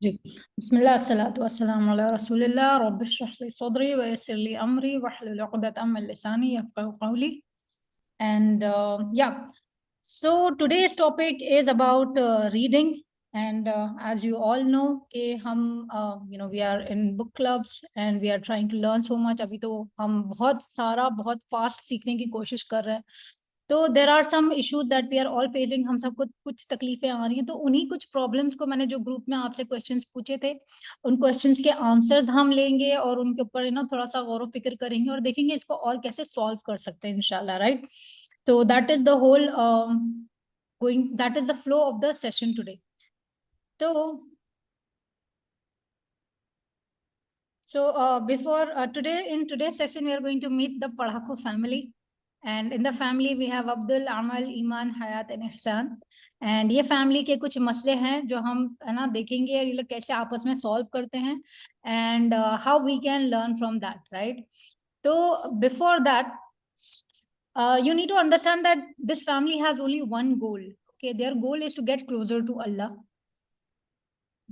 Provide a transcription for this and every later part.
जी। बिस्मिल्लाह अस्सलातु वस्सलामु अला रसूलिल्लाह रब्बिश रह ली सदरी व यस्सिर ली अमरी वहलुल उक़दतम मिन लिसानी यफ़क़हू क़ौली. And yeah, so today's topic is about reading. And as you all know कि हम we are in book clubs and we are trying to learn so much. अभी तो हम बहुत सारा बहुत फास्ट सीखने की कोशिश कर रहे हैं. तो there are some issues that we are all facing. हम सबको कुछ तकलीफें आ रही हैं, तो उन्हीं कुछ प्रॉब्लम्स को मैंने जो ग्रुप में आपसे क्वेश्चंस पूछे थे, उन क्वेश्चंस के आंसर्स हम लेंगे और उनके ऊपर थोड़ा सा गौर व फिक्र करेंगे और देखेंगे इसको और कैसे सॉल्व कर सकते हैं इंशाल्लाह. Right. So that is the whole that is the flow of the session today. So before today, in today's session, we are going to meet the Padhaku family. And in the family, we have Abdul, Amal, Iman, Hayat and Ihsan. And ये family के कुछ मसले हैं जो हम देखेंगे ये लोग कैसे आपस में solve करते हैं and how we can learn from that, right? So before that, you need to understand that this family has only one goal. Okay, their goal is to get closer to Allah,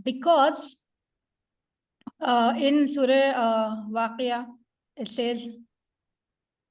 because in Surah Waqia it says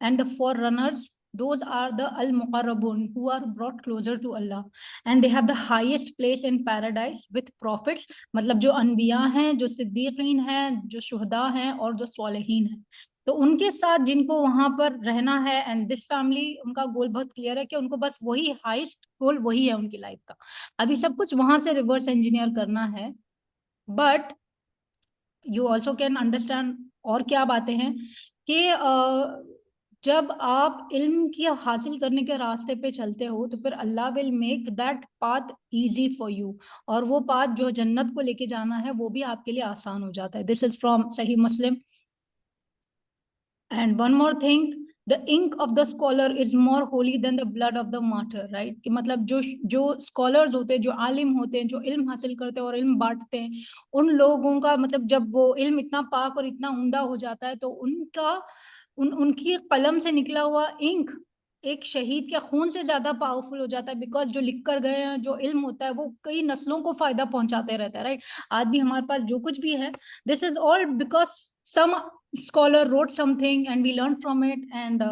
And the forerunners, those are the al-muqarrabun, who are brought closer to Allah, and they have the highest place in paradise with prophets. मतलब जो अनबिया हैं, जो सिद्दीकीन हैं, जो शुहदा हैं और जो स्वालिहीन हैं, तो उनके साथ जिनको वहां पर रहना है. एंड दिस फैमिली, उनका गोल बहुत क्लियर है कि उनको बस वही हाईएस्ट गोल वही है उनकी लाइफ का. अभी सब कुछ वहां से रिवर्स इंजीनियर करना है. But you also can understand और क्या बातें हैं कि जब आप इल्म की हासिल करने के रास्ते पे चलते हो तो फिर Allah will make that path easy for you, और वो पाथ जो जन्नत को लेके जाना है वो भी आपके लिए आसान हो जाता है. This is from Sahih Muslim. And one more thing, the ink of the scholar is more holy than the blood of the martyr, right? कि मतलब जो स्कॉलर्स होते हैं, जो आलिम होते हैं, जो इल्म हासिल करते हैं और इल्म बांटते हैं, उन लोगों का मतलब जब वो इल्म इतना पाक और इतना उम्दा हो जाता है तो उनकी कलम से निकला हुआ इंक एक शहीद के खून से ज्यादा पावरफुल हो जाता है. बिकॉज जो लिख कर गए हैं, जो इल्म होता है, वो कई नस्लों को फायदा पहुंचाते रहता है, राइट? आज भी हमारे पास जो कुछ भी है, this is all because some scholar wrote something and we learned from it, and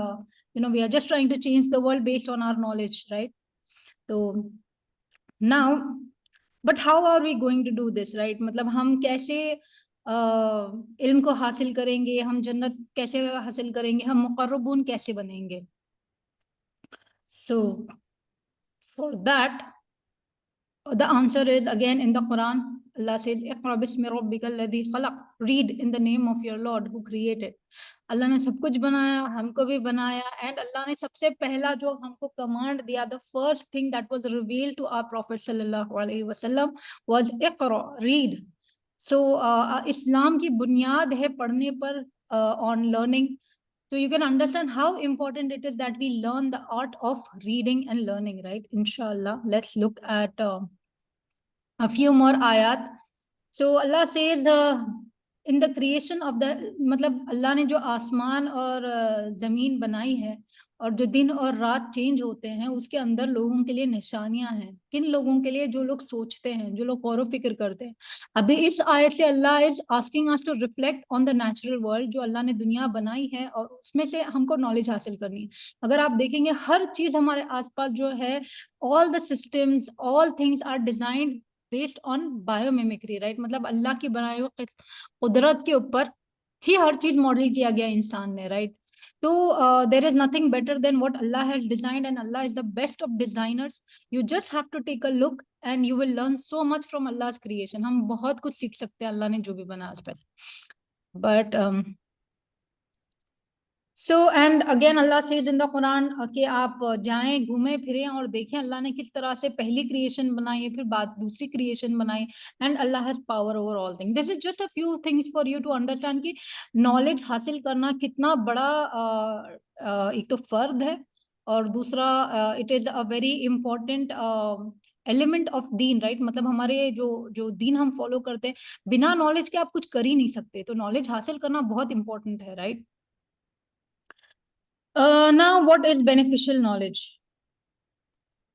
we are just trying to change the world based on our knowledge, right? So now, but how are we going to do this, right? मतलब हम कैसे इल्म को हासिल करेंगे, हम जन्नत कैसे हासिल करेंगे, हम मुकर्रबून कैसे बनेंगे? So for that, the answer is again in the Quran. Allah says, "Iqra bismi rabbika alladhi khalaq." Read in the name of your Lord who created. अल्लाह ने सब कुछ बनाया, हमको भी बनाया, एंड अल्लाह ने सबसे पहला जो हमको कमांड दिया, the first thing that was revealed to our prophet सल्लल्लाहु अलैहि वसल्लम वाज इक़रा, रीड. सो इस्लाम की बुनियाद है पढ़ने पर, on learning. So you can understand how important it is that we learn the art of reading and learning, right? Inshallah, let's look at a few more ayat. So Allah says in the creation of the, मतलब अल्लाह ने जो आसमान और जमीन बनाई है और जो दिन और रात चेंज होते हैं, उसके अंदर लोगों के लिए निशानियां हैं. किन लोगों के लिए? जो लोग सोचते हैं, जो लोग गौर व फिक्र करते हैं. अभी इस आयत से Allah is asking us to reflect on the natural world, जो अल्लाह ने दुनिया बनाई है और उसमें से हमको नॉलेज हासिल करनी है. अगर आप देखेंगे हर चीज हमारे आसपास जो है, all the systems, all things are designed based on biomimicry, right? मतलब अल्लाह की बनाई हुई कुदरत के ऊपर ही हर चीज मॉडल किया गया इंसान ने, राइट? तो there is nothing better than what Allah has designed, and Allah is the best of designers. You just have to take a look and you will learn so much from Allah's creation. हम बहुत कुछ सीख सकते हैं अल्लाह ने जो भी बनाया उस पर. But so and again Allah says in the Quran कि आप जाएं, घूमें फिरें और देखें अल्लाह ने किस तरह से पहली क्रिएशन बनाई है, फिर बाद दूसरी क्रिएशन बनाई. And Allah has power over all things. This is just a few things for you to understand कि नॉलेज हासिल करना कितना बड़ा एक तो फर्द है, और दूसरा it is a very important element of Deen, right? मतलब हमारे जो जो दीन हम फॉलो करते हैं, बिना नॉलेज के आप कुछ कर ही नहीं सकते. तो नॉलेज हासिल करना बहुत इंपॉर्टेंट है, right? Now, what is beneficial knowledge?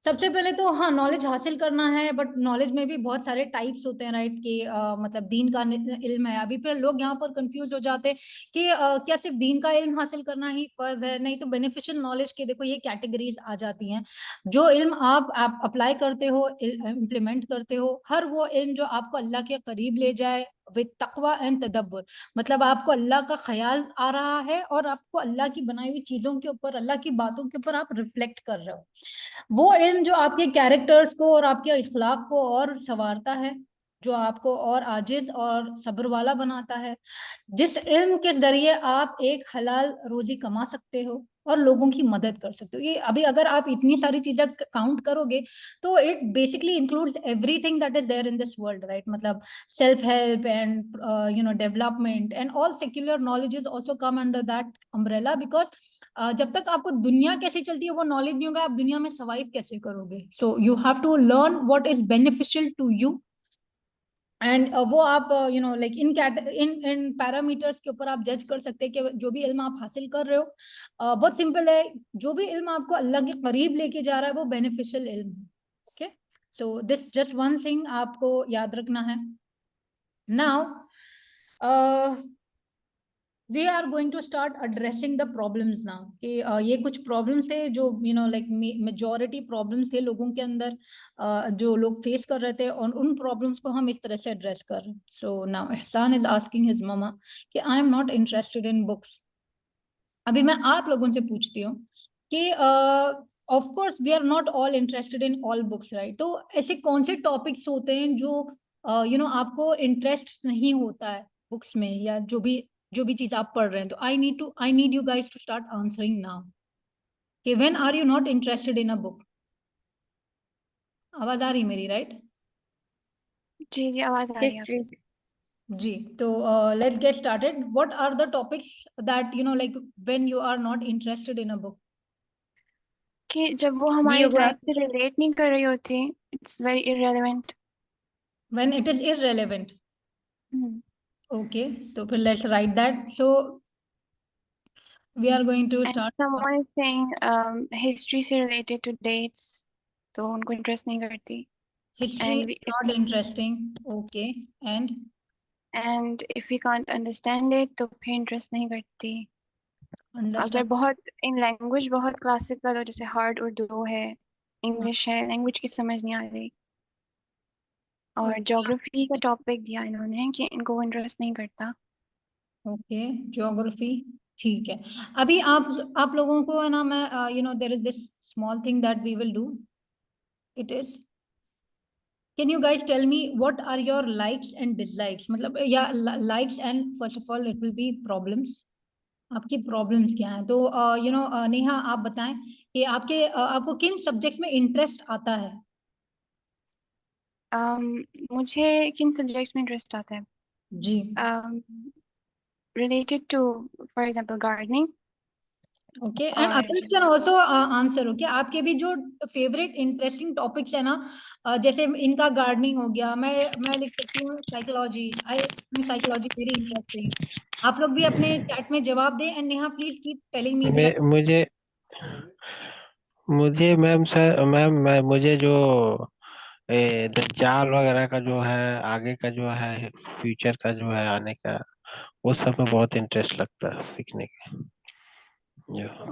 सबसे पहले तो हाँ, नॉलेज हासिल करना है, बट नॉलेज में भी बहुत सारे टाइप्स होते हैं, राइट? कि मतलब दीन का इल्म है। अभी फिर लोग यहाँ पर कंफ्यूज हो जाते हैं कि क्या सिर्फ दीन का इल्म हासिल करना ही फर्ज है? नहीं, तो बेनिफिशियल नॉलेज के देखो ये कैटेगरीज आ जाती हैं। जो इल्म आप अप्लाई करते हो, इम्प्लीमेंट करते हो, हर वो इल्म जो आपको अल्लाह के करीब ले जाए, विद तकवा एंड तदब्बर, मतलब आपको अल्लाह का ख्याल आ रहा है और आपको अल्लाह की बनाई हुई चीजों के ऊपर, अल्लाह की बातों के ऊपर आप रिफ्लेक्ट कर रहे हो, वो इल्म जो आपके कैरेक्टर्स को और आपके इखलाक को और संवारता है, जो आपको और आजिज और सब्र वाला बनाता है, जिस इल्म के जरिए आप एक हलाल रोजी कमा सकते हो और लोगों की मदद कर सकते हो। ये अभी अगर आप इतनी सारी चीजें काउंट करोगे तो it basically includes everything that is there in this world, right? मतलब self help and development and all secular knowledges also come under that umbrella, because जब तक आपको दुनिया कैसे चलती है वो नॉलेज नहीं होगा, आप दुनिया में सर्वाइव कैसे करोगे? So you have to learn what is beneficial to you, and वो आप लाइक इन इन पैरामीटर्स के ऊपर आप जज कर सकते हैं कि जो भी इल्म आप हासिल कर रहे हो, बहुत सिंपल है, जो भी इल्म आपको अल्लाह के करीब लेके जा रहा है वो बेनिफिशियल इल्म है। Okay, so this just one thing आपको याद रखना है। Now we are going to start addressing the problems now, कि ये कुछ प्रॉब्लम्स थे जो लाइक मेजोरिटी प्रॉब्लम्स थे लोगों के अंदर, जो लोग फेस कर रहे थे, और उन प्रॉब्लम्स को हम इस तरह से एड्रेस कर रहे हैं। So now Ehsan is asking his mama कि I am not interested in books. अभी मैं आप लोगों से पूछती हूँ कि of course we are not all interested in all books, right? तो ऐसे कौन से टॉपिक्स होते हैं जो आपको इंटरेस्ट नहीं होता है बुक्स में, या जो भी चीज आप पढ़ रहे हैं? तो I need you guys to start answering now कि when are you not interested in a book? आवाज आ रही मेरी, राइट? जी जी, आवाज आ रही है हिस्ट्री। आपकी। जी, तो let's get started. What are the topics that like when you are not interested in a book? कि जब वो हमारी लाइफ जियोग्राफी। से रिलेट नहीं कर रही होती, it's very irrelevant. When it is irrelevant. Hmm. Okay, तो फिर let's write that. So we are going to end start. Someone is saying history से रिलेटेड टू डेट्स, तो उनको इंटरेस्ट नहीं करती। History and not interesting, okay. If we can't understand it तो फिर interest नहीं करती। अगर अंडरस्टैंड। बहुत इन लैंग्वेज बहुत क्लासिकल हो, जैसे हार्ड उर्दू है, इंग्लिश है, लैंग्वेज की समझ नहीं आ रही। और ज्योग्राफी का टॉपिक दिया इन्होंने कि इनको वो इंटरेस्ट नहीं करता। ओके, ज्योग्राफी, ठीक है। अभी आप लोगों को है ना, मैं there is this small thing that we will do. It is, can you guys tell me what are your likes and dislikes? मतलब या likes and first of all it will be problems. आपकी problems क्या हैं? तो नेहा आप बताएं कि आपको किन सब्जेक्ट्स में इंटरेस्ट आता है? मुझे किन सब्जेक्ट्स में इंटरेस्ट आता है? जी। Related to, for example, gardening. Okay, and और others can also answer. Okay, आपके भी जो फेवरेट इंटरेस्टिंग टॉपिक्स है ना, जैसे इनका गार्डनिंग हो गया, मैं लिख सकती हूँ साइकोलॉजी। Psychology very interesting. आप लोग भी अपने चैट में जवाब दें, and Neha please keep telling me मैं मुझे मुझे मैम सर मैम मैं मुझे जो दज्जाल वगैरह का जो है, आगे का जो है, फ्यूचर का जो है, आने का, वो सब में बहुत इंटरेस्ट लगता है सीखने का।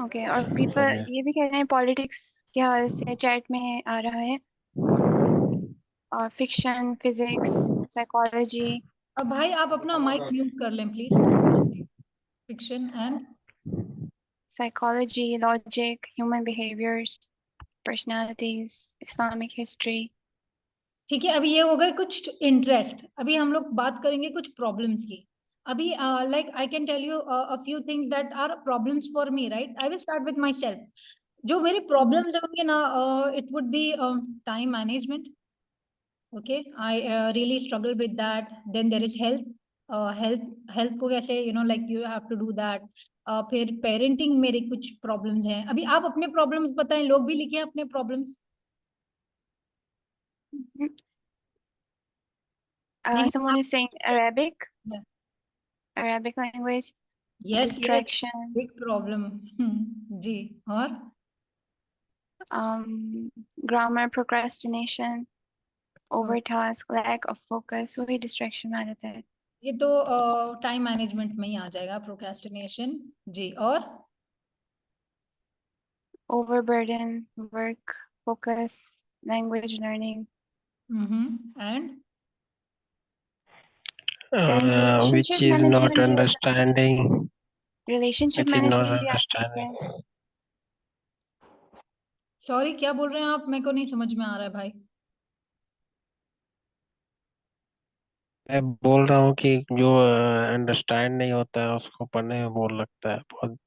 ओके, और पीपल मुझे ये भी कह रहे हैं पॉलिटिक्स के हवाले से चैट में आ रहा है, और फिक्शन, फिजिक्स, साइकोलॉजी। अब भाई आप अपना माइक म्यूट कर लें please. Fiction and psychology, logic, human behaviours, personalities, Islamic history. ठीक है। अभी ये हो गए कुछ इंटरेस्ट, अभी हम लोग बात करेंगे कुछ प्रॉब्लम्स की। अभी like I can tell you a few things that are problems for me, right? I will start with myself. जो मेरी प्रॉब्लम्स होंगे ना, it would be time management. Okay, I really struggle with that. Then there is health. Health को कैसे like you have to do that. फिर parenting, मेरे कुछ problems हैं। अभी आप अपने प्रॉब्लम्स बताएं, लोग भी लिखे अपने प्रॉब्लम्स। नहीं, Someone आप। is saying Arabic language, yes yes, distraction, big problem. जी। और grammar, procrastination, over task, lack of focus, वही डिस्ट्रैक्शन में आ जाता है। ये तो टाइम मैनेजमेंट में ही आ जाएगा, प्रोक्रेस्टिनेशन। जी, और overburden, work, focus, language learning, and which relationship is not management भी होता है, understanding, relationship which is not management भी आ सकता understanding. है। सॉरी क्या बोल रहे हैं आप, मेरे को नहीं समझ में आ रहा है भाई। मैं बोल रहा हूँ कि जो अंडरस्टैंड नहीं होता है उसको पढ़ने में बोर लगता है बहुत।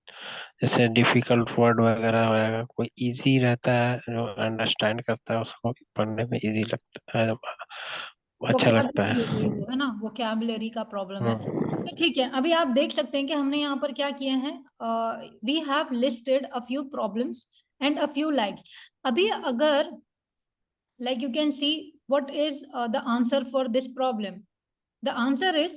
जैसे डिफिकल्ट वर्ड वगैरह वगैरह कोई इजी रहता है, जो अंडरस्टैंड करता है उसको पढ़ने में इजी लगता है, अच्छा लगता वोकैबुलरी हो गई है। वो, है ना, वोकैबुलरी का प्रॉब्लम है। हम्म। तो ठीक है, अभी आप देख सकते हैं कि हमने यहाँ पर क्या किया है, we have listed a few problems and a few likes. अभी अगर like you can see what is the answer for this problem. The answer is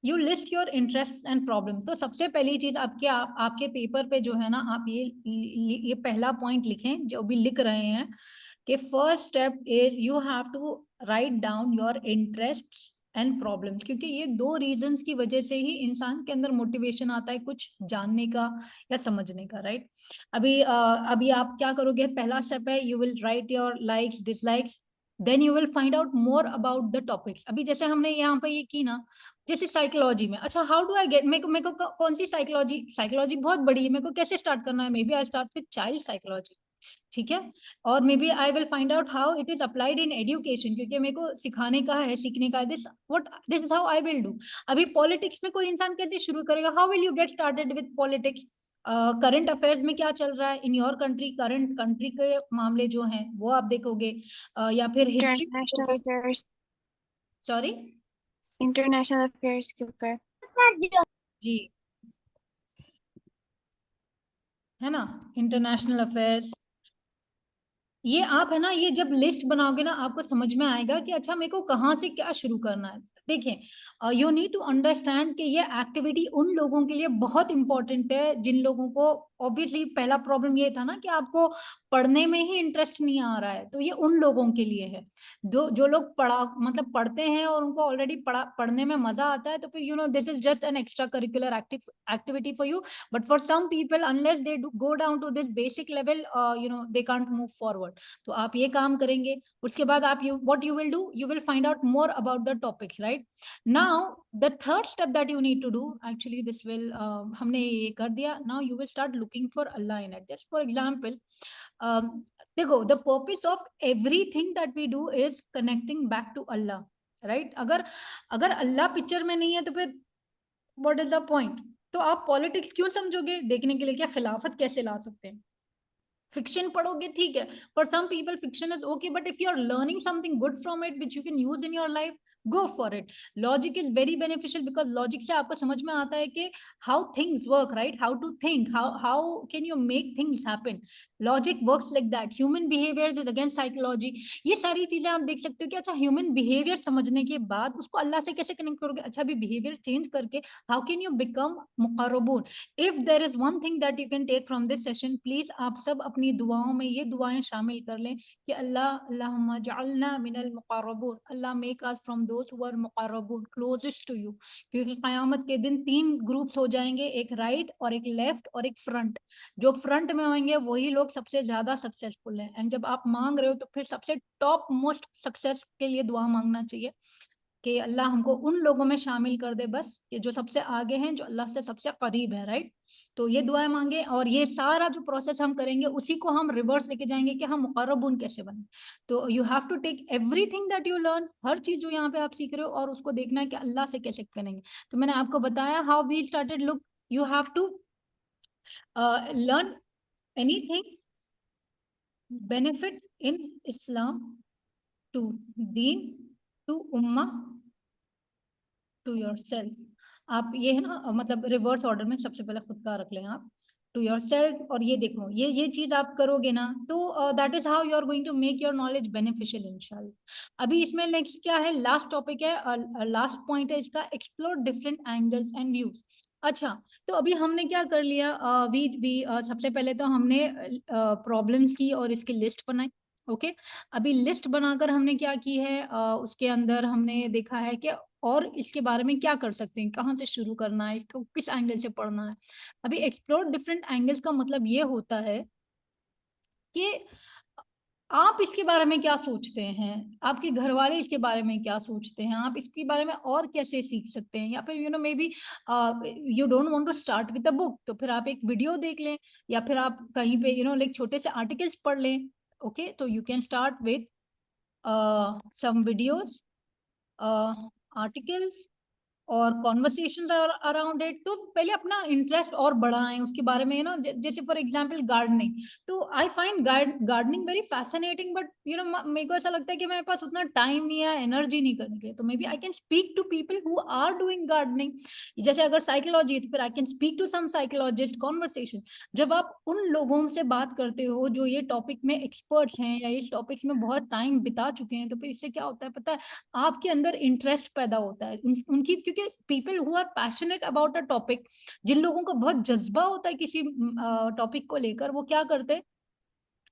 you list your interests and problems. तो सबसे पहली चीज आपके पेपर पे जो है ना, आप ये पहला पॉइंट लिखें जो भी लिख रहे हैं, कि first step is you have to write down your interests and problems, क्योंकि ये दो रीजंस की वजह से ही इंसान के अंदर मोटिवेशन आता है कुछ जानने का या समझने का, राइट। अभी आप क्या करोगे, पहला स्टेप है you will write your likes dislikes, then you will find out more about the topics. अभी जैसे हमने यहाँ पे ये की ना, जैसे साइकोलॉजी में, अच्छा हाउ डू आई गेट, मेरे को कौन सी साइकोलॉजी, साइकोलॉजी बहुत बड़ी है, मेरे को कैसे स्टार्ट करना है, maybe I start with child psychology, ठीक है। और maybe I will find out how it is applied in education, क्योंकि मेरे को सिखाने का है, सीखने का है, this is how I will do. अभी पॉलिटिक्स में कोई इंसान कैसे शुरू करेगा, how will you get started with politics. Current affairs में क्या चल रहा है in your country, current country के मामले जो हैं वो आप देखोगे, या फिर हिस्ट्री इंटरनेशनल देखोगे। Affairs, sorry. इंटरनेशनल अफेयर्स के ऊपर। जी, है ना, इंटरनेशनल अफेयर्स। ये आप है ना, ये जब लिस्ट बनाओगे ना, आपको समझ में आएगा कि अच्छा मेरे को कहाँ से क्या शुरू करना है। देखिए, यू नीड टू अंडरस्टैंड कि ये एक्टिविटी उन लोगों के लिए बहुत इंपॉर्टेंट है जिन लोगों को, ऑब्वियसली पहला प्रॉब्लम ये था ना कि आपको पढ़ने में ही इंटरेस्ट नहीं आ रहा है, तो ये उन लोगों के लिए है जो लोग मतलब पढ़ते हैं और उनको ऑलरेडी पढ़ने में मजा आता है, तो फिर this is just an extracurricular activity for you. But for some people unless they go down to this basic level, they can't move forward. तो आप ये काम करेंगे, उसके बाद आप what you will do, you will find out more about the topics, right. Now the third step that you need to do, actually this will, हमने ये कर दिया, now you will start looking for Allah in it. Just for example, देखो, the purpose of everything that we do is connecting back to Allah, right. अगर अगर अल्लाह picture में नहीं है तो फिर व्हाट इज द पॉइंट। तो आप पॉलिटिक्स क्यों समझोगे, देखने के लिए क्या खिलाफत कैसे ला सकते हैं। फिक्शन पढ़ोगे, ठीक है, for some people fiction is okay, but if you are learning something good from it which you can use in your life, go for it. Logic is very beneficial, because logic से आपको समझ में आता है कि how things work, right, how to think, how can you make things happen. Logic works like that. Human behaviour is against psychology. ये सारी चीजें आप देख सकते हो कि अच्छा ह्यूमन बिहेवियर समझने के बाद उसको अल्लाह से कैसे कनेक्ट करोगे, अच्छा भी बिहेवियर चेंज करके हाउ कैन यू बिकम मुकर्रबून। If there is one thing that you can take from this session, please आप सब अपनी दुआओं में ये दुआएं शामिल कर लें कि अल्लाह अल्लाहुम्मा जअलना मिनल मुकर्रबून, Allah make us from those who are मुकर्रबून, क्लोजेस्ट टू यू। क्योंकि कयामत के दिन 3 ग्रुप्स हो जाएंगे, एक राइट और एक लेफ्ट और एक फ्रंट। जो फ्रंट में होंगे वही लोग सबसे ज्यादा सक्सेसफुल हैं। एंड जब आप मांग रहे हो तो फिर सबसे टॉप मोस्ट सक्सेस के लिए दुआ मांगना चाहिए कि अल्लाह हमको उन लोगों में शामिल कर दे, बस ये जो सबसे आगे हैं, जो अल्लाह से सबसे करीब है, राइट। तो ये दुआएं मांगे, और ये सारा जो प्रोसेस हम करेंगे उसी को हम रिवर्स लेके जाएंगे कि हम मुकर्रबून कैसे बने। तो you have to take everything that you learn, हर चीज जो यहाँ पे आप सीख रहे हो, और उसको देखना है कि अल्लाह से कैसे करेंगे। तो मैंने आपको बताया how we started. Look, you have to learn anything benefit in Islam to deen, to ummah, to yourself. आप ये है ना, मतलब रिवर्स ऑर्डर में सबसे पहले खुद का रख लें आप, टू योर सेल्फ। और ये देखो, ये चीज आप करोगे ना, तो that is how you are going to make your knowledge beneficial इंशाल्लाह। अभी इसमें नेक्स्ट क्या है, लास्ट टॉपिक है, लास्ट पॉइंट है इसका, explore different angles and views. अच्छा, तो अभी हमने क्या कर लिया, वी सबसे पहले तो हमने प्रॉब्लम्स की और इसकी लिस्ट बनाई। ओके, अभी लिस्ट बनाकर हमने क्या की है, उसके अंदर हमने देखा है कि और इसके बारे में क्या कर सकते हैं, कहाँ से शुरू करना है, इसको किस एंगल से पढ़ना है। अभी एक्सप्लोर डिफरेंट एंगल्स का मतलब ये होता है कि आप इसके बारे में क्या सोचते हैं, आपके घर वाले इसके बारे में क्या सोचते हैं, आप इसके बारे में और कैसे सीख सकते हैं, या फिर maybe you don't want to start with a book, तो फिर आप एक वीडियो देख लें, या फिर आप कहीं पे लाइक छोटे से आर्टिकल्स पढ़ लें। ओके, तो you can start with some videos, articles और कॉन्वर्सेशन अराउंड इट। तो पहले अपना इंटरेस्ट और बढ़ाएं उसके बारे में, जैसे फॉर एग्जांपल गार्डनिंग। तो I find gardening very fascinating, but मेरे को ऐसा लगता है कि मेरे पास उतना टाइम नहीं है, एनर्जी नहीं करने के लिए। तो maybe I can speak to people who are doing gardening. जैसे अगर साइकोलॉजी है तो फिर I can speak to some psychologist, conversation. जब आप उन लोगों से बात करते हो जो ये टॉपिक में एक्सपर्ट्स हैं या इस टॉपिक्स में बहुत टाइम बिता चुके हैं, तो फिर इससे क्या होता है पता है, आपके अंदर इंटरेस्ट पैदा होता है उनकी, क्योंकि people who are passionate about a topic, जिन लोगों को बहुत जज्बा होता है किसी टॉपिक को लेकर, वो क्या करते हैं,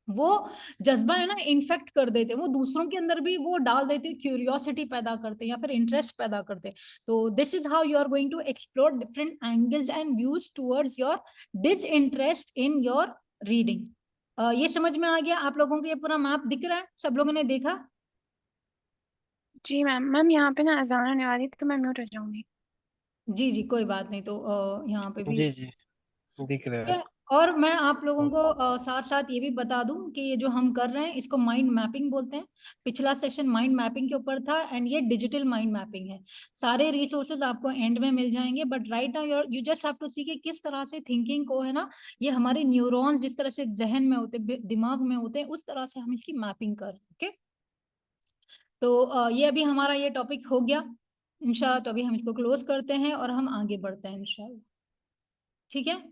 वो जज्बा है ना इन्फेक्ट कर देते हैं, वो दूसरों के अंदर भी वो डाल देते हैं, क्यूरियोसिटी पैदा करते हैं या फिर इंटरेस्ट पैदा करते हैं। तो this is how you are going to explore different angles and views towards your this interest in your reading. ये समझ में आ गया आप लोगों को, ये पूरा मैप दिख रहा है, सब लोगों ने देखा? जी मैम। मैम यहाँ पे ना अजान होने वाली है, तो मैं म्यूट हो जाऊंगी। जी जी, कोई बात नहीं। तो यहाँ पे भी जी जी, दिख रहा ठीक है। है। और मैं आप लोगों को साथ साथ ये भी बता दूं कि ये जो हम कर रहे हैं इसको माइंड मैपिंग बोलते हैं। पिछला सेशन माइंड मैपिंग के ऊपर था, एंड ये डिजिटल माइंड मैपिंग है। सारे रिसोर्सेज आपको एंड में मिल जाएंगे, but right now you just have to see कि किस तरह से थिंकिंग को है ना, ये हमारे न्यूरॉन्स जिस तरह से जहन में होते, दिमाग में होते हैं, उस तरह से हम इसकी मैपिंग कर रहे हैं। ओके, तो ये अभी हमारा ये टॉपिक हो गया इंशाल्लाह। तो अभी हम इसको क्लोज करते हैं और हम आगे बढ़ते हैं इंशाल्लाह। ठीक है,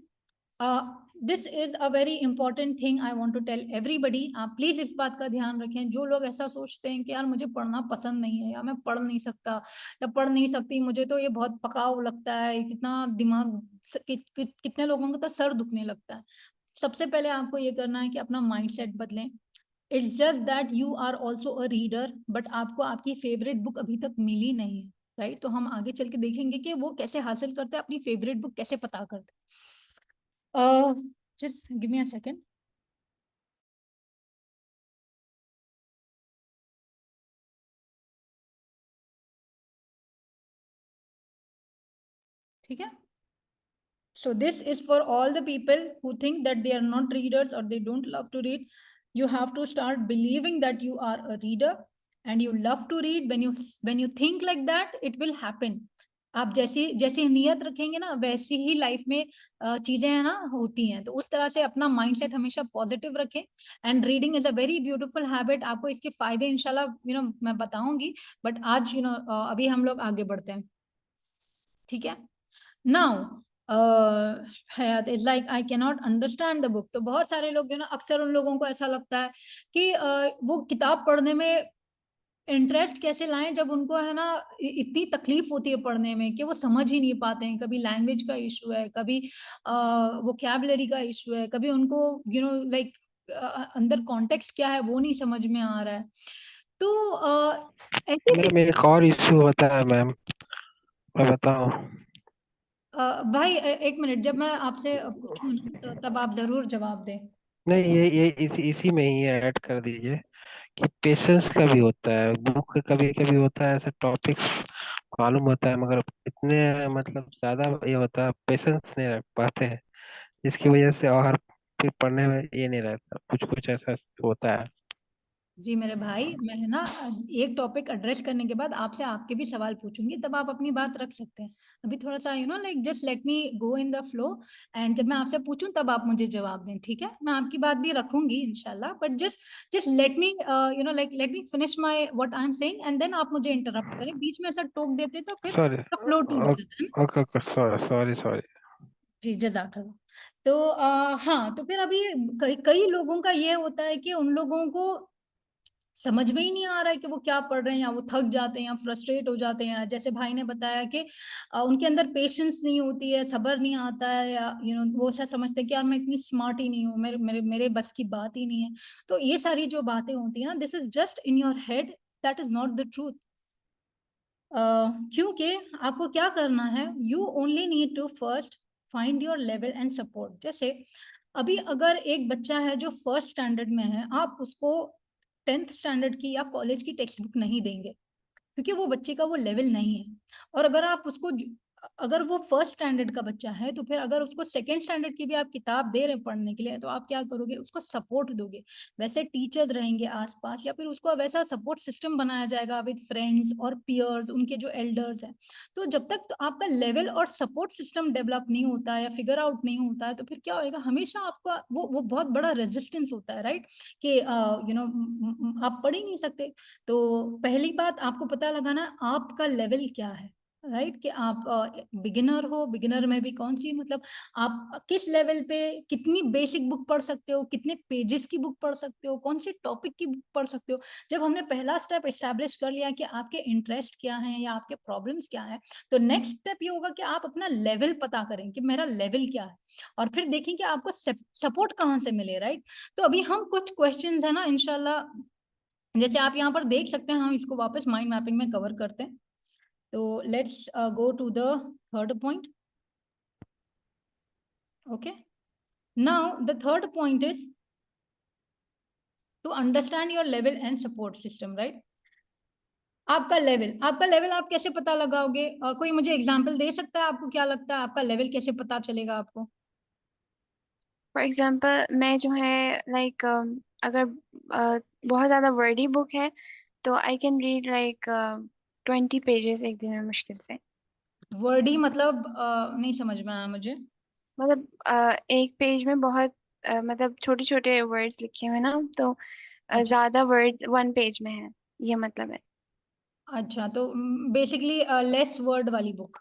this is a very important thing I want to tell everybody. आप प्लीज इस बात का ध्यान रखें, जो लोग ऐसा सोचते हैं कि यार मुझे पढ़ना पसंद नहीं है, या मैं पढ़ नहीं सकता या पढ़ नहीं सकती, मुझे तो ये बहुत पकाऊ लगता है, कितना दिमाग कितने लोगों का तो सर दुखने लगता है। सबसे पहले आपको ये करना है कि अपना माइंडसेट बदलें। It's just that you are also a reader, but आपको आपकी फेवरेट बुक अभी तक मिली नहीं है, राइट? तो हम आगे चल के देखेंगे कि वो कैसे हासिल करते हैं, अपनी फेवरेट बुक कैसे पता करते हैं। Just give me a second. ठीक है, so this is for all the people who think that they are not readers or they don't love to read. You have to start believing that you are a reader and you love to read. When you think like that, it will happen. आप जैसी जैसी नियत रखेंगे ना, वैसी ही life में चीजें है ना होती हैं। तो उस तरह से अपना माइंडसेट हमेशा पॉजिटिव रखें। And reading is a very beautiful habit. आपको इसके फायदे इंशाल्लाह मैं बताऊंगी, बट आज अभी हम लोग आगे बढ़ते हैं। ठीक है, now Hayat is like I can not understand the book. तो बहुत सारे लोग अक्सर उन लोगों को ऐसा लगता है कि वो किताब पढ़ने में इंटरेस्ट कैसे लाएं, जब उनको है ना इतनी तकलीफ होती है पढ़ने में कि वो समझ ही नहीं पाते हैं। कभी लैंग्वेज का इशू है, कभी वोकैबुलरी का इशू है, कभी उनको लाइक अंदर कॉन्टेक्स्ट क्या है वो नहीं समझ में आ रहा है। तो ऐसी मैम एक और इश्यू होता है मैम, मैं बताऊं? भाई एक मिनट, जब मैं आपसे पूछूं ना तो तब आप जरूर जवाब दें। नहीं, ये इसी में ही ऐड कर दीजिए कि पेशेंस का भी होता है। बुक का कभी कभी होता है ऐसा टॉपिक्स मालूम होता है, मगर इतने मतलब ज्यादा ये होता है, पेशेंस नहीं रख पाते हैं, जिसकी वजह से और फिर पढ़ने में ये नहीं रहता, कुछ कुछ ऐसा होता है। जी मेरे भाई, मैं है ना एक टॉपिक एड्रेस करने के बाद आपसे आपके भी सवाल पूछूंगी, तब आप अपनी बात रख सकते हैं। अभी थोड़ा सा like just let me go in the flow, and जब मैं आपसे पूछूं तब आप मुझे जवाब दें। ठीक है, मैं आपकी बात भी रखूंगी इंशाल्लाह, but just just let me like let me finish my what I am saying, and then आप मुझे इंटरप्ट करें। बीच में ऐसा टोक देते तो फिर सॉरी, फ्लो टूट जाता है ना। Okay okay, sorry sorry sorry. जी जज़ाकल्लाह। तो हाँ, तो फिर अभी कई कई लोगों का ये होता है कि उन लोगों को समझ में ही नहीं आ रहा है कि वो क्या पढ़ रहे हैं, या वो थक जाते हैं या फ्रस्ट्रेट हो जाते हैं। जैसे भाई ने बताया कि उनके अंदर पेशेंस नहीं होती है, सब्र नहीं आता है, या वो ऐसा समझते हैं कि यार मैं इतनी स्मार्ट ही नहीं हूँ, मेरे मेरे मेरे बस की बात ही नहीं है। तो ये सारी जो बातें होती है ना, this is just in your head, that is not the truth. क्योंकि आपको क्या करना है, you only need to first find your level and support. जैसे अभी अगर एक बच्चा है जो फर्स्ट स्टैंडर्ड में है, आप उसको 10th स्टैंडर्ड की या कॉलेज की टेक्स्ट बुक नहीं देंगे, क्योंकि वो बच्चे का वो लेवल नहीं है। और अगर आप उसको अगर वो फर्स्ट स्टैंडर्ड का बच्चा है, तो फिर अगर उसको सेकंड स्टैंडर्ड की भी आप किताब दे रहे हैं पढ़ने के लिए, तो आप क्या करोगे, उसको सपोर्ट दोगे। वैसे टीचर्स रहेंगे आसपास, या फिर उसको वैसा सपोर्ट सिस्टम बनाया जाएगा विद फ्रेंड्स और पियर्स, उनके जो एल्डर्स हैं। तो जब तक तो आपका लेवल और सपोर्ट सिस्टम डेवलप नहीं होता है या फिगर आउट नहीं होता है, तो फिर क्या होएगा, हमेशा आपका वो बहुत बड़ा रेजिस्टेंस होता है, राइट, कि आप पढ़ ही नहीं सकते। तो पहली बात आपको पता लगाना आपका लेवल क्या है, राइट, कि आप बिगिनर हो, बिगिनर में भी कौन सी, मतलब आप किस लेवल पे कितनी बेसिक बुक पढ़ सकते हो, कितने पेजेस की बुक पढ़ सकते हो, कौन से टॉपिक की बुक पढ़ सकते हो। जब हमने पहला स्टेप एस्टैब्लिश कर लिया कि आपके इंटरेस्ट क्या है या आपके प्रॉब्लम्स क्या है, तो नेक्स्ट स्टेप ये होगा कि आप अपना लेवल पता करें कि मेरा लेवल क्या है, और फिर देखें कि आपको सपोर्ट कहाँ से मिले, राइट। तो अभी हम कुछ क्वेश्चंस है ना इंशाल्लाह, जैसे आप यहाँ पर देख सकते हैं, हम इसको वापस माइंड मैपिंग में कवर करते हैं। तो let's go to the third point. Okay, now the third point is to understand your level and support system, right. आपका लेवल आप कैसे पता लगाओगे? कोई मुझे एग्जांपल दे सकता है? आपको क्या लगता है आपका लेवल कैसे पता चलेगा आपको? फॉर एग्जांपल मैं जो है लाइक अगर बहुत ज़्यादा वर्डी बुक है तो I can read like 20 pages एक दिन में मुश्किल से। वर्डी मतलब नहीं समझ में आया मुझे। मतलब एक पेज में बहुत मतलब छोटे छोटे वर्ड्स लिखे हुए ना, तो अच्छा, ज़्यादा वर्ड वन पेज में है, ये मतलब है। अच्छा, तो बेसिकली लेस वर्ड वाली बुक,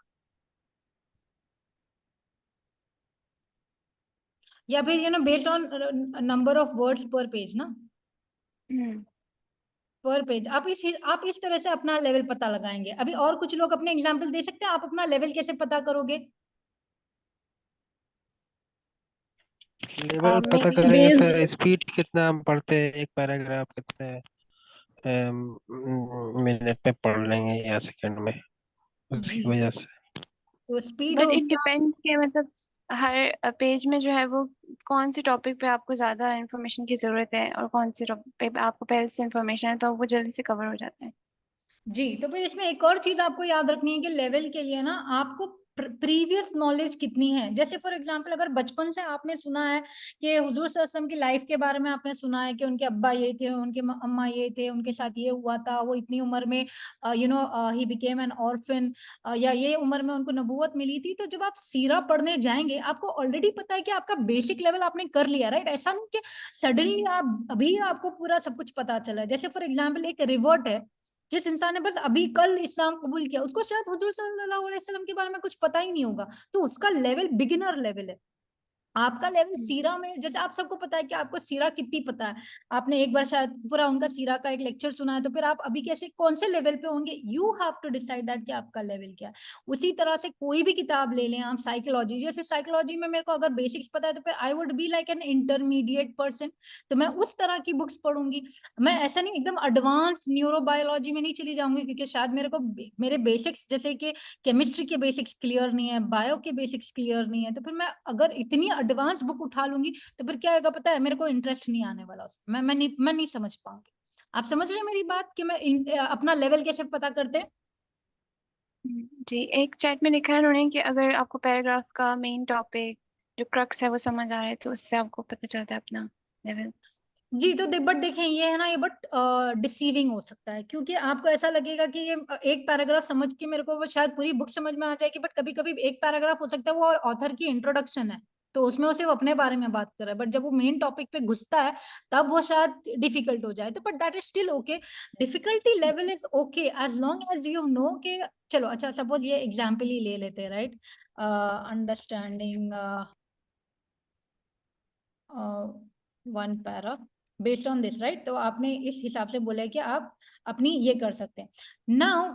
या फिर based on number of words पर पेज ना, हम्म। पर पेज। आप इस तरह से अपना लेवल पता लगाएंगे। अभी और कुछ लोग अपने एग्जांपल दे सकते हैं, आप अपना लेवल कैसे पता करोगे? लेवल मे पता बी करेंगे सर, स्पीड कितना हम पढ़ते हैं, एक पैराग्राफ कितने मिनट में पढ़ लेंगे या सेकंड में, जी, उसकी वजह से। तो स्पीड बट इट होगी। डिपेंड्स के मतलब हर पेज में जो है वो कौन से टॉपिक पे आपको ज़्यादा इंफॉर्मेशन की ज़रूरत है और कौन से टॉपिक पे आपको पहले से इंफॉर्मेशन है, तो वो जल्दी से कवर हो जाता है। जी, तो फिर इसमें एक और चीज आपको याद रखनी है कि लेवल के लिए ना आपको प्रीवियस नॉलेज कितनी है। जैसे फॉर एग्जांपल अगर बचपन से आपने सुना है कि हुजूर सल्लल्लाहु अलैहि वसल्लम की लाइफ के बारे में आपने सुना है कि उनके अब्बा ये थे, उनके अम्मा ये थे, उनके साथ ये हुआ था, वो इतनी उम्र में ही बिकेम एन ऑर्फन, या ये उम्र में उनको नबूवत मिली थी। तो जब आप सीरा पढ़ने जाएंगे, आपको ऑलरेडी पता है कि आपका बेसिक लेवल आपने कर लिया, राइट। ऐसा नहीं कि सडनली आप अभी आपको पूरा सब कुछ पता चला है। जैसे फॉर एग्जाम्पल एक रिवर्ट है, जिस इंसान ने बस अभी कल इस्लाम कबूल किया, उसको शायद हुजूर सल्लल्लाहु अलैहि वसल्लम के बारे में कुछ पता ही नहीं होगा, तो उसका लेवल बिगिनर लेवल है। आपका लेवल सीरा में, जैसे आप सबको पता है कि आपको सीरा कितनी पता है, आपने एक बार शायद पूरा उनका सीरा का एक लेक्चर सुना है, तो फिर आप अभी कैसे कौन से लेवल पे होंगे, you have to decide that कि आपका लेवल क्या है। उसी तरह से कोई भी किताब ले लें आप, साइकोलॉजी, जैसे साइकोलॉजी में मेरे को अगर बेसिक्स पता है, तो फिर I would be like an intermediate person, तो मैं उस तरह की बुक्स पढ़ूंगी। मैं ऐसा नहीं एकदम एडवांस न्यूरोबायोलॉजी में नहीं चली जाऊंगी, क्योंकि शायद मेरे को मेरे बेसिक्स जैसे कि केमिस्ट्री के बेसिक्स क्लियर नहीं है, बायो के बेसिक्स क्लियर नहीं है, तो फिर मैं अगर इतनी एडवांस बुक उठा लूंगी, तो फिर क्या होगा पता है, मेरे को इंटरेस्ट नहीं आने वाला उसमें, मैं नहीं समझ पाऊंगी। आप समझ रहे हैं मेरी बात कि मैं अपना लेवल कैसे पता करते हैं? जी, एक चैट में लिखा है उन्होंने कि अगर आपको पैराग्राफ का मेन टॉपिक जो क्रक्स है वो समझ आ रहा है तो उससे आपको पता चलता है अपना लेवल। जी, तो बट देखें ये है ना, ये बट डिसीविंग हो सकता है, क्योंकि आपको ऐसा लगेगा कि ये एक पैराग्राफ समझ के मेरे को वो शायद पूरी बुक समझ में आ जाएगी, बट कभी कभी एक पैराग्राफ हो सकता है वो ऑथर की इंट्रोडक्शन है, तो उसमें वो सिर्फ अपने बारे में बात कर रहा है, बट जब वो मेन टॉपिक पे घुसता है तब वो शायद डिफिकल्ट हो जाए, तो but that is still okay. Difficulty level is okay as long as you know के, चलो अच्छा सपोज ये एग्जाम्पल ही ले लेते हैं, right, understanding one para, based on this, right? तो आपने इस हिसाब से बोला है कि आप अपनी ये कर सकते हैं। नाउ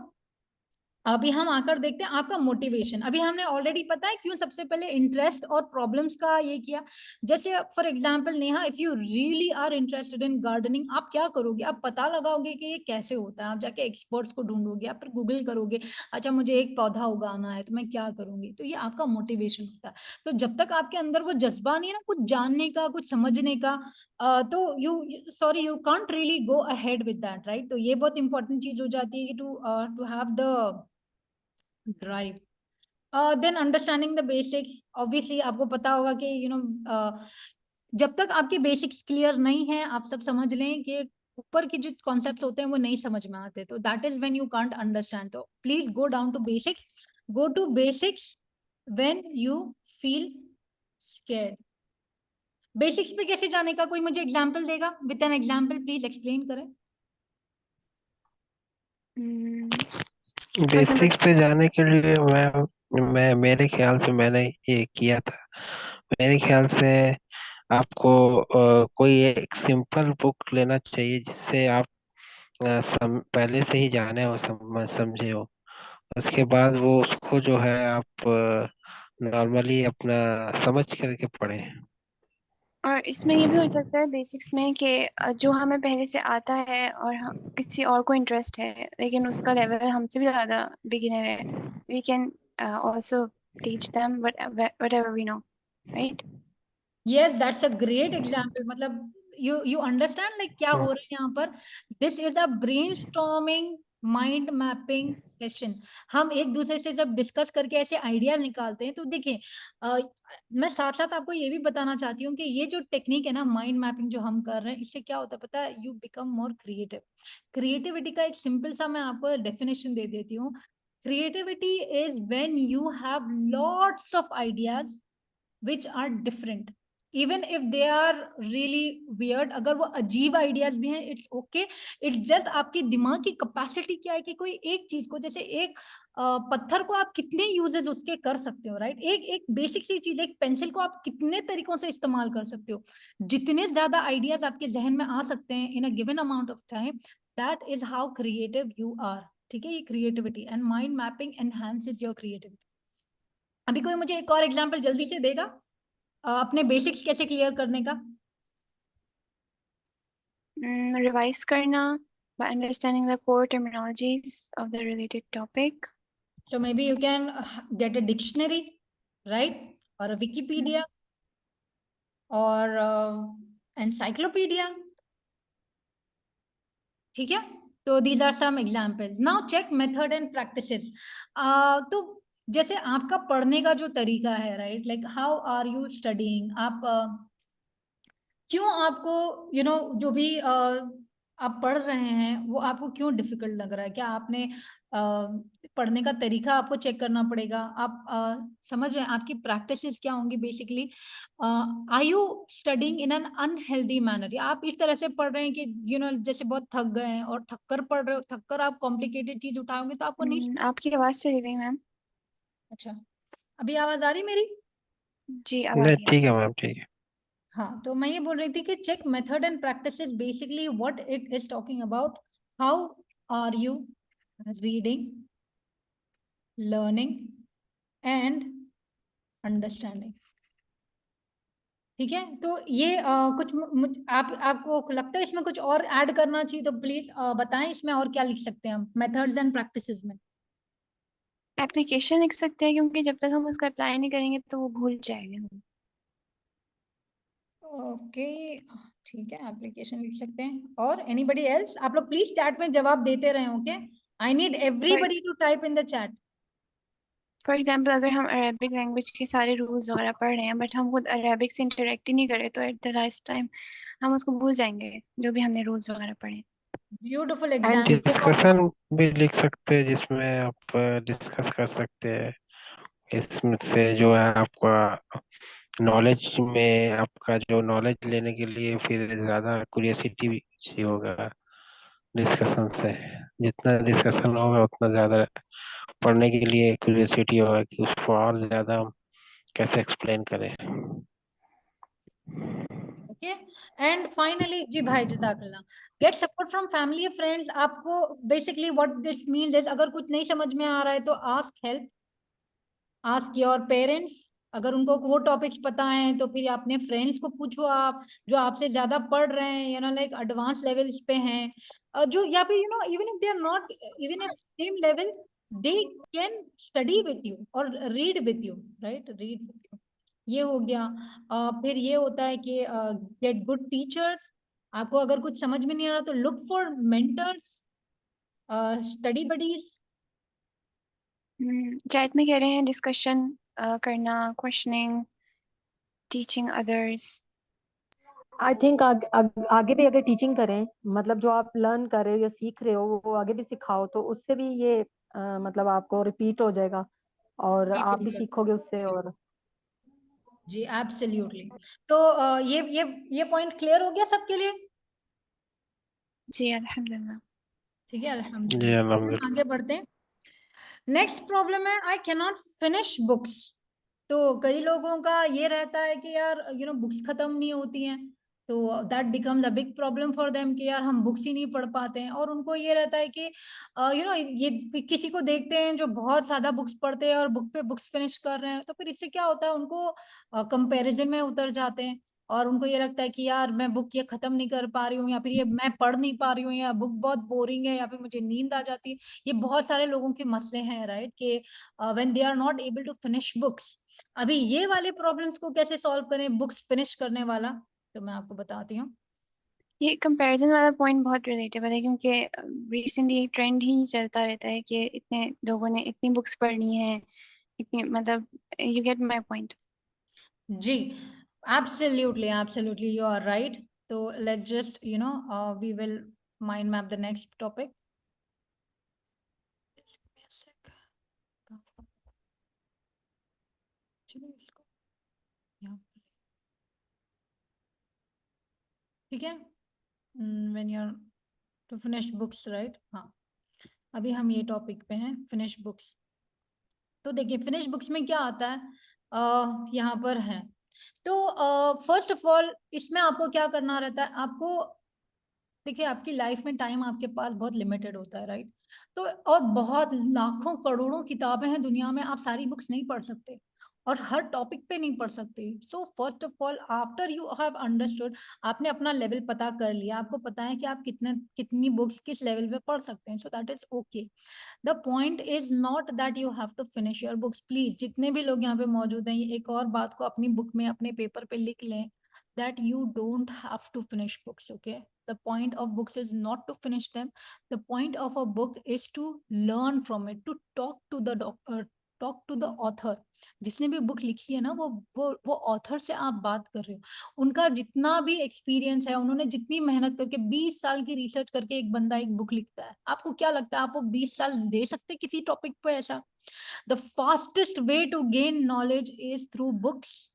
अभी हम आकर देखते हैं आपका मोटिवेशन। अभी हमने ऑलरेडी पता है क्यों सबसे पहले इंटरेस्ट और प्रॉब्लम्स का ये किया। जैसे for example Neha, if you really are interested in gardening, आप क्या करोगे? आप पता लगाओगे कि ये कैसे होता है, आप जाके एक्सपर्ट्स को ढूंढोगे, आप फिर गूगल करोगे, अच्छा मुझे एक पौधा उगाना है तो मैं क्या करूंगी। तो ये आपका मोटिवेशन होता है। तो जब तक आपके अंदर वो जज्बा नहीं है ना कुछ जानने का, कुछ समझने का, तो you can't really go ahead with that, right? तो ये बहुत इंपॉर्टेंट चीज हो जाती है कि to have the drive. Then understanding the basics. Obviously आपको पता होगा कि जब तक आपके बेसिक्स क्लियर नहीं है, आप सब समझ लें कि ऊपर के जो कॉन्सेप्ट होते हैं वो नहीं समझ में आते, तो that is when you can't understand. तो please go down to basics, go to basics when you feel scared. Basics पे कैसे जाने का, कोई मुझे एग्जांपल देगा? With an example please explain करें। बेसिक्स पे जाने के लिए मैं मेरे ख्याल से मैंने ये किया था। मेरे ख्याल से आपको कोई एक सिंपल बुक लेना चाहिए जिससे आप पहले से ही जाने हो, समझे हो। उसके बाद वो उसको जो है आप नॉर्मली अपना समझ करके पढ़े। और इसमें ये भी हो सकता है बेसिक्स में कि जो हमें पहले से आता है और किसी और को इंटरेस्ट है लेकिन उसका लेवल हमसे भी ज़्यादा बिगिनर है, we can also teach them whatever we know, right? Yes, that's a great example. मतलब you understand like क्या हो रहा है यहाँ पर? This is a brainstorming mind mapping session. हम एक दूसरे से जब डिस्कस करके ऐसे आइडियाज निकालते हैं, तो देखिए मैं साथ साथ आपको ये भी बताना चाहती हूँ कि ये जो टेक्निक है ना माइंड मैपिंग जो हम कर रहे हैं, इससे क्या होता है पता है? You become more creative. Creativity का एक सिंपल सा मैं आपको डेफिनेशन दे देती हूँ। Creativity is when you have lots of ideas which are different, even if they are really weird। अगर वो अजीब आइडियाज भी हैं, इट्स ओके। इट्स जस्ट आपकी दिमाग की कैपेसिटी क्या है कि कोई एक चीज को, जैसे एक पत्थर को आप कितने यूजेस उसके कर सकते हो, राइट? एक एक बेसिक सी चीज, एक पेंसिल को आप कितने तरीकों से इस्तेमाल कर सकते हो। जितने ज्यादा आइडियाज आपके जहन में आ सकते हैं in a given amount of time, that is how creative you are. ठीक है, ये creativity and mind mapping enhances your creativity. अभी कोई मुझे एक और एग्जांपल जल्दी से देगा अपने बेसिक्स कैसे क्लियर करने का? रिवाइज करना by understanding the core terminologies of the related topic. So maybe you can get a dictionary, right? Or a Wikipedia or encyclopedia. ठीक है, तो these are some examples. Now check method and practices. तो जैसे आपका पढ़ने का जो तरीका है, right? Like how are you studying? आप क्यों आपको जो भी आप पढ़ रहे हैं वो आपको क्यों डिफिकल्ट लग रहा है? क्या आपने पढ़ने का तरीका आपको चेक करना पड़ेगा? आप समझ रहे हैं आपकी प्रैक्टिसेस क्या होंगी basically? Are you studying in an unhealthy manner, या आप इस तरह से पढ़ रहे हैं कि जैसे बहुत थक गए हैं और थक कर पढ़ रहे हो, थक कर आप कॉम्प्लिकेटेड चीज उठाओगे तो आपको नहीं। आपकी आवाज़ चली गई मैम। अच्छा, अभी आवाज आ रही मेरी? जी अब आ नहीं, रही है। ठीक है मैम, ठीक है। हाँ, तो मैं ये बोल रही थी कि check method and practice is basically what it is talking about. How are you reading, learning and understanding? ठीक है, तो ये कुछ आपको लगता है इसमें कुछ और ऐड करना चाहिए तो प्लीज बताएं इसमें और क्या लिख सकते हैं हम मेथड्स एंड प्रैक्टिसेस में? एप्लीकेशन लिख सकते हैं क्योंकि जब तक हम उसका अप्लाई नहीं करेंगे तो वो भूल जाएंगे हम। ओके, ठीक है, एप्लीकेशन लिख सकते हैं। और एनीबडी एल्स? आप लोग प्लीज चैट में जवाब देते रहे, okay? I need everybody to type in the chat. For example अगर हम अरेबिक लैंग्वेज के सारे रूल्स वगैरह पढ़ रहे हैं बट हम खुद अरेबिक से इंटरेक्ट ही नहीं करें तो एट द लास्ट टाइम हम उसको भूल जाएंगे जो भी हमने रूल्स वगैरह पढ़े। Beautiful and example. डिस्कशन भी लिख सकते हैं जिसमें आप डिस्कस कर सकते हैं। इसमें से जो है आपका नॉलेज में, आपका जो नॉलेज लेने के लिए फिर ज्यादा क्यूरियोसिटी भी चाहिए होगा डिस्कशन से। जितना डिस्कशन होगा उतना ज्यादा पढ़ने के लिए क्यूरियोसिटी होगा कि उसको और ज्यादा हम कैसे एक्सप्लेन करें। ओके। एंड फाइनली जी भाई जज़ाकल्लाह, get support from family friends. आपको basically what this means is, अगर कुछ नहीं समझ में आ रहा है तो ask help, ask your parents. अगर उनको वो टॉपिक्स पता है तो फिर अपने फ्रेंड्स को पूछो, आप जो आपसे ज्यादा पढ़ रहे हैं, लाइक एडवांस लेवल्स पे हैं, जो या फिर even if they are not even if same level, they can study with you और read with you, right, read with you. ये हो गया। फिर ये होता है कि गेट गुड टीचर्स। आपको अगर कुछ समझ में नहीं आ रहा तो look for mentors, study buddies. Chat में कह रहे हैं डिस्कशन करना, questioning, teaching others. I think आगे भी अगर टीचिंग करें, मतलब जो आप लर्न कर रहे हो या सीख रहे हो वो आगे भी सिखाओ, तो उससे भी ये मतलब आपको रिपीट हो जाएगा और आप भी सीखोगे उससे। और जी एब्सोल्युटली। तो ये पॉइंट क्लियर हो गया सबके लिए? जी अल्हम्दुलिल्लाह। ठीक है, जी अल्हम्दुलिल्लाह। हम अल्हम्दुलिल्लाह। आगे बढ़ते हैं। नेक्स्ट प्रॉब्लम है आई कैन नॉट फिनिश बुक्स। तो कई लोगों का ये रहता है कि यार बुक्स खत्म नहीं होती हैं, तो that becomes a big problem for them कि यार हम बुक्स ही नहीं पढ़ पाते हैं। और उनको ये रहता है कि ये किसी को देखते हैं जो बहुत ज्यादा बुक्स पढ़ते हैं और बुक पे बुक्स फिनिश कर रहे हैं, तो फिर इससे क्या होता है, उनको कंपैरिजन में उतर जाते हैं और उनको ये लगता है कि यार मैं बुक ये खत्म नहीं कर पा रही हूँ, या फिर ये मैं पढ़ नहीं पा रही हूँ, या बुक बहुत बोरिंग है, या फिर मुझे नींद आ जाती है। ये बहुत सारे लोगों के मसले हैं, राइट, कि when they are not able to finish books. अभी ये वाले प्रॉब्लम्स को कैसे सॉल्व करें, बुक्स फिनिश करने वाला, तो मैं आपको बताती हूँ। ये कंपैरिजन वाला पॉइंट बहुत रिलेटेबल है, क्योंकि रिसेंटली एक ट्रेंड ही चलता रहता है कि इतने लोगों ने इतनी बुक्स पढ़नी है, इतनी, मतलब यू गेट माय पॉइंट। जी absolutely absolutely, you are right. तो let's just we will mind map the next topic. ठीक है, when you are to finish books, right. हाँ, अभी हम ये टॉपिक पे हैं, फिनिश बुक्स। तो देखिए फिनिश बुक्स में क्या आता है, यहाँ पर है। तो फर्स्ट ऑफ ऑल इसमें आपको क्या करना रहता है, आपको देखिए आपकी लाइफ में टाइम आपके पास बहुत लिमिटेड होता है, राइट। तो और बहुत लाखों करोड़ों किताबें हैं दुनिया में, आप सारी बुक्स नहीं पढ़ सकते और हर टॉपिक पे नहीं पढ़ सकते। So first of all after you have understood, आपने अपना लेवल पता कर लिया, आपको पता है कि आप कितनी बुक्स किस लेवल पे पढ़ सकते हैं, so that is okay. The point is not that you have to finish your books. Please जितने भी लोग यहाँ पे मौजूद हैं, ये एक और बात को अपनी बुक में अपने पेपर पे लिख लें, that you don't have to finish books. Okay, the point of books is not to finish them. The point of a book is to learn from it, to talk to the author. जिसने भी book लिखी है ना, वो author से आप बात कर रहे हो, उनका जितना भी एक्सपीरियंस है, उन्होंने जितनी मेहनत करके 20 साल की रिसर्च करके एक बंदा एक बुक लिखता है, आपको क्या लगता है आप वो 20 साल दे सकते किसी टॉपिक पे? ऐसा the fastest way to gain knowledge is through books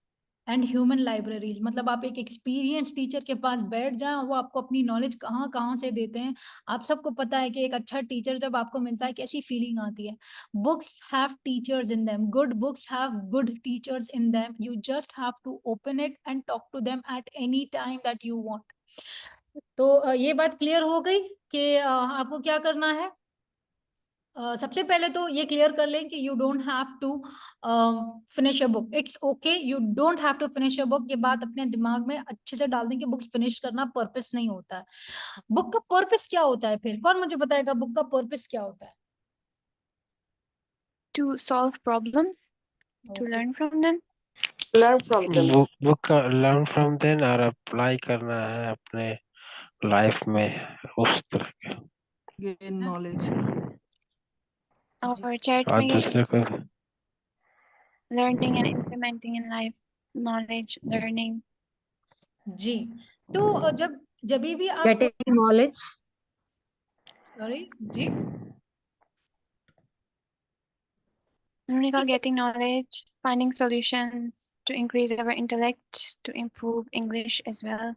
and human libraries. मतलब आप एक एक्सपीरियंस टीचर के पास बैठ जाएं और वो आपको अपनी नॉलेज कहाँ कहाँ से देते हैं। आप सबको पता है कि एक अच्छा टीचर जब आपको मिलता है कैसी फीलिंग आती है। Books have teachers in them, good books have good teachers in them, you just have to open it and talk to them at any time that you want. तो ये बात क्लियर हो गई कि आपको क्या करना है। सबसे पहले तो ये क्लियर कर लें कि you don't have to finish a book, it's okay, you don't have to finish a book. ये बात अपने दिमाग में अच्छे से डाल दें कि बुक्स फिनिश करना पर्पस नहीं होता है। बुक का पर्पस क्या होता है फिर? कौन मुझे बताएगा बुक का पर्पस क्या होता है? To solve problems, to okay, learn from them. learn from them. Book का लर्न फ्रॉम देन और अप्लाई करना है अपने लाइफ में, उस तरह के। Gain knowledge. और चैट और में दूसरे को learning and implementing in life, knowledge learning. जी। तो जब जब भी आप, Getting knowledge. सॉरी जी, उन्होंने कहा getting knowledge, finding solutions to increase our intellect, to improve English as well,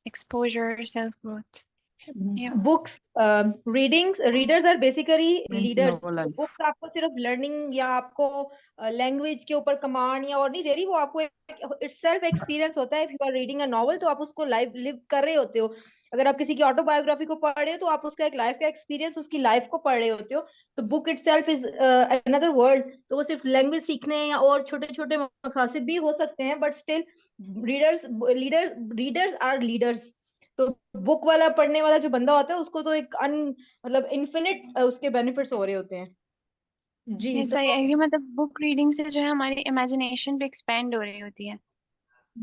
exposure, self growth. Yeah. Books readers are basically leaders. Nolan. Books आपको सिर्फ लर्निंग या आपको लैंग्वेज के ऊपर कमांड या और नहीं दे रही, वो आपको इट्स सेल्फ एक्सपीरियंस होता है। If you are reading a novel तो आप उसको लाइव लिव कर रहे होते हो। अगर आप किसी की ऑटोबायोग्राफी को पढ़ रहे हो तो आप उसका एक लाइफ का एक्सपीरियंस, उसकी लाइफ को पढ़ रहे होते हो। तो book itself is another world. तो वो सिर्फ लैंग्वेज सीखने या और छोटे छोटे मकासद भी हो सकते हैं, but still readers are leaders. तो बुक वाला पढ़ने वाला जो बंदा होता है उसको तो एक मतलब इन्फिनिट उसके बेनिफिट्स हो रहे होते हैं। जी यस आई एग्री, मतलब बुक रीडिंग से जो है हमारी इमेजिनेशन भी एक्सपेंड हो रही होती है।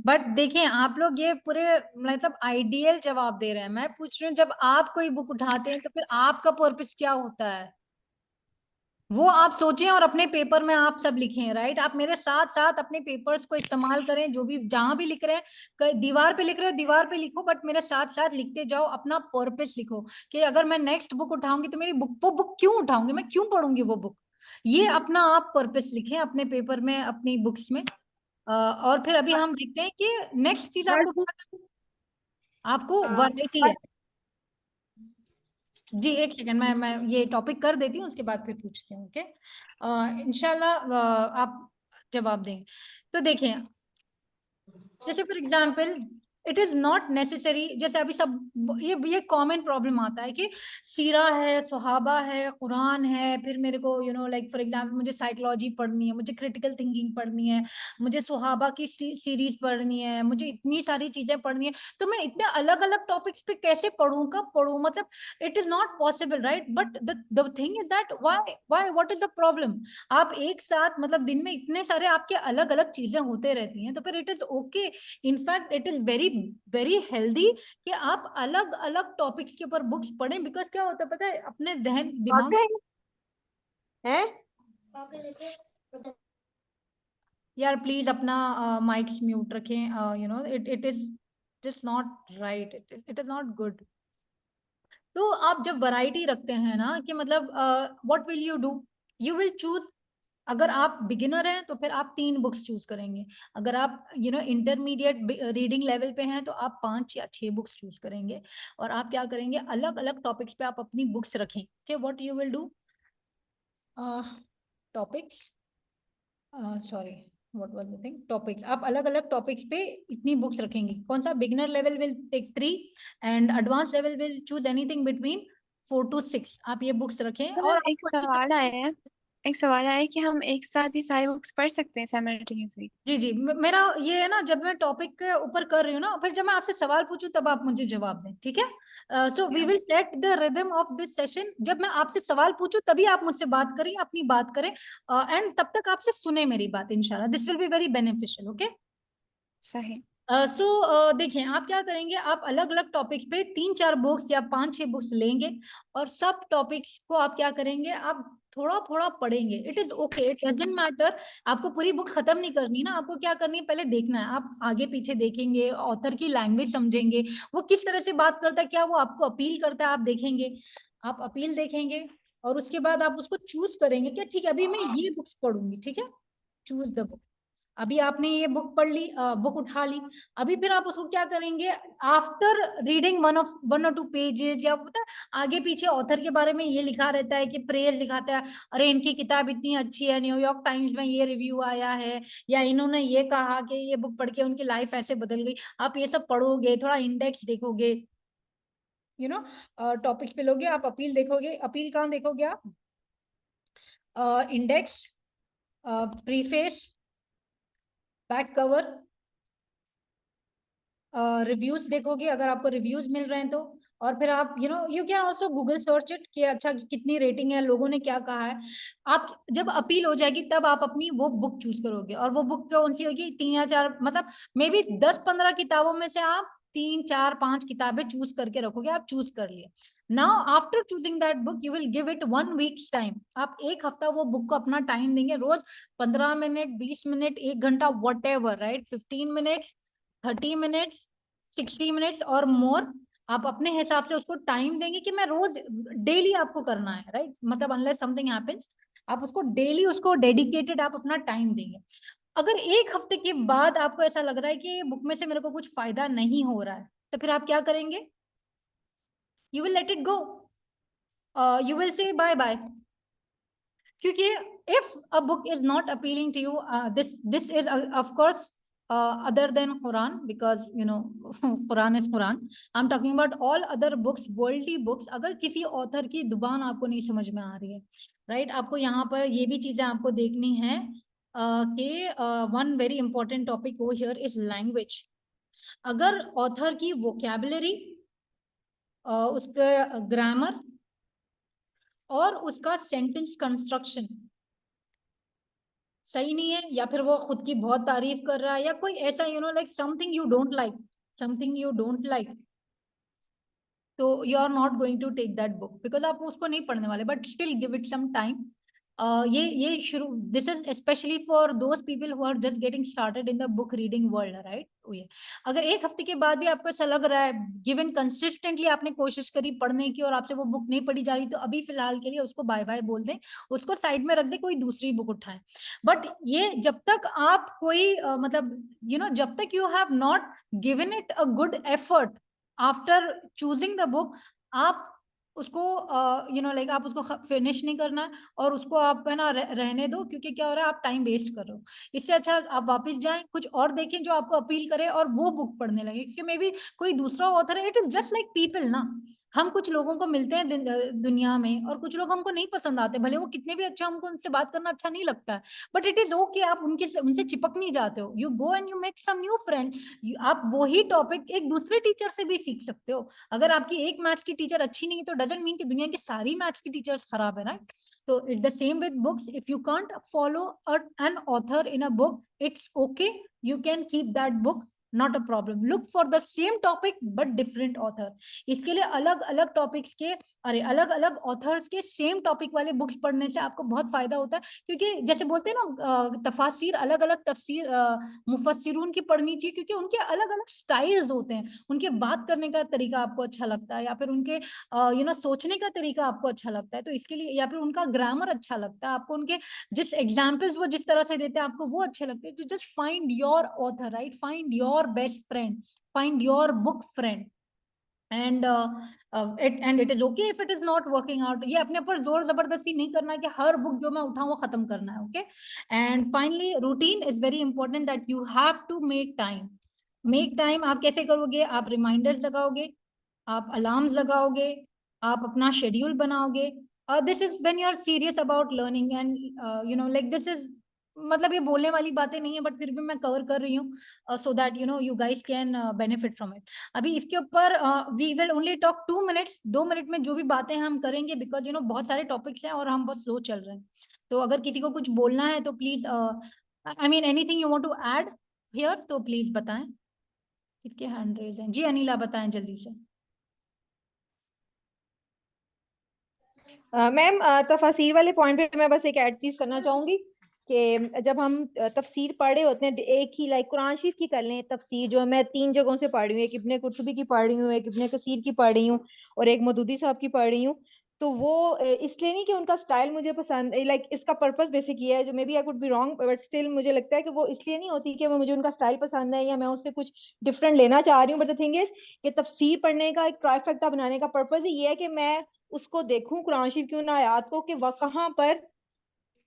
बट देखें, आप लोग ये पूरे मतलब आइडियल जवाब दे रहे हैं। मैं पूछ रही हूँ, जब आप कोई बुक उठाते हैं तो फिर आपका पर्पस क्या होता है, वो आप सोचें और अपने पेपर में आप सब लिखें। राइट, आप मेरे साथ साथ अपने पेपर्स को इस्तेमाल करें, जो भी जहां भी लिख रहे हैं, दीवार पे लिख रहे हो दीवार पे लिखो, बट मेरे साथ साथ लिखते जाओ, अपना पर्पस लिखो कि अगर मैं नेक्स्ट बुक उठाऊंगी तो मेरी वो बुक क्यों उठाऊंगी, मैं क्यों पढ़ूंगी वो बुक। ये अपना आप पर्पस लिखें अपने पेपर में, अपनी बुक्स में। और फिर अभी हम देखते हैं कि नेक्स्ट चीज हर आपको बुक क्या करना है? आपको वैरायटी है। जी एक सेकंड, मैं ये टॉपिक कर देती हूँ, उसके बाद फिर पूछती हूँ। ओके, इंशाल्लाह आप जवाब दें। तो देखें, जैसे for example, it is not necessary, जैसे अभी सब ये कॉमन प्रॉब्लम आता है कि सीरा है, सुहाबा है, कुरान है, फिर मेरे को लाइक फॉर एग्जाम्पल मुझे साइकोलॉजी पढ़नी है, मुझे क्रिटिकल थिंकिंग पढ़नी है, मुझे सुहाबा की सीरीज पढ़नी है, मुझे इतनी सारी चीजें पढ़नी है, तो मैं इतने अलग अलग टॉपिक्स पे कैसे पढ़ूं, कब पढ़ूं, मतलब it is not possible, right. But the thing is that why what is the problem. आप एक साथ मतलब दिन में इतने सारे आपके अलग अलग चीजें होते रहती हैं, तो फिर it is okay. In fact it is very very healthy कि आप अलग अलग टॉपिक्स के ऊपर बुक्स पढ़ें, बिकॉज क्या होता है पता है, अपने जहन दिमाग हैं। यार प्लीज अपना माइक्स म्यूट रखें, it is just not right, it is not good. तो आप जब वैरायटी रखते हैं ना कि मतलब what will you do, you will choose. अगर आप बिगिनर हैं तो फिर आप 3 बुक्स चूज करेंगे। अगर आप इंटरमीडिएट रीडिंग लेवल पे हैं तो आप 5 या 6 बुक्स चूज करेंगे। और आप क्या करेंगे, अलग अलग टॉपिक्स पे आप अपनी बुक्स रखें। Okay, what you will do, topics, sorry what was the thing, topics. आप अलग अलग टॉपिक्स पे इतनी बुक्स रखेंगे। कौन सा, beginner level will take 3 and advance level will choose anything between 4 to 6। आप ये बुक्स रखें और एक आपको अच्छी सवाल आया है, एक सवाल आया है कि हम एक साथ ही सारी बुक्स पढ़ सकते हैं साइमल्टेनियसली? जी जी, मेरा ये है ना, जब मैं टॉपिक के ऊपर कर रही हूँ ना, फिर जब मैं आपसे सवाल पूछूं तब आप मुझे जवाब दें, ठीक है। So we will set the rhythm of this session. जब मैं आपसे सवाल पूछूं तभी आप मुझसे बात करें, अपनी बात करें, एंड तब तक आप सिर्फ सुने मेरी बात। इंशाल्लाह this will be very beneficial. Okay, सही। सो देखिए, आप क्या करेंगे, आप अलग अलग टॉपिक्स पे 3-4 बुक्स या 5-6 बुक्स लेंगे, और सब टॉपिक्स को आप क्या करेंगे, आप थोड़ा थोड़ा पढ़ेंगे। It is okay, it doesn't matter. आपको पूरी बुक खत्म नहीं करनी ना, आपको क्या करनी है, पहले देखना है, आप आगे पीछे देखेंगे, ऑथर की लैंग्वेज समझेंगे, वो किस तरह से बात करता है, क्या वो आपको अपील करता है, आप देखेंगे, आप अपील देखेंगे, और उसके बाद आप उसको चूज करेंगे कि ठीक है अभी मैं ये बुक्स पढ़ूंगी। ठीक है, चूज द बुक। अभी आपने ये बुक पढ़ ली, बुक उठा ली, अभी फिर आप उसको क्या करेंगे, आफ्टर रीडिंग 1 or 2 पेजेस, या पता है आगे पीछे ऑथर के बारे में ये लिखा रहता है कि प्रेज लिखाता है, अरे इनकी किताब इतनी अच्छी है, न्यूयॉर्क टाइम्स में ये रिव्यू आया है, या इन्होंने ये कहा कि ये बुक पढ़ के उनकी लाइफ ऐसे बदल गई। आप ये सब पढ़ोगे, थोड़ा इंडेक्स देखोगे, टॉपिक्स पे लोगे, आप अपील देखोगे। अपील कहाँ देखोगे आप, index, preface, back cover, reviews देखोगे अगर आपको रिव्यूज मिल रहे हैं तो। और फिर आप you can also Google search it कि अच्छा कितनी रेटिंग है, लोगों ने क्या कहा है। आप जब अपील हो जाएगी तब आप अपनी वो बुक चूज करोगे, और वो बुक कौन सी होगी, 3 या 4, मतलब मे बी 10-15 किताबों में से आप 3-4-5 किताबें चूज करके रखोगे। आप चूज कर लिए, now after choosing that book you will give it 1 week's time. आप 1 हफ्ता वो बुक को अपना टाइम देंगे, रोज 15 मिनट, 20 मिनट, 1 घंटा, what ever, right, 15 minutes, 30 minutes, 60 minutes और मोर। आप अपने हिसाब से उसको टाइम देंगे कि मैं रोज, डेली आपको करना है, राइट, मतलब अनलेस समथिंग हैपेंस, आप उसको डेली, उसको डेडिकेटेड आप अपना टाइम देंगे। अगर 1 हफ्ते के बाद आपको ऐसा लग रहा है कि बुक में से मेरे को कुछ फायदा नहीं हो रहा है, तो फिर आप क्या करेंगे, you will let it go. You will say bye bye. क्योंकि if a book is not appealing to you, this is of course other than Quran, because you know Quran is Quran. I'm talking about all other books, worldly books. अगर किसी author की जुबान आपको नहीं समझ में आ रही है, right, आपको यहाँ पर ये भी चीजें आपको देखनी है कि one very important topic over here is language. अगर author की vocabulary, उसका grammar और उसका सेंटेंस कंस्ट्रक्शन सही नहीं है, या फिर वो खुद की बहुत तारीफ कर रहा है, या कोई ऐसा like something you don't like, तो you are not going to take that book, because आप उसको नहीं पढ़ने वाले. But still give it some time. ये शुरू, this is especially for those people who are just getting started in the book reading world, right. ये अगर एक हफ्ते के बाद भी आपको ऐसा लग रहा है, गिवन कंसिस्टेंटली आपने कोशिश करी पढ़ने की और आपसे वो बुक नहीं पढ़ी जा रही, तो अभी फिलहाल के लिए उसको बाय बाय बोल दें, उसको साइड में रख दे, कोई दूसरी बुक उठाएं. बट ये जब तक आप कोई मतलब जब तक you have not given it a good effort after choosing the book, आप उसको लाइक आप उसको फिनिश नहीं करना है, और उसको आप है ना रहने दो, क्योंकि क्या हो रहा है, आप टाइम वेस्ट कर रहे हो. इससे अच्छा आप वापस जाएं, कुछ और देखें जो आपको अपील करे, और वो बुक पढ़ने लगे, क्योंकि मे बी कोई दूसरा ऑथर है. It is just like people ना. हम कुछ लोगों को मिलते हैं दुनिया में, और कुछ लोग हमको नहीं पसंद आते, भले वो कितने भी अच्छे, हमको उनसे बात करना अच्छा नहीं लगता है, बट इट इज ओके. आप उनसे चिपक नहीं जाते हो. You go and you make some new friend. आप वही टॉपिक एक दूसरे टीचर से भी सीख सकते हो. अगर आपकी एक मैथ्स की टीचर अच्छी नहीं है, तो डजंट मीन कि दुनिया की सारी मैथ्स की टीचर्स खराब है, राइट. तो it's the same with books. If you can't follow an author in a book, it's okay. You can keep that book, not a problem. Look for the same topic but different author. इसके लिए अलग अलग topics के, अलग अलग authors के same topic वाले books पढ़ने से आपको बहुत फायदा होता है. क्योंकि जैसे बोलते हैं ना, तफासिर, अलग अलग तफसीर मुफस्सिरून की पढ़नी चाहिए, क्योंकि उनके अलग अलग स्टाइल्स होते हैं. उनके बात करने का तरीका आपको अच्छा लगता है, या फिर उनके सोचने का तरीका आपको अच्छा लगता है, तो इसके लिए, या फिर उनका ग्रामर अच्छा लगता है आपको, उनके जिस एग्जाम्पल्स वो जिस तरह से देते हैं आपको वो अच्छे लगते हैं. तो just find your author, right. Find your best friend, find your book friend, and it is okay if it is not working out. ये अपने ऊपर जोर जबरदस्ती नहीं करना है कि हर बुक जो मैं उठाऊं वो खत्म करना है. Okay. And finally, routine is very important, that you have to make time. आप कैसे करोगे? आप रिमाइंडर्स लगाओगे, आप अलार्म्स लगाओगे, आप अपना शेड्यूल बनाओगे. This is when you are serious about learning, and like this is, मतलब ये बोलने वाली बातें नहीं है, बट फिर भी मैं कवर कर रही हूँ, so that you guys can benefit from it. अभी इसके ऊपर we will only talk 2 minutes. 2 minute में जो भी बातें हम करेंगे, बिकॉज बहुत सारे टॉपिक्स हैं और हम बहुत स्लो चल रहे हैं. तो अगर किसी को कुछ बोलना है तो please, I mean anything you want to add here, तो प्लीज बताएं. किसके हैंड रेज हैं? जी अनिला, बताएं जल्दी से. मैम, तफसीर वाले पॉइंट पे मैं बस एक ऐड चीज करना चाहूंगी कि जब हम तफसीर पढ़े होते हैं, एक ही लाइक कुरान शरीफ की कर लें तफसीर, जो मैं 3 जगहों से पढ़ रही हूँ, एक इब्ने कुतुबी की पढ़ रही हूँ, एक इब्ने कसीर की पढ़ रही हूँ, और एक मदूदी साहब की पढ़ रही हूँ. तो वो इसलिए नहीं कि उनका स्टाइल मुझे पसंद, लाइक इसका पर्पस बेसिक ये है, जो maybe I could be wrong, but still मुझे लगता है कि वो इसलिए नहीं होती कि मुझे उनका स्टाइल पसंद है या मैं उससे कुछ डिफरेंट लेना चाह रही हूँ. बट द थिंग इज कि तफसीर पढ़ने का, एक ट्राइफेक्टा बनाने का पर्पस ही ये है कि मैं उसको देखूं, कुरान शरीफ की उन आयात को, कि वह कहाँ पर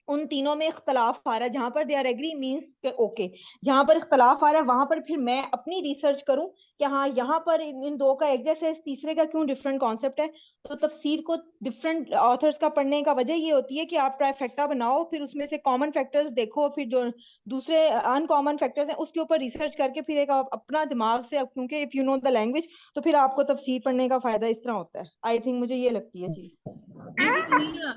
उन तीनों में इख्तलाफ आ रहा है. जहां पर they are agree means okay, जहां पर इख्तलाफ आ रहा है वहां पर फिर मैं अपनी रिसर्च करूं कि हाँ यहाँ पर इन दो का एक जैसे है, तीसरे का क्यों डिफरेंट कॉन्सेप्ट है. तो तफसीर को डिफरेंट ऑथर्स का पढ़ने का वजह ये होती है कि आप ट्राइफेक्टा बनाओ, फिर उसमें से कॉमन फैक्टर्स देखो, फिर जो दूसरे अनकॉमन फैक्टर्स हैं उसके ऊपर रिसर्च करके फिर एक अपना दिमाग से, क्योंकि if you know the language, तो फिर आपको तफसीर पढ़ने का फायदा इस तरह होता है. आई थिंक मुझे ये लगती है चीज.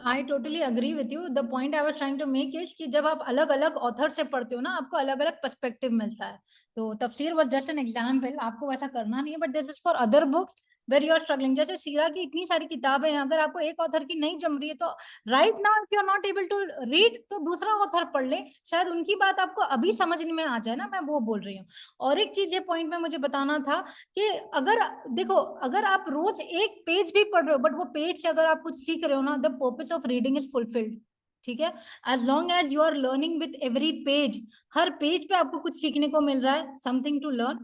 I totally agree with you. The point I was trying to make is कि जब आप अलग अलग ऑथर से पढ़ते हो ना, आपको अलग अलग पर्सपेक्टिव मिलता है. तो तफसीर was just an example. आपको वैसा करना नहीं है, but this is for other books where you are struggling. जैसे सीरा की इतनी सारी किताबें हैं, अगर आपको एक ऑथर की नहीं जम रही है, तो right now if you are not able to read, तो दूसरा ऑथर पढ़ ले, शायद उनकी बात आपको अभी समझ में आ जाए ना. मैं वो बोल रही हूँ. और एक चीज ये पॉइंट में मुझे बताना था कि अगर देखो, अगर आप रोज एक पेज भी पढ़ रहे हो, बट वो पेज से अगर आप कुछ सीख रहे हो ना, the purpose of reading is fulfilled. ठीक है. As long as you are learning with every page, हर पेज पे आपको कुछ सीखने को मिल रहा है, something to learn,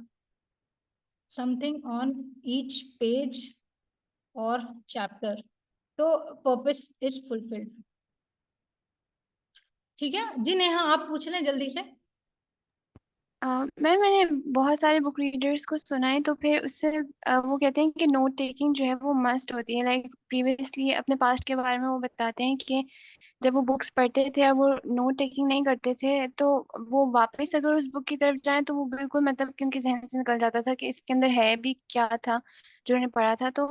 something on each page. और चैप्टर, तो पर्पस इज फुलफिल्ड। ठीक है जी, नेहा आप पूछ लें जल्दी से। मैंने बहुत सारे बुक रीडर्स को सुना है, तो फिर उससे वो कहते हैं कि नोट टेकिंग जो है वो मस्ट होती है। लाइक प्रीवियसली अपने पास्ट के बारे में वो बताते हैं कि जब वो बुक्स पढ़ते थे और वो नोट टेकिंग नहीं करते थे, तो वो वापस अगर उस बुक की तरफ जाएं तो वो बिल्कुल मतलब कि उनके जहन से निकल जाता था कि इसके अंदर है भी क्या था जो उन्होंने पढ़ा था। तो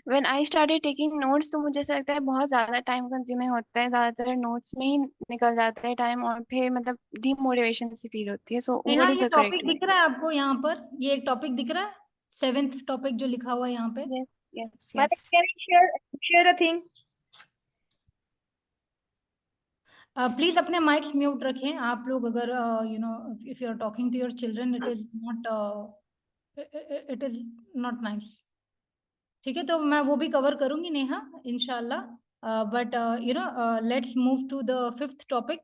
when I started taking notes, तो मुझे ऐसा लगता है बहुत ज़्यादा टाइम कंज्यूमिंग होता है, ज़्यादातर नोट्स में ही निकल जाता है टाइम, और फिर मतलब डीमोटिवेशन सी फील होती है। सो नेहा व्हाट इज ये द टॉपिक करेक्ट वे? दिख रहा है आपको यहाँ पर, ये एक टॉपिक दिख रहा है, 7th टॉपिक जो लिखा हुआ है यहाँ पे। Yes, yes, Madam, yes. can I share a thing? Please अपने माइक्स म्यूट रखें आप लोग, अगर you know if you are talking to your children, it is not nice. ठीक है, तो मैं वो भी कवर करूंगी नेहा इंशाल्लाह, but you know let's move to the 5th topic.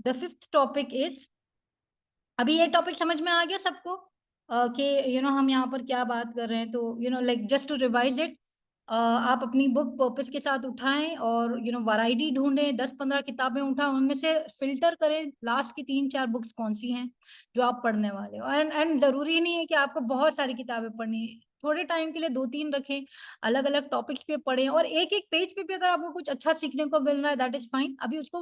The 5th topic is, अभी ये टॉपिक समझ में आ गया सबको कि यू नो हम यहाँ पर क्या बात कर रहे हैं? तो you know like just to revise it, आप अपनी बुक पर्पस के साथ उठाएं और यू नो वैरायटी ढूंढें, 10-15 किताबें उठाएं, उनमें से फिल्टर करें लास्ट की 3-4 बुक्स कौन सी हैं जो आप पढ़ने वाले हो। एंड जरूरी नहीं है कि आपको बहुत सारी किताबें पढ़नी है, थोड़े टाइम के लिए 2-3 रखें, अलग अलग टॉपिक्स पे पढ़ें, और एक एक पेज पे भी अगर आपको कुछ अच्छा सीखने को मिल रहा है दैट इज फाइन। अभी उसको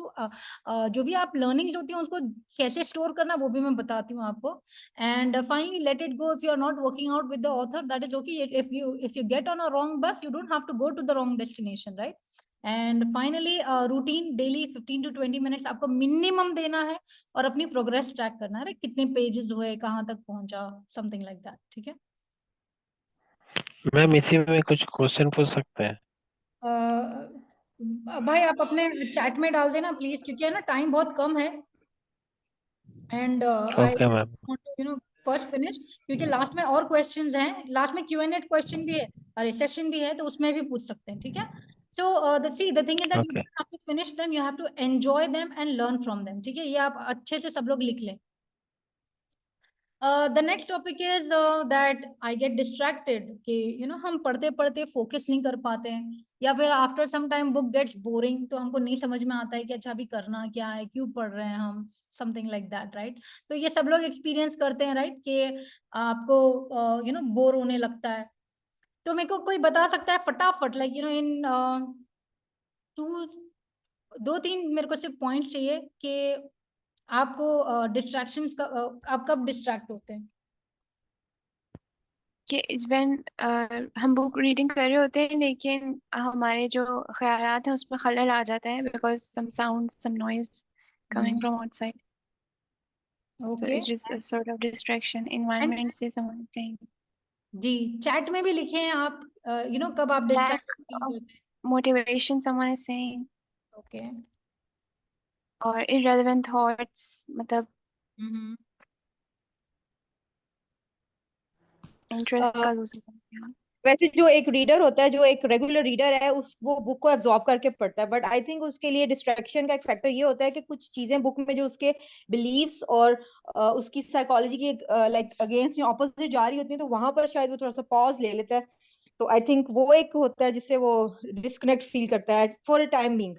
जो भी आप लर्निंग्स होती हैं उसको कैसे स्टोर करना वो भी मैं बताती हूँ आपको। And finally let it go, if you are not working out with the author that is okay, if you get on a wrong bus you don't have to go to the wrong destination, right? And finally routine daily 15 to 20 minutes आपको minimum देना है, और अपनी progress track करना है, कितने pages हुए, कहाँ तक पहुंचा, समथिंग लाइक दैट। ठीक है, मैम इसी में कुछ क्वेश्चन पूछ सकते हैं? भाई आप अपने चैट में डाल देना प्लीज, क्योंकि है ना टाइम बहुत कम है, and I okay ma'am. Want to you know first finish, क्योंकि लास्ट में और क्वेश्चंस हैं, लास्ट में Q&A क्वेश्चन भी है और सेशन भी है, तो उसमें भी पूछ सकते हैं। ठीक है, so the thing is that you okay. Have to finish them, you have to enjoy them and learn from them. ठीक है, ये आप अच्छे से सब लोग लिख लें। The next topic is that I get distracted, कि यू नो हम पढ़ते पढ़ते फोकस नहीं कर पाते हैं, या फिर after some time book gets boring, तो हमको नहीं समझ में आता है कि अच्छा अभी करना क्या है, क्यों पढ़ रहे हैं हम, समथिंग लाइक दैट, राइट? तो ये सब लोग एक्सपीरियंस करते हैं, राइट? कि आपको यू नो बोर होने लगता है। तो मेरे को कोई बता सकता है फटाफट, लाइक यू नो इन 2-3 मेरे को सिर्फ पॉइंट्स चाहिए कि आपको डिस्ट्रैक्शंस का आप कब डिस्ट्रैक्ट होते हैं? कि व्हेन हम बुक रीडिंग कर रहे होते हैं, लेकिन हमारे जो ख्यालात हैं उसमें खलल आ जाता है, because some sound, some noise coming from outside, so okay, it's just a sort of distraction, and environment से someone playing. जी चैट में भी लिखे हैं आप, यू नो कब आप Lack डिस्ट्रैक्ट फील of करते motivation someone is saying, हैं? ओके, or irrelevant thoughts, मतलब interest का lose हो गया। वैसे जो एक रीडर होता है, जो एक रेगुलर रीडर है, उस वो बुक को एब्जॉर्ब करके पढ़ता है, बट आई थिंक उसके लिए डिस्ट्रैक्शन का एक फैक्टर ये होता है कि कुछ चीजें बुक में जो उसके बिलीव्स और उसकी साइकोलॉजी के लाइक अगेंस्ट या ऑपोजिट जा रही होती है, तो वहां पर शायद वो थोड़ा सा पॉज ले लेता है। तो आई थिंक वो एक होता है जिससे वो डिस्कनेक्ट फील करता है फॉर अ टाइम बीइंग।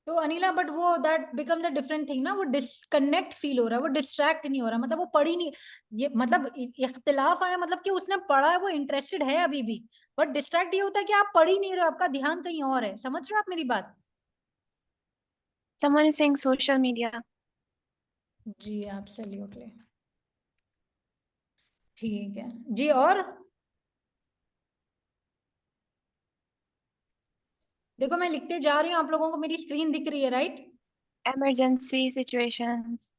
तो अनिला, बट वो that becomes a different thing ना, वो डिस्कनेक्ट फील हो रहा है, वो डिस्ट्रैक्ट नहीं हो रहा, मतलब वो पढ़ी नहीं, ये मतलब इख्तिलाफ आया, मतलब कि उसने पढ़ा है, वो इंटरेस्टेड है अभी भी, बट डिस्ट्रैक्ट ये होता है कि आप पढ़ ही नहीं रहे हो, आपका ध्यान कहीं और है। समझ रहे हो आप मेरी बात? someone is saying social media. जी एब्सोल्युटली, ठीक है जी। और देखो मैं लिखते जा रही हूँ, आप लोगों को मेरी स्क्रीन दिख रही है, राइट? Emergency situations,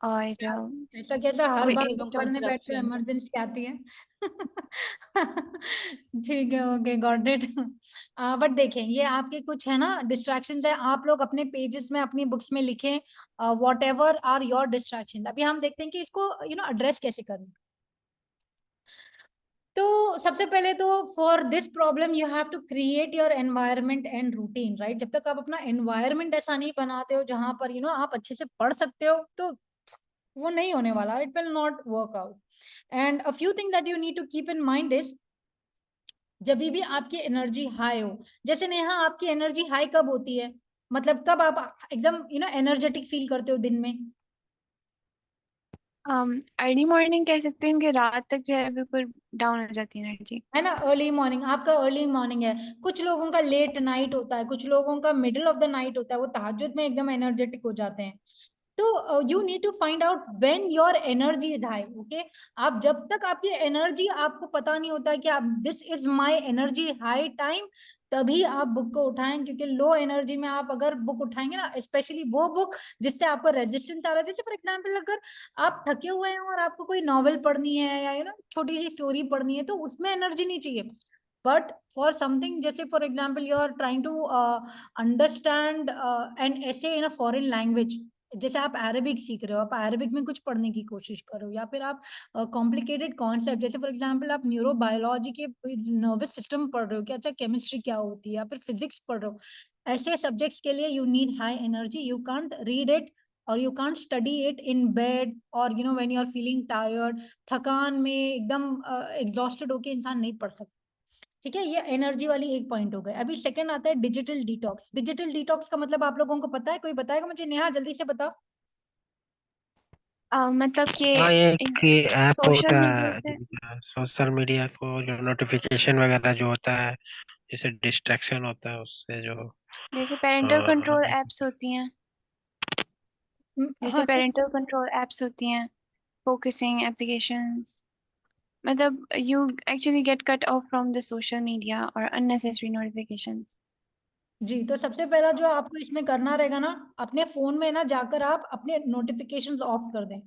और ऐसा कहता है हर कोई बार बुक पढ़ने बैठते interruption. इमरजेंसी आती है। ठीक है, ओके, गॉट इट। बट देखें, ये आपके कुछ है ना डिस्ट्रैक्शंस है, आप लोग अपने पेजेस में अपनी बुक्स में लिखें whatever are your distraction. अभी हम देखते हैं कि इसको यू नो एड्रेस कैसे करना। तो सबसे पहले तो for this problem you have to create your environment and routine, right? जब तक आप अपना एनवायरनमेंट ऐसा नहीं बनाते हो जहां पर यू नो आप अच्छे से पढ़ सकते हो, तो वो नहीं होने वाला, it will not work out. And a few thing that you need to keep in mind is जब भी आपकी एनर्जी हाई हो, जैसे नेहा आपकी एनर्जी हाई कब होती है, मतलब कब आप एकदम एनर्जेटिक फील करते हो दिन में? अर्ली मॉर्निंग कह सकते हैं कि रात तक जो है बिल्कुल डाउन हो जाती है एनर्जी। है ना, अर्ली मॉर्निंग, आपका अर्ली मॉर्निंग है। कुछ लोगों का लेट नाइट होता है, कुछ लोगों का मिडिल ऑफ द नाइट होता है, वो तहज्जुद में एकदम एनर्जेटिक हो जाते हैं। तो you need to find out when your energy is high. Okay, आप जब तक आपकी एनर्जी, आपको पता नहीं होता है कि आप this is my energy high time, तभी आप बुक को उठाएं। क्योंकि लो एनर्जी में आप अगर बुक उठाएंगे ना, स्पेशली वो बुक जिससे आपको रेजिस्टेंस आ रहा है, जैसे फॉर एग्जाम्पल अगर आप थके हुए हैं और आपको कोई नॉवेल पढ़नी है या छोटी सी स्टोरी पढ़नी है, तो उसमें एनर्जी नहीं चाहिए। बट फॉर समथिंग, जैसे for example you are trying to understand an essay in a foreign language, जैसे आप अरेबिक सीख रहे हो, आप अरेबिक में कुछ पढ़ने की कोशिश करो, या फिर आप कॉम्प्लिकेटेड कॉन्सेप्ट, जैसे फॉर एग्जांपल आप न्यूरोबायोलॉजी के नर्वस सिस्टम पढ़ रहे हो कि अच्छा केमिस्ट्री क्या होती है, या फिर फिजिक्स पढ़ रहे हो, ऐसे सब्जेक्ट्स के लिए you need high energy. You can't read it और you can't study it in bed, और when you are feeling tired, थकान में एकदम एग्जॉस्टेड होके इंसान नहीं पढ़ सकता। ठीक है, ये एनर्जी वाली एक पॉइंट हो गए। अभी सेकंड आता है डिजिटल डिटॉक्स। डिजिटल डिटॉक्स का मतलब आप लोगों को पता है? कोई बताएगा मुझे? नेहा जल्दी से बता। मतलब कि हाँ, ये एक ऐप सोशल होता मीडिया है, से, सोशल मीडिया को जो नोटिफिकेशन वगैरह जो होता है, जैसे डिस्ट्रैक्शन होता है उससे जो जैसे पेरेंटल कंट्रोल एप्स होती हैं, जैसे हाँ, पेरेंटल कंट्रोल एप्स होती हैं, फोकसिंग एप्लीकेशंस, मतलब you actually get cut off from the social media और अननेसेसरी नोटिफिकेशंस। जी। तो सबसे पहला जो आपको इसमें करना रहेगा ना, अपने फोन में ना जाकर आप अपने नोटिफिकेशंस ऑफ कर दें।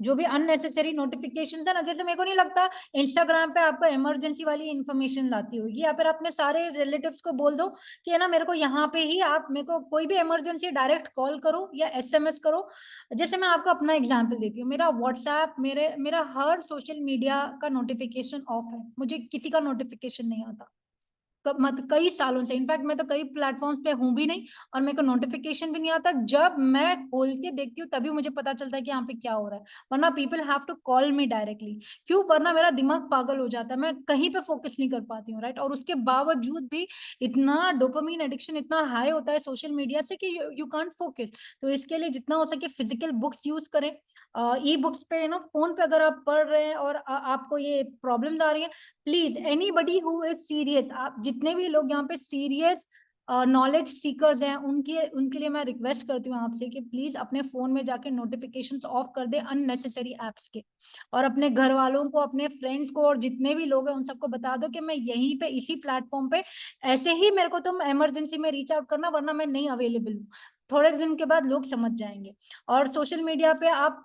जो भी अननेसेसरी नोटिफिकेशन है ना, जैसे मेरे को नहीं लगता इंस्टाग्राम पे आपको इमरजेंसी वाली इंफॉर्मेशन लाती होगी, या फिर अपने सारे रिलेटिव्स को बोल दो कि है ना, मेरे को यहाँ पे ही आप मेरे को कोई भी इमरजेंसी डायरेक्ट कॉल करो या एसएमएस करो। जैसे मैं आपको अपना एग्जांपल देती हूँ, मेरा व्हाट्सएप, मेरा हर सोशल मीडिया का नोटिफिकेशन ऑफ है, मुझे किसी का नोटिफिकेशन नहीं आता मत कई सालों से। इनफैक्ट मैं तो कई प्लेटफॉर्म्स पे हूं भी नहीं, और मेरे को नोटिफिकेशन भी नहीं आता। जब मैं खोल के देखती हूँ तभी मुझे पता चलता है कि यहाँ पे क्या हो रहा है, वरना people have to call me directly. क्यों? वरना मेरा दिमाग पागल हो जाता है, मैं कहीं पे फोकस नहीं कर पाती हूँ, राइट। और उसके बावजूद भी इतना डोपामीन एडिक्शन इतना हाई होता है सोशल मीडिया से कि यू कांट फोकस। तो इसके लिए जितना हो सके फिजिकल बुक्स यूज करें। ई बुक्स पे फोन पे अगर आप पढ़ रहे हैं और आपको ये प्रॉब्लम्स आ रही है, please anybody who is serious, आप जितने भी लोग यहाँ पे सीरियस नॉलेज सीकर्स हैं, उनके लिए मैं रिक्वेस्ट करती हूँ आपसे कि प्लीज अपने फोन में जाके नोटिफिकेशंस ऑफ कर दे अननेसेसरी एप्स के। और अपने घर वालों को, अपने फ्रेंड्स को, और जितने भी लोग हैं उन सबको बता दो कि मैं यहीं पे इसी प्लेटफॉर्म पे, ऐसे ही मेरे को तुम इमरजेंसी में रीच आउट करना, वरना मैं नहीं अवेलेबल हूँ। थोड़े दिन के बाद लोग समझ जाएंगे। और सोशल मीडिया पे आप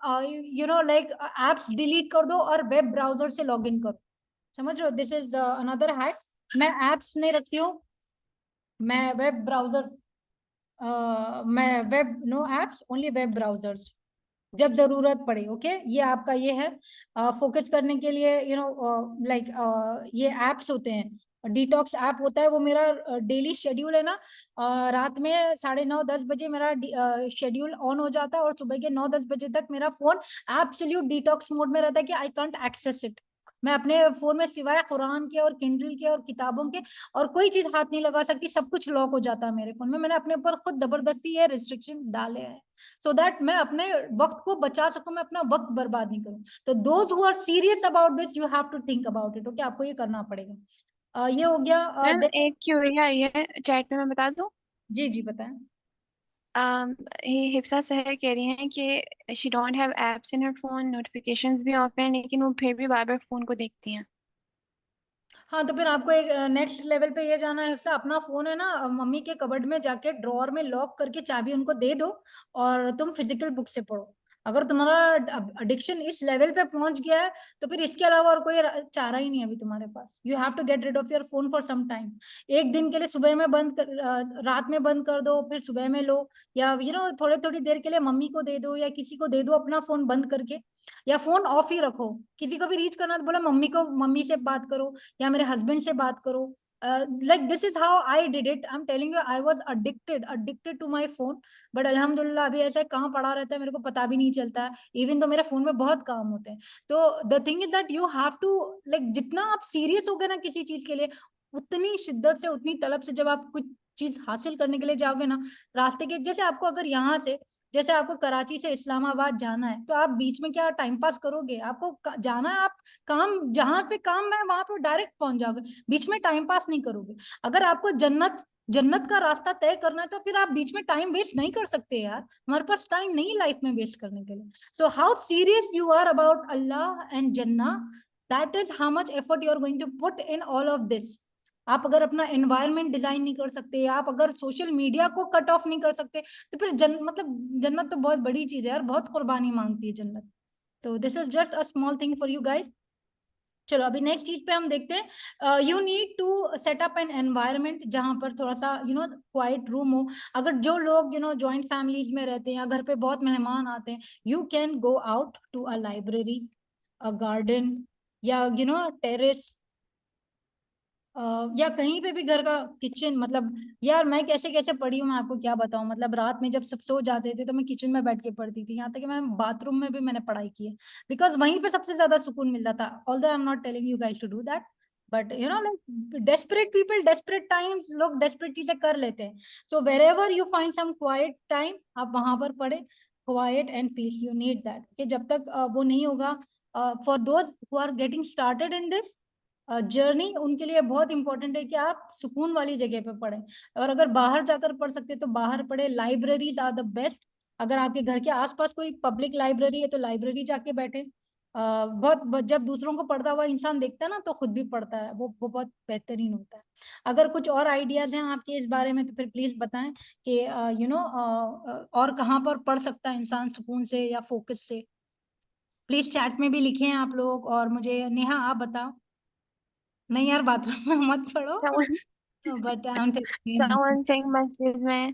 लाइक एप्स डिलीट कर दो और वेब ब्राउजर से लॉग इन करो। समझ रहे हो? This is another hack. मैं एप्स नहीं रखती हूँ, मैं वेब ब्राउजर, मैं web, no apps, only web browsers जब जरूरत पड़े। ओके, ये आपका ये है फोकस करने के लिए, लाइक ये एप्स होते हैं। डिटॉक्स ऐप होता है, वो मेरा डेली शेड्यूल है ना। रात में 9:30-10 बजे मेरा शेड्यूल ऑन हो जाता है, और सुबह के 9-10 बजे तक मेरा फोन एब्सोल्यूट डिटॉक्स मोड में रहता है कि आई कांट एक्सेस इट। मैं अपने फोन में सिवाय कुरान के और किंडल के और किताबों के और कोई चीज हाथ नहीं लगा सकती। सब कुछ लॉक हो जाता है मेरे फोन में। मैंने अपने ऊपर खुद जबरदस्ती ये रिस्ट्रिक्शन डाले हैं, सो दैट मैं अपने वक्त को बचा सकूं, मैं अपना वक्त बर्बाद नहीं करूं। तो those who are serious about this, you have to think about it. Okay, आपको ये करना पड़ेगा। ये हो गया। मैम एक क्यूरी आई है चैट में, मैं बता दूं। जी जी बताएं। ये हिफ्सा सहर कह रही हैं कि she don't have apps in her phone, notifications भी ऑफ हैं, लेकिन वो फिर भी बार बार फोन को देखती हैं। हाँ, तो फिर आपको एक नेक्स्ट लेवल पे ये जाना है, अपना फोन है ना, मम्मी के कबर्ड में जाके ड्रॉअर में लॉक करके चाबी उनको दे दो, और तुम फिजिकल बुक से पढ़ो। अगर तुम्हारा एडिक्शन इस लेवल पे पहुंच गया है, तो फिर इसके अलावा और कोई चारा ही नहीं है अभी तुम्हारे पास। You have to get rid of your phone for some time. एक दिन के लिए सुबह में बंद कर, रात में बंद कर दो, फिर सुबह में लो, या थोड़ी थोड़ी देर के लिए मम्मी को दे दो या किसी को दे दो अपना फोन बंद करके, या फोन ऑफ ही रखो। किसी को भी रीच करना तो बोला मम्मी से बात करो या मेरे हस्बैंड से बात करो। like this is how I did it. I'm telling you, I was addicted to my phone, but alhamdulillah अभी ऐसा कहाँ पड़ा रहता है मेरे को पता भी नहीं चलता है, इवन तो मेरे फोन में बहुत काम होते हैं. तो the thing is that you have to like जितना आप सीरियस हो गए ना किसी चीज के लिए, उतनी शिद्दत से उतनी तलब से जब आप कुछ चीज हासिल करने के लिए जाओगे ना, रास्ते के जैसे आपको अगर यहाँ से, जैसे आपको कराची से इस्लामाबाद जाना है, तो आप बीच में क्या टाइम पास करोगे? आपको जाना है, आप काम जहां पे काम है वहां पे डायरेक्ट पहुंच जाओगे, बीच में टाइम पास नहीं करोगे. अगर आपको जन्नत का रास्ता तय करना है तो फिर आप बीच में टाइम वेस्ट नहीं कर सकते यार, हमारे पास टाइम नहीं लाइफ में वेस्ट करने के लिए. So how serious you are about Allah and जन्ना, that is how much effort you are going to put in all of this. आप अगर अपना एनवायरनमेंट डिजाइन नहीं कर सकते, आप अगर सोशल मीडिया को कट ऑफ नहीं कर सकते, तो फिर मतलब जन्नत तो बहुत बड़ी चीज है यार, बहुत कुर्बानी मांगती है जन्नत. तो this is just a small thing for you guys. चलो अभी नेक्स्ट चीज पे हम देखते हैं. You need to set up an environment जहां पर थोड़ा सा क्वाइट रूम हो. अगर जो लोग जॉइंट फैमिलीज में रहते हैं या घर पे बहुत मेहमान आते हैं, you can go out to a library, a garden, या टेरेस, या कहीं पे भी घर का किचन. मतलब यार मैं कैसे कैसे पढ़ी हूँ, मैं आपको क्या बताऊं. मतलब रात में जब सब सो जाते थे तो मैं किचन में बैठ के पढ़ती थी, यहाँ तक कि मैं बाथरूम में भी मैंने पढ़ाई की है, बिकॉज वहीं पे सबसे ज्यादा सुकून मिलता था. Although I am not telling you guys to do that, but like desperate people, desperate times, लोग डेस्परेट चीजें कर लेते हैं. So wherever you find some quiet time, आप वहां पर पढ़े. Quiet and peace, you need that. कि जब तक वो नहीं होगा, for those who are getting started in this journey, उनके लिए बहुत इंपॉर्टेंट है कि आप सुकून वाली जगह पे पढ़ें. और अगर बाहर जाकर पढ़ सकते तो बाहर पढ़े. Libraries are the best. अगर आपके घर के आसपास कोई पब्लिक लाइब्रेरी है तो लाइब्रेरी जाके बैठे. जब दूसरों को पढ़ता हुआ इंसान देखता है ना तो खुद भी पढ़ता है, वो बहुत बेहतरीन होता है. अगर कुछ और आइडियाज हैं आपके इस बारे में तो फिर प्लीज बताएं कि और कहाँ पर पढ़ सकता है इंसान सुकून से या फोकस से. प्लीज चैट में भी लिखे हैं आप लोग. और मुझे नेहा आप बताओ. नहीं यार बाथरूम में मत पढ़ो, Someone, but I am telling. someone saying मस्जिद में.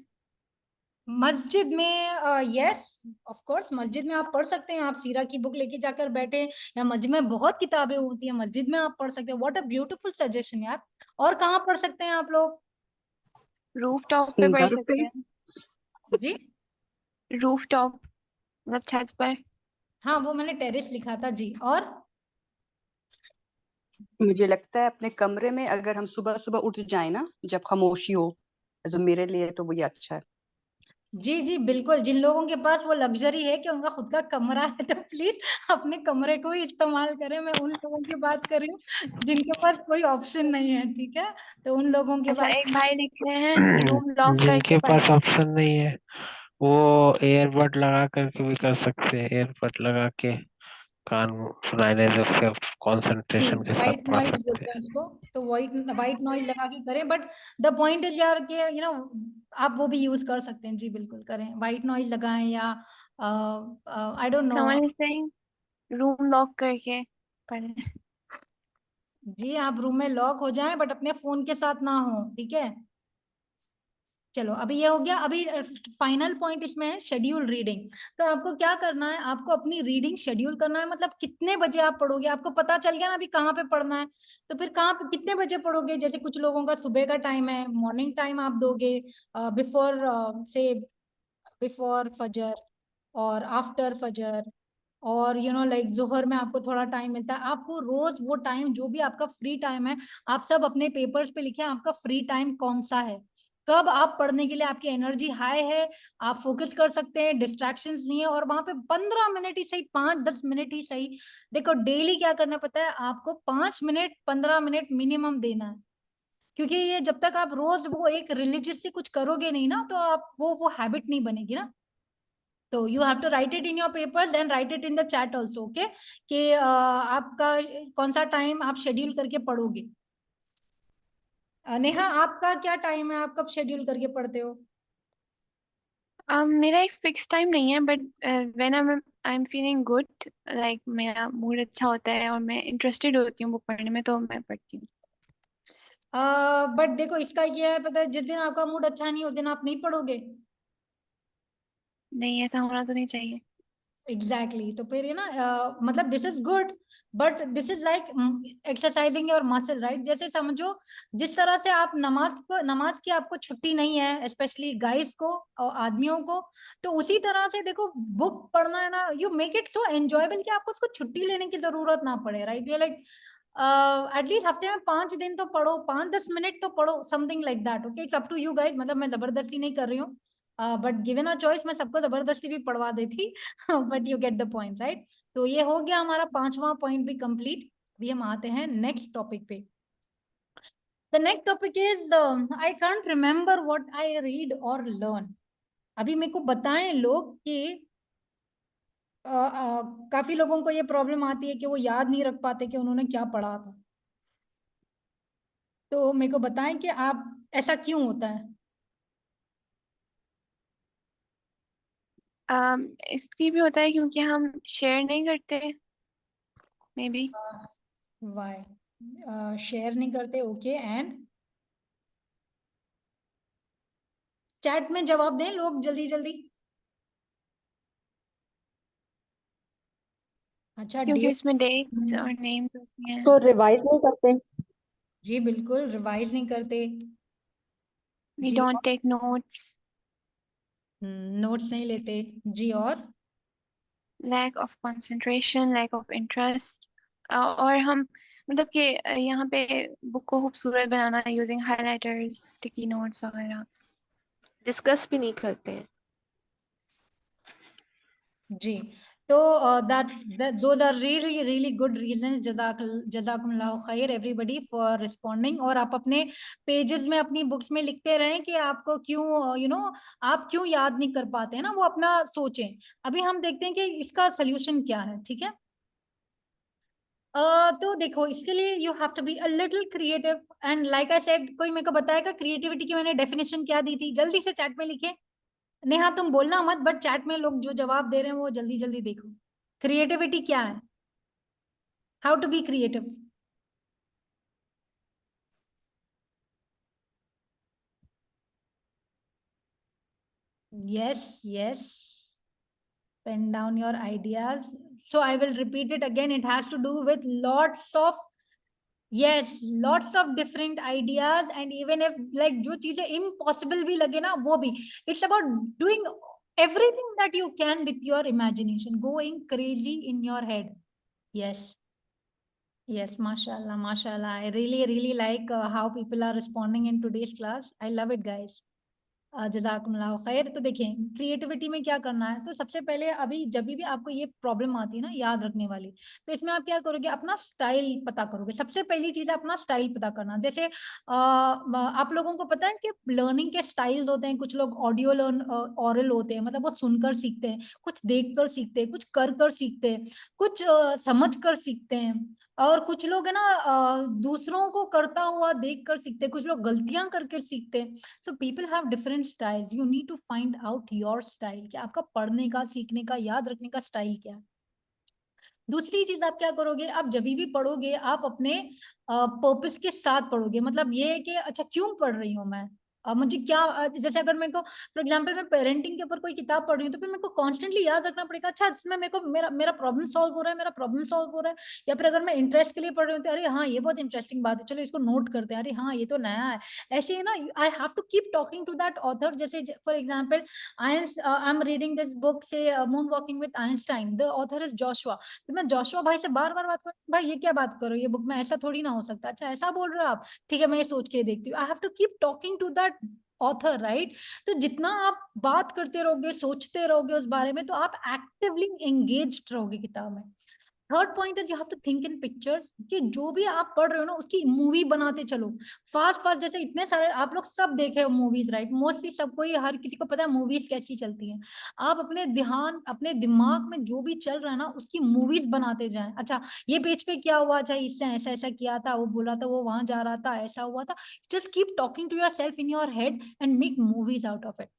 मस्जिद में यस ऑफ कोर्स, मस्जिद में आप पढ़ सकते हैं. आप सीरा की बुक लेके जाकर बैठे, या मस्जिद में बहुत किताबें होती हैं, मस्जिद में आप पढ़ सकते हैं. व्हाट अ ब्यूटीफुल सजेशन यार. और कहाँ पढ़ सकते हैं आप लोग? रूफटॉप पे पढ़ घर पे सकते हैं. जी रूफटॉप मतलब छत पर. हाँ, वो मैंने टेरेस लिखा था जी. और मुझे लगता है अपने कमरे में अगर हम सुबह सुबह उठ जाए ना, जब खामोशी हो, जो मेरे लिए तो वही अच्छा है. जी जी बिल्कुल, जिन लोगों के पास वो लग्जरी है कि उनका खुद का कमरा है तो प्लीज अपने कमरे को ही इस्तेमाल करें. मैं उन लोगों की बात कर रही हूँ जिनके पास कोई ऑप्शन नहीं है, ठीक है. तो उन लोगों के अच्छा, पास एक भाई लिख रहे हैं रूम लॉक करके जिनके पास पढ़ें. ऑप्शन नहीं है वो एयरबड लगा करके भी कर सकते हैं. एयरबड लगा के कान सुनाई नहीं दे, उससे जी कंसंट्रेशन के साथ वाइट पढ़ नॉइज सकते बोलते हैं उसको. तो वाइट नॉइज लगा के करें. बट द पॉइंट इज यार कि आप वो भी यूज कर सकते हैं. जी बिल्कुल करें, वाइट नॉइज लगाएं, या I don't know. Someone is saying room lock करके पढ़ें. जी आप रूम में लॉक हो जाएं बट अपने फोन के साथ ना हो, ठीक है. चलो अभी ये हो गया. अभी फाइनल पॉइंट इसमें है शेड्यूल रीडिंग. तो आपको क्या करना है, आपको अपनी रीडिंग शेड्यूल करना है. मतलब कितने बजे आप पढ़ोगे, आपको पता चल गया ना अभी कहाँ पे पढ़ना है, तो फिर कहाँ पे कितने बजे पढ़ोगे. जैसे कुछ लोगों का सुबह का टाइम है, मॉर्निंग टाइम आप दोगे बिफोर से बिफोर फजर और आफ्टर फजर, और लाइक जोहर में आपको थोड़ा टाइम मिलता है. आपको रोज वो टाइम जो भी आपका फ्री टाइम है, आप सब अपने पेपर्स पे लिखें आपका फ्री टाइम कौन सा है, कब आप पढ़ने के लिए आपकी एनर्जी हाई है, आप फोकस कर सकते हैं, डिस्ट्रैक्शंस नहीं है. और वहां पे 15 मिनट ही सही, 5-10 मिनट ही सही. देखो डेली क्या करना पता है आपको, 5 मिनट 15 मिनट मिनिमम देना है. क्योंकि ये जब तक आप रोज वो एक रिलीजियस से कुछ करोगे नहीं ना, तो आप वो हैबिट नहीं बनेगी ना. तो you have to write it in your papers and write it in the chat also, okay. कि आपका कौन सा टाइम आप शेड्यूल करके पढ़ोगे. नेहा आपका क्या टाइम है, आप कब शेड्यूल करके पढ़ते हो? मेरा एक फिक्स टाइम नहीं है, but when I am feeling good, like मेरा मूड अच्छा होता है और मैं इंटरेस्टेड होती हूँ बुक पढ़ने में, तो मैं पढ़ती हूँ. बट देखो इसका ये है पता है, जिस दिन आपका मूड अच्छा नहीं, उस दिन आप नहीं पढ़ोगे. नहीं, ऐसा होना तो नहीं चाहिए. एग्जैक्टली तो फिर ये ना मतलब this is good but this is like exercising your muscle right. जैसे समझो जिस तरह से आप नमाज की आपको छुट्टी नहीं है स्पेशली गाइस को और आदमियों को, तो उसी तरह से देखो बुक पढ़ना है ना, you make it so enjoyable कि आपको उसको छुट्टी लेने की जरूरत ना पड़े राइट। यू लाइक एटलीस्ट हफ्ते में 5 दिन तो पढ़ो, 5-10 मिनट तो पढ़ो, something like that. Okay, it's up to you guys, मतलब मैं जबरदस्ती नहीं कर रही हूँ, बट गिवन अ चॉइस मैं सबको जबरदस्ती भी पढ़वा देती but you get the point right. तो ये हो गया हमारा 5वां पॉइंट भी कंप्लीट। अभी हम आते हैं नेक्स्ट टॉपिक पे। The next topic is I can't remember what I read और लर्न। अभी मेरे को बताएं लोग कि काफी लोगों को ये प्रॉब्लम आती है कि वो याद नहीं रख पाते कि उन्होंने क्या पढ़ा था। तो मेरे को बताएं कि आप ऐसा क्यों होता है। इसलिए भी होता है क्योंकि हम शेयर नहीं करते, मे बी। वाई शेयर नहीं करते? ओके, एंड चैट में जवाब दें लोग जल्दी जल्दी। अच्छा, क्योंकि डेट। उसमें डेट्स और नेम्स होती हैं। तो रिवाइज नहीं करते? जी बिल्कुल, रिवाइज नहीं करते वी जी, डोंट टेक नोट्स। नोट्स नहीं लेते जी, और lack of concentration, lack of interest. और हम मतलब कि यहाँ पे बुक को खूबसूरत बनाना यूजिंग हाइलाइटर्स, स्टिकी नोट्स वगैरह। डिस्कस भी नहीं करते हैं। जी। तो those are really really good reason. जज़ाकुमुल्लाह खैर एवरीबडी फॉर रिस्पॉन्डिंग। और आप अपने पेजेस में अपनी बुक्स में लिखते रहें कि आपको क्यों आप क्यों याद नहीं कर पाते हैं ना, वो अपना सोचें। अभी हम देखते हैं कि इसका सोल्यूशन क्या है, ठीक है। तो देखो इसके लिए you have to be a little creative and like I said, कोई मेरे को बताएगा क्रिएटिविटी की मैंने डेफिनेशन क्या दी थी? जल्दी से चैट में लिखे। नेहा तुम बोलना मत, बट चैट में लोग जो जवाब दे रहे हैं वो जल्दी जल्दी देखो। क्रिएटिविटी क्या है? How to be creative? yes yes pen down your ideas. So I will repeat it again. It has to do with lots of, yes, lots of different ideas, and even if like जो चीजें impossible भी लगे ना वो भी, it's about doing everything that you can with your imagination, going crazy in your head. Yes. Yes, mashallah, mashallah. I really, really like how people are responding in today's class. I love it, guys. जज़ाकुमुल्लाह खैर। तो देखिए creativity में क्या करना है, तो सबसे पहले अभी जब भी आपको ये प्रॉब्लम आती है ना याद रखने वाली, तो इसमें आप क्या करोगे? अपना स्टाइल पता करोगे। सबसे पहली चीज है अपना स्टाइल पता करना। जैसे आप लोगों को पता है कि लर्निंग के स्टाइल्स होते हैं। कुछ लोग ऑडियो लर्न ऑरल होते हैं, मतलब वो सुनकर सीखते हैं, कुछ देख कर सीखते हैं, कुछ कर कर सीखते हैं, कुछ समझ कर सीखते हैं, और कुछ लोग है ना दूसरों को करता हुआ देख कर सीखते हैं, कुछ लोग गलतियां करके सीखते हैं। So people have different styles. You need to find out your style, कि आपका पढ़ने का, सीखने का, याद रखने का स्टाइल क्या है। दूसरी चीज आप क्या करोगे? आप जब भी पढ़ोगे आप अपने पर्पस के साथ पढ़ोगे। मतलब ये है कि अच्छा क्यों पढ़ रही हूँ मैं, मुझे क्या जैसे अगर मेरे को फॉर एग्जांपल मैं पेरेंटिंग के ऊपर कोई किताब पढ़ रही हूँ, तो फिर मेरे को कॉन्स्टेंटली याद रखना पड़ेगा अच्छा इसमें मेरे को मेरा मेरा प्रॉब्लम सॉल्व हो रहा है, मेरा प्रॉब्लम सॉल्व हो रहा है। या फिर अगर मैं इंटरेस्ट के लिए पढ़ रही हूँ तो अरे हाँ ये बहुत इंटरेस्टिंग बात है, चलो इसको नोट करते हैं, अरे हाँ ये तो नया है। ऐसे है ना, I have to keep talking to that author. जैसे for example I am reading this book से moon walking with Einstein, the author is Joshua. तो मैं जोशुआ भाई से बार बार बात करूँ, भाई ये क्या बात करो, ये बुक में ऐसा थोड़ी ना हो सकता, अच्छा ऐसा बोल रहे हो आप, ठीक है मैं ये सोच के देखती हूँ। I have to keep talking to that author, right. तो जितना आप बात करते रहोगे, सोचते रहोगे उस बारे में, तो आप एक्टिवली एंगेज रहोगे किताब में। Third point is you have to think in pictures, कि जो भी आप पढ़ रहे हो ना उसकी मूवी बनाते चलो फास्ट फास्ट। जैसे इतने सारे आप लोग सब देखे हो मूवीज, राइट, मोस्टली सबको ही, हर किसी को पता है मूवीज कैसी चलती हैं। आप अपने ध्यान, अपने दिमाग में जो भी चल रहा है ना उसकी मूवीज बनाते जाएं। अच्छा ये पेज पे क्या हुआ, अच्छा इससे ऐसा ऐसा किया था, वो बोला था, वो वहां जा रहा था, ऐसा हुआ था। Just keep talking to yourself in your head and make movies out of it.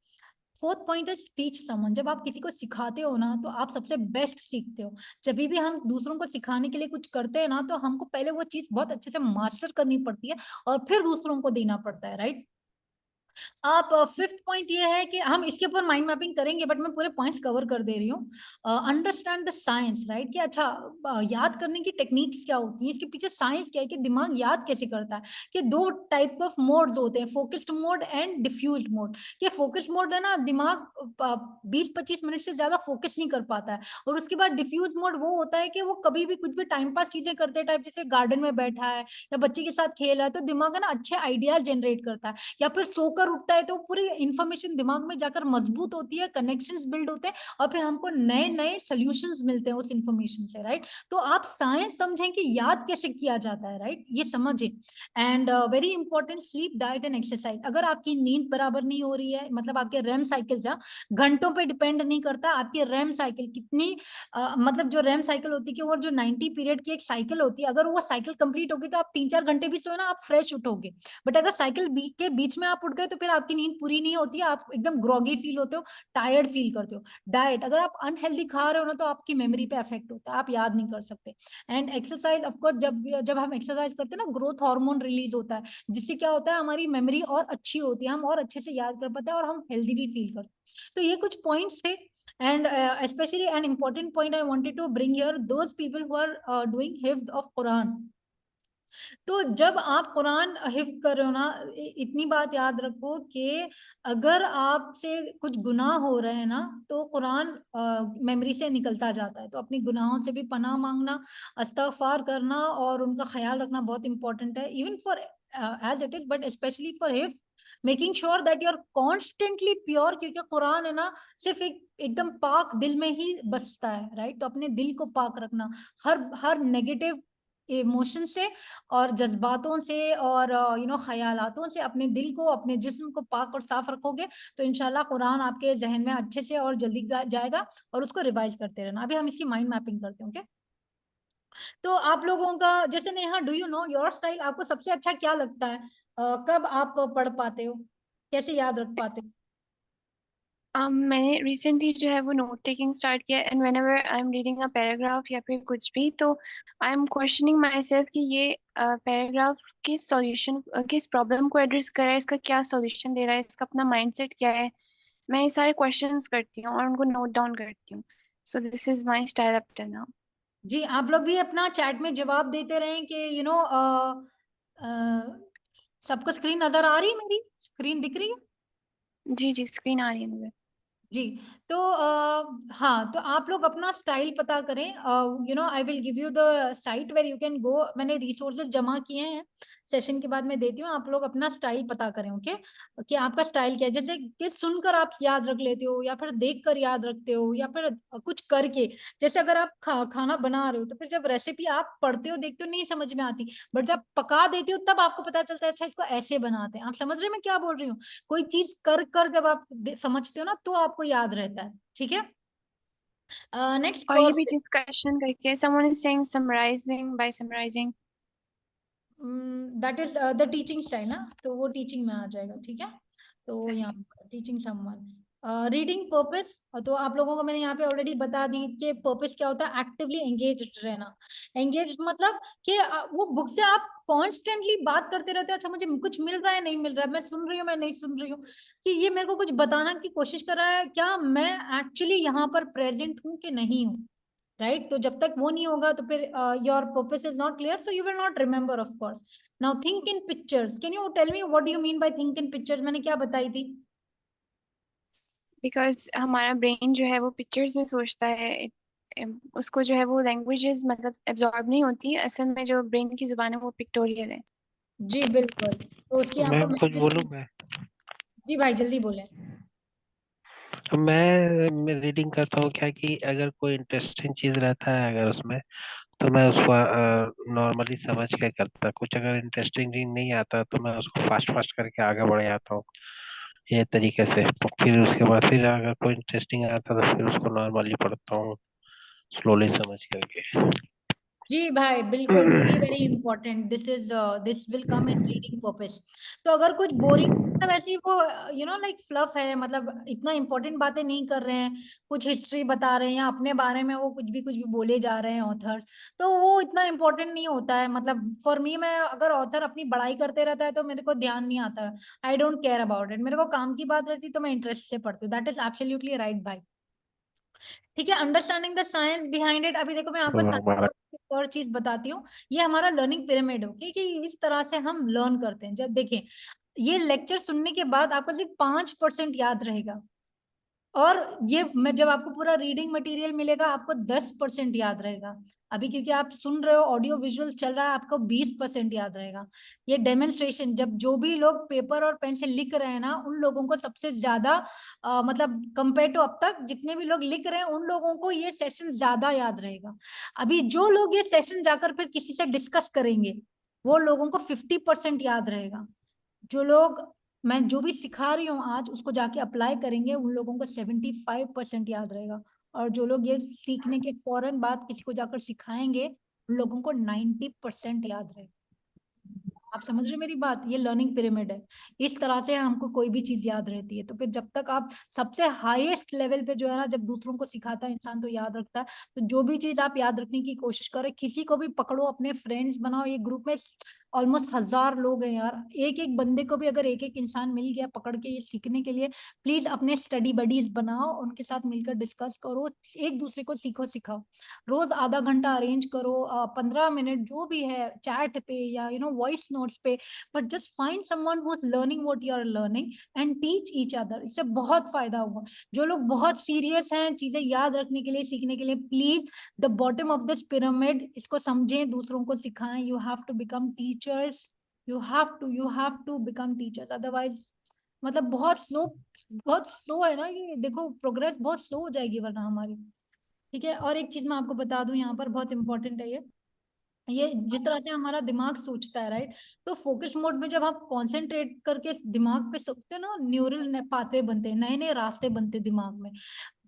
Fourth point is teach someone. जब आप किसी को सिखाते हो ना तो आप सबसे बेस्ट सीखते हो। जब भी हम दूसरों को सिखाने के लिए कुछ करते हैं ना, तो हमको पहले वो चीज बहुत अच्छे से मास्टर करनी पड़ती है और फिर दूसरों को देना पड़ता है, राइट। आप फिफ्थ पॉइंट ये है कि हम इसके ऊपर माइंड मैपिंग करेंगे, बट मैं पूरे पॉइंट्स कवर कर दे रही हूँ। अंडरस्टैंड द साइंस, राइट, कि अच्छा याद करने की टेक्निक्स क्या होती हैं, इसके पीछे साइंस क्या है, कि दिमाग याद कैसे करता है। कि दो टाइप ऑफ मोड्स होते हैं, focused mode and diffused mode. कि फोकस्ड मोड है ना, दिमाग 20-25 मिनट से ज्यादा फोकस नहीं कर पाता है। और उसके बाद डिफ्यूज मोड वो होता है कि वो कभी भी कुछ भी टाइम पास चीजें करते टाइप, जैसे गार्डन में बैठा है या बच्चे के साथ खेल रहा है, तो दिमाग है ना अच्छे आइडियाज जनरेट करता है। या फिर सोकर उठता है तो पूरी इंफॉर्मेशन दिमाग में जाकर मजबूत होती है, कनेक्शंस बिल्ड होते हैं, और फिर हमको नए नए सोल्यूशंस मिलते हैं उस इंफॉर्मेशन से, राइट। तो आप साइंस समझें कि याद कैसे किया जाता है, राइट, ये समझे। And very important, sleep, diet and exercise. अगर आपकी नींद बराबर नहीं हो रही है, मतलब आपके रैम साइकिल घंटों पे डिपेंड नहीं करता, आपकी रैम साइकिल कितनी मतलब जो रैम साइकिल होती है, वो जो 90 पीरियड की एक साइकिल होती है, अगर वो साइकिल कंप्लीट होगी तो आप 3-4 घंटे भी सोए ना, आप फ्रेश उठोगे। बट अगर साइकिल के बीच में आप उठ गए तो फिर आपकी नींद पूरी नहीं होती है, आप एकदम ग्रॉगी फील होते हो, टायर्ड फील करते हो। डाइट, अगर आप अनहेल्दी खा रहे हो ना, तो आपकी मेमोरी पे इफेक्ट होता है, आप याद नहीं कर सकते। एंड एक्सरसाइज, ऑफकोर्स, जब जब हम एक्सरसाइज करते हैं ना, ग्रोथ हार्मोन रिलीज होता है, जिससे क्या होता है, हमारी मेमोरी और अच्छी होती है, हम और अच्छे से याद कर पाते हैं, और हम हेल्दी भी फील करते हैं। तो ये कुछ पॉइंट्स थे। And especially an important point I wanted to bring here, those people who are doing hifz of Quran. तो जब आप कुरान हिफ्ज कर रहे हो ना, इतनी बात याद रखो कि अगर आपसे कुछ गुनाह हो रहे हैं ना, तो कुरान मेमोरी से निकलता जाता है। तो अपने गुनाहों से भी पनाह मांगना, अस्तगफार करना और उनका ख्याल रखना बहुत इंपॉर्टेंट है, even for as it is, but especially for हिफ्ज, making sure that you are constantly pure, क्योंकि कुरान है ना सिर्फ एकदम पाक दिल में ही बसता है, राइट। तो अपने दिल को पाक रखना, हर नेगेटिव इमोशन से और जज्बातों से और ख्यालातों से अपने दिल को, अपने जिस्म को पाक और साफ रखोगे, तो इंशाल्लाह कुरान आपके जहन में अच्छे से और जल्दी जाएगा, और उसको रिवाइज करते रहना। अभी हम इसकी माइंड मैपिंग करते हैं, ओके। तो आप लोगों का, जैसे Neha, do you know your style, आपको सबसे अच्छा क्या लगता है, कब आप पढ़ पाते हो, कैसे याद रख पाते हो? मैंने रिसेंटली जो है वो नोट टेकिंग स्टार्ट किया, and whenever I am reading a paragraph या फिर कुछ भी, तो I am questioning my self कि ये पैराग्राफ किस सॉल्यूशन, किस प्रॉब्लम को एड्रेस कर रहा है, इसका क्या सॉल्यूशन दे रहा है, इसका अपना माइंडसेट क्या है। मैं ये सारे क्वेश्चंस करती हूँ और उनको नोट डाउन करती हूँ। So this is my style up till now. जी, आप लोग भी अपना चैट में जवाब देते रहें कि सबको स्क्रीन नजर आ रही है, मेरी स्क्रीन दिख रही है? जी जी, स्क्रीन आ रही है मुझे। जी। तो हाँ, तो आप लोग अपना स्टाइल पता करें। I will give you the site where you can go. मैंने रिसोर्सेज जमा किए हैं, सेशन के बाद मैं देती हूँ। आप लोग अपना स्टाइल पता करें, ओके, कि आपका स्टाइल क्या है। जैसे कि सुनकर आप याद रख लेते हो, या फिर देख कर याद रखते हो, या फिर कुछ करके। जैसे अगर आप खाना बना रहे हो, तो फिर जब रेसिपी आप पढ़ते हो, देखते हो, नहीं समझ में आती, बट जब पका देते हो तब आपको पता चलता है, अच्छा इसको ऐसे बनाते हैं। आप समझ रहे हैं मैं क्या बोल रही हूँ? कोई चीज कर कर जब आप समझते हो ना, तो आपको याद रहता है, ठीक है। नेक्स्ट, और ये भी डिस्कशन करके, someone is saying summarising by summarising. That is the teaching style ना, तो वो टीचिंग में आ जाएगा, ठीक है। तो यहाँ टीचिंग समवन, रीडिंग पर्पस। तो आप लोगों को मैंने यहाँ पे ऑलरेडी बता दी कि पर्पस क्या होता है, एक्टिवली एंगेज्ड रहना। एंगेज मतलब कि वो बुक से आप कॉन्स्टेंटली बात करते रहते हो, अच्छा मुझे कुछ मिल रहा है, नहीं मिल रहा है, मैं सुन रही हूँ, मैं नहीं सुन रही हूँ, कि ये मेरे को कुछ बताना की कोशिश कर रहा है, क्या मैं एक्चुअली यहाँ पर प्रेजेंट हूँ कि नहीं हूँ, राइट। तो जब तक वो नहीं होगा, तो फिर your purpose is not clear, so you will not remember, of course. Now think in pictures, can you tell me what do you mean by think in pictures? मैंने क्या बताई थी? बिकॉज हमारा ब्रेन जो है वो पिक्चर्स में सोचता है। उसको जो है वो लैंग्वेजेस मतलब एब्जॉर्ब नहीं होती, असल में जो ब्रेन की जुबान है वो पिक्टोरियल है। जी बिल्कुल, तो उसकी मैं आपको कुछ बोलूँ मैं? जी भाई जल्दी बोले। तो मैं रीडिंग करता हूँ, क्या कि अगर कोई इंटरेस्टिंग चीज रहता है अगर उसमें, तो मैं उसको नॉर्मली समझ के करता। कुछ अगर इंटरेस्टिंग चीज नहीं आता तो मैं उसको फास्ट फास्ट करके आगे बढ़ जाता हूँ, ये तरीके से। तो फिर उसके बाद फिर अगर कोई इंटरेस्टिंग आता तो फिर उसको नॉर्मली पढ़ता हूँ, स्लोली समझ करके। जी भाई, बिल्कुल, very very important. This will come in reading purpose. तो अगर कुछ बोरिंग, मतलब ऐसी वो लाइक फ्लफ है, मतलब इतना इंपॉर्टेंट बातें नहीं कर रहे हैं, कुछ हिस्ट्री बता रहे हैं या अपने बारे में वो कुछ भी बोले जा रहे हैं ऑथर्स, तो वो इतना इंपॉर्टेंट नहीं होता है। मतलब फॉर मी, मैं अगर ऑथर अपनी बड़ाई करते रहता है तो मेरे को ध्यान नहीं आता है। I don't care about it. मेरे को काम की बात रहती तो मैं इंटरेस्ट से पढ़ती हूँ। दैट इज एब्सोल्युटली राइट भाई। ठीक है, understanding the science behind it. अभी देखो मैं आपको तो हमारा एक और चीज बताती हूँ। ये हमारा लर्निंग पिरामिड हो कि इस तरह से हम लर्न करते हैं। जब देखिए, ये लेक्चर सुनने के बाद आपको सिर्फ 5% याद रहेगा, और ये मैं जब आपको पूरा रीडिंग मटेरियल मिलेगा आपको 10% याद रहेगा। अभी क्योंकि आप सुन रहे हो, ऑडियो विजुअल चल रहा है, आपको 20% याद रहेगा। ये डेमोन्स्ट्रेशन, जब जो भी लोग पेपर और पेन से लिख रहे हैं ना, उन लोगों को सबसे ज्यादा मतलब कंपेयर टू अब तक जितने भी लोग लिख रहे हैं, उन लोगों को ये सेशन ज्यादा याद रहेगा। अभी जो लोग ये सेशन जाकर फिर किसी से डिस्कस करेंगे, वो लोगों को 50% याद रहेगा। जो लोग, मैं जो भी सिखा रही हूँ आज, उसको जाके अप्लाई करेंगे, उन लोगों को 75% याद रहेगा। और जो लोग ये सीखने के फौरन बाद किसी को जाकर सिखाएंगे, उन लोगों को 90% याद रहेगा। आप समझ रहे हैं मेरी बात? ये लर्निंग पिरामिड है। इस तरह से हमको कोई भी चीज याद रहती है। तो फिर जब तक आप सबसे हाईएस्ट लेवल पे जो है ना, जब दूसरों को सिखाता है इंसान तो याद रखता है। तो जो भी चीज आप याद रखने की कोशिश करें, किसी को भी पकड़ो, अपने फ्रेंड्स बनाओ। ये ग्रुप में ऑलमोस्ट 1000 लोग हैं यार। एक एक बंदे को भी अगर एक एक इंसान मिल गया पकड़ के ये सीखने के लिए, प्लीज अपने स्टडी बडीज बनाओ, उनके साथ मिलकर डिस्कस करो, एक दूसरे को सीखो सिखाओ। रोज आधा घंटा अरेंज करो, 15 मिनट जो भी है, चैट पे या वॉइस नोट्स पे, but just find someone who is learning what you are learning and teach each other. इससे बहुत फायदा होगा। जो लोग बहुत सीरियस हैं चीजें याद रखने के लिए, सीखने के लिए, please the bottom of this pyramid, इसको समझें, दूसरों को सिखाएं। You have to become teachers. You have to become teachers, otherwise मतलब बहुत स्लो है ना ये। देखो प्रोग्रेस बहुत स्लो हो जाएगी वरना हमारी। ठीक है, और एक चीज मैं आपको बता दूं, यहाँ पर बहुत इंपॉर्टेंट है ये जिस तरह से हमारा दिमाग सोचता है, राइट? तो फोकस मोड में जब आप कंसंट्रेट करके दिमाग पे सोचते हैं ना, न्यूरल पाथवे बनते हैं, नए नए रास्ते बनते हैं दिमाग में।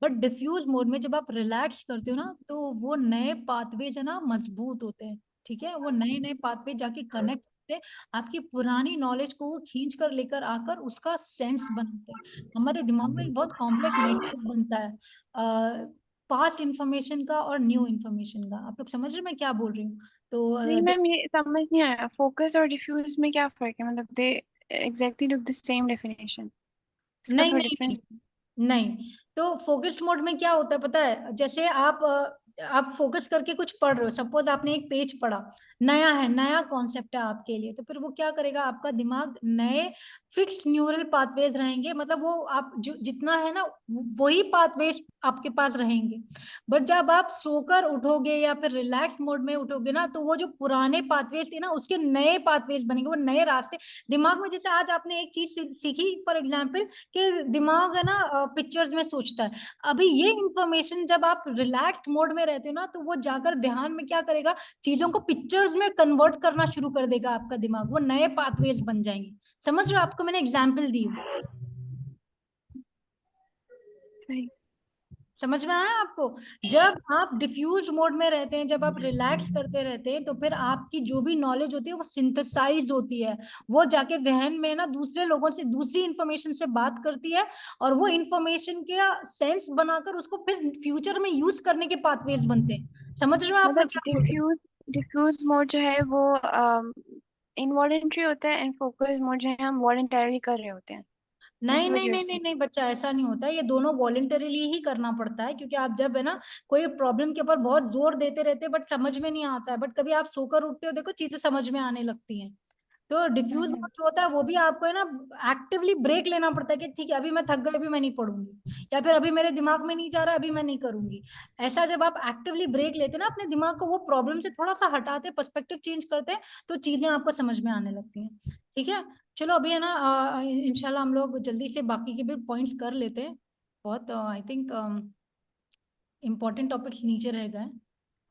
बट डिफ्यूज मोड में जब आप रिलैक्स करते हो ना, तो वो नए पाथवे है ना मजबूत होते हैं। ठीक है, वो नए नए पाथवे जाके कनेक्ट होते हैं, आपकी पुरानी नॉलेज को वो खींच कर लेकर आकर उसका सेंस बनाते हैं। हमारे दिमाग में एक बहुत कॉम्प्लेक्स नेटवर्क बनता है, पास्ट इंफॉर्मेशन का और न्यू इंफॉर्मेशन का। आप लोग समझ रहे हैं मैं क्या बोल रही हूँ? तो नहीं मैम, ये समझ नहीं आया, फोकस और डिफ्यूज में क्या फर्क है? मतलब दे exactly look the same definition, इसका नहीं थोड़ा नहीं डिफरेंस? नहीं नहीं। तो फोकस्ड मोड में क्या होता है पता है? जैसे आप फोकस करके कुछ पढ़ रहे हो, सपोज आपने एक पेज पढ़ा, नया है, नया कॉन्सेप्ट है आपके लिए, तो फिर वो क्या करेगा, आपका दिमाग नए फिक्स्ड न्यूरल पाथवेज रहेंगे। मतलब वो आप जो जितना है ना, वही पाथवेज आपके पास रहेंगे। बट जब आप सोकर उठोगे या फिर रिलैक्स मोड में उठोगे ना, तो वो जो पुराने पाथवेज थे ना, उसके नए पाथवेज बनेंगे, वो नए रास्ते दिमाग में। जैसे आज आपने एक चीज सीखी फॉर एग्जाम्पल, कि दिमाग है ना पिक्चर्स में सोचता है। अभी ये इंफॉर्मेशन जब आप रिलैक्स्ड मोड में रहते हो ना, तो वो जाकर ध्यान में क्या करेगा, चीजों को पिक्चर्स में कन्वर्ट करना शुरू कर देगा आपका दिमाग। वो नए पाथवेज बन जाएंगे। समझ रहे हो? आपको मैंने एग्जाम्पल दी। सही। समझ में आया आपको? जब आप डिफ्यूज मोड में रहते हैं, जब आप रिलैक्स करते रहते हैं, तो फिर आपकी जो भी नॉलेज होती है वो सिंथेसाइज होती है। वो जाके जहन में ना दूसरे लोगों से, दूसरी इंफॉर्मेशन से बात करती है, और वो इंफॉर्मेशन के सेंस बनाकर उसको फिर फ्यूचर में यूज करने के पाथवेज बनते हैं। समझ रहे हो आप मैं मतलब क्या बोल रही हूँ? डिफ्यूज मोड जो है वो इनवॉलेंट्री होता है, एंड फोकस मोड जो है हम वॉलेंटरली कर रहे होते हैं, नहीं इस नहीं वजह नहीं से। नहीं नहीं बच्चा, ऐसा नहीं होता है। ये दोनों वॉलेंटरीली ही करना पड़ता है, क्योंकि आप जब है ना कोई प्रॉब्लम के ऊपर बहुत जोर देते रहते हैं बट समझ में नहीं आता है, बट कभी आप सोकर उठते हो, देखो चीजें समझ में आने लगती हैं। तो डिफ्यूज मोड जो होता है वो भी आपको है ना एक्टिवली ब्रेक लेना पड़ता है, कि ठीक है अभी मैं थक गई, अभी मैं नहीं पढ़ूंगी, या फिर अभी मेरे दिमाग में नहीं जा रहा, अभी मैं नहीं करूंगी। ऐसा जब आप एक्टिवली ब्रेक लेते हैं ना अपने दिमाग को, वो प्रॉब्लम से थोड़ा सा हटाते, पर्सपेक्टिव चेंज करते हैं, तो चीजें आपको समझ में आने लगती हैं। ठीक है, चलो अभी है ना इंशाल्लाह हम लोग जल्दी से बाकी के भी पॉइंट्स कर लेते हैं। बहुत आई थिंक इम्पोर्टेंट टॉपिक्स नीचे रह गए।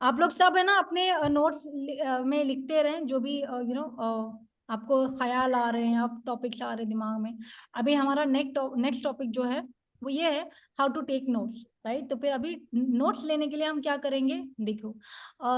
आप लोग सब है ना अपने नोट्स में लिखते रहें, जो भी आपको ख्याल आ रहे हैं, आप टॉपिक्स आ रहे हैं दिमाग में। अभी हमारा नेक्स्ट टॉपिक जो है वो ये है, how to take notes. Right. तो फिर अभी नोट्स लेने के लिए हम क्या करेंगे, देखो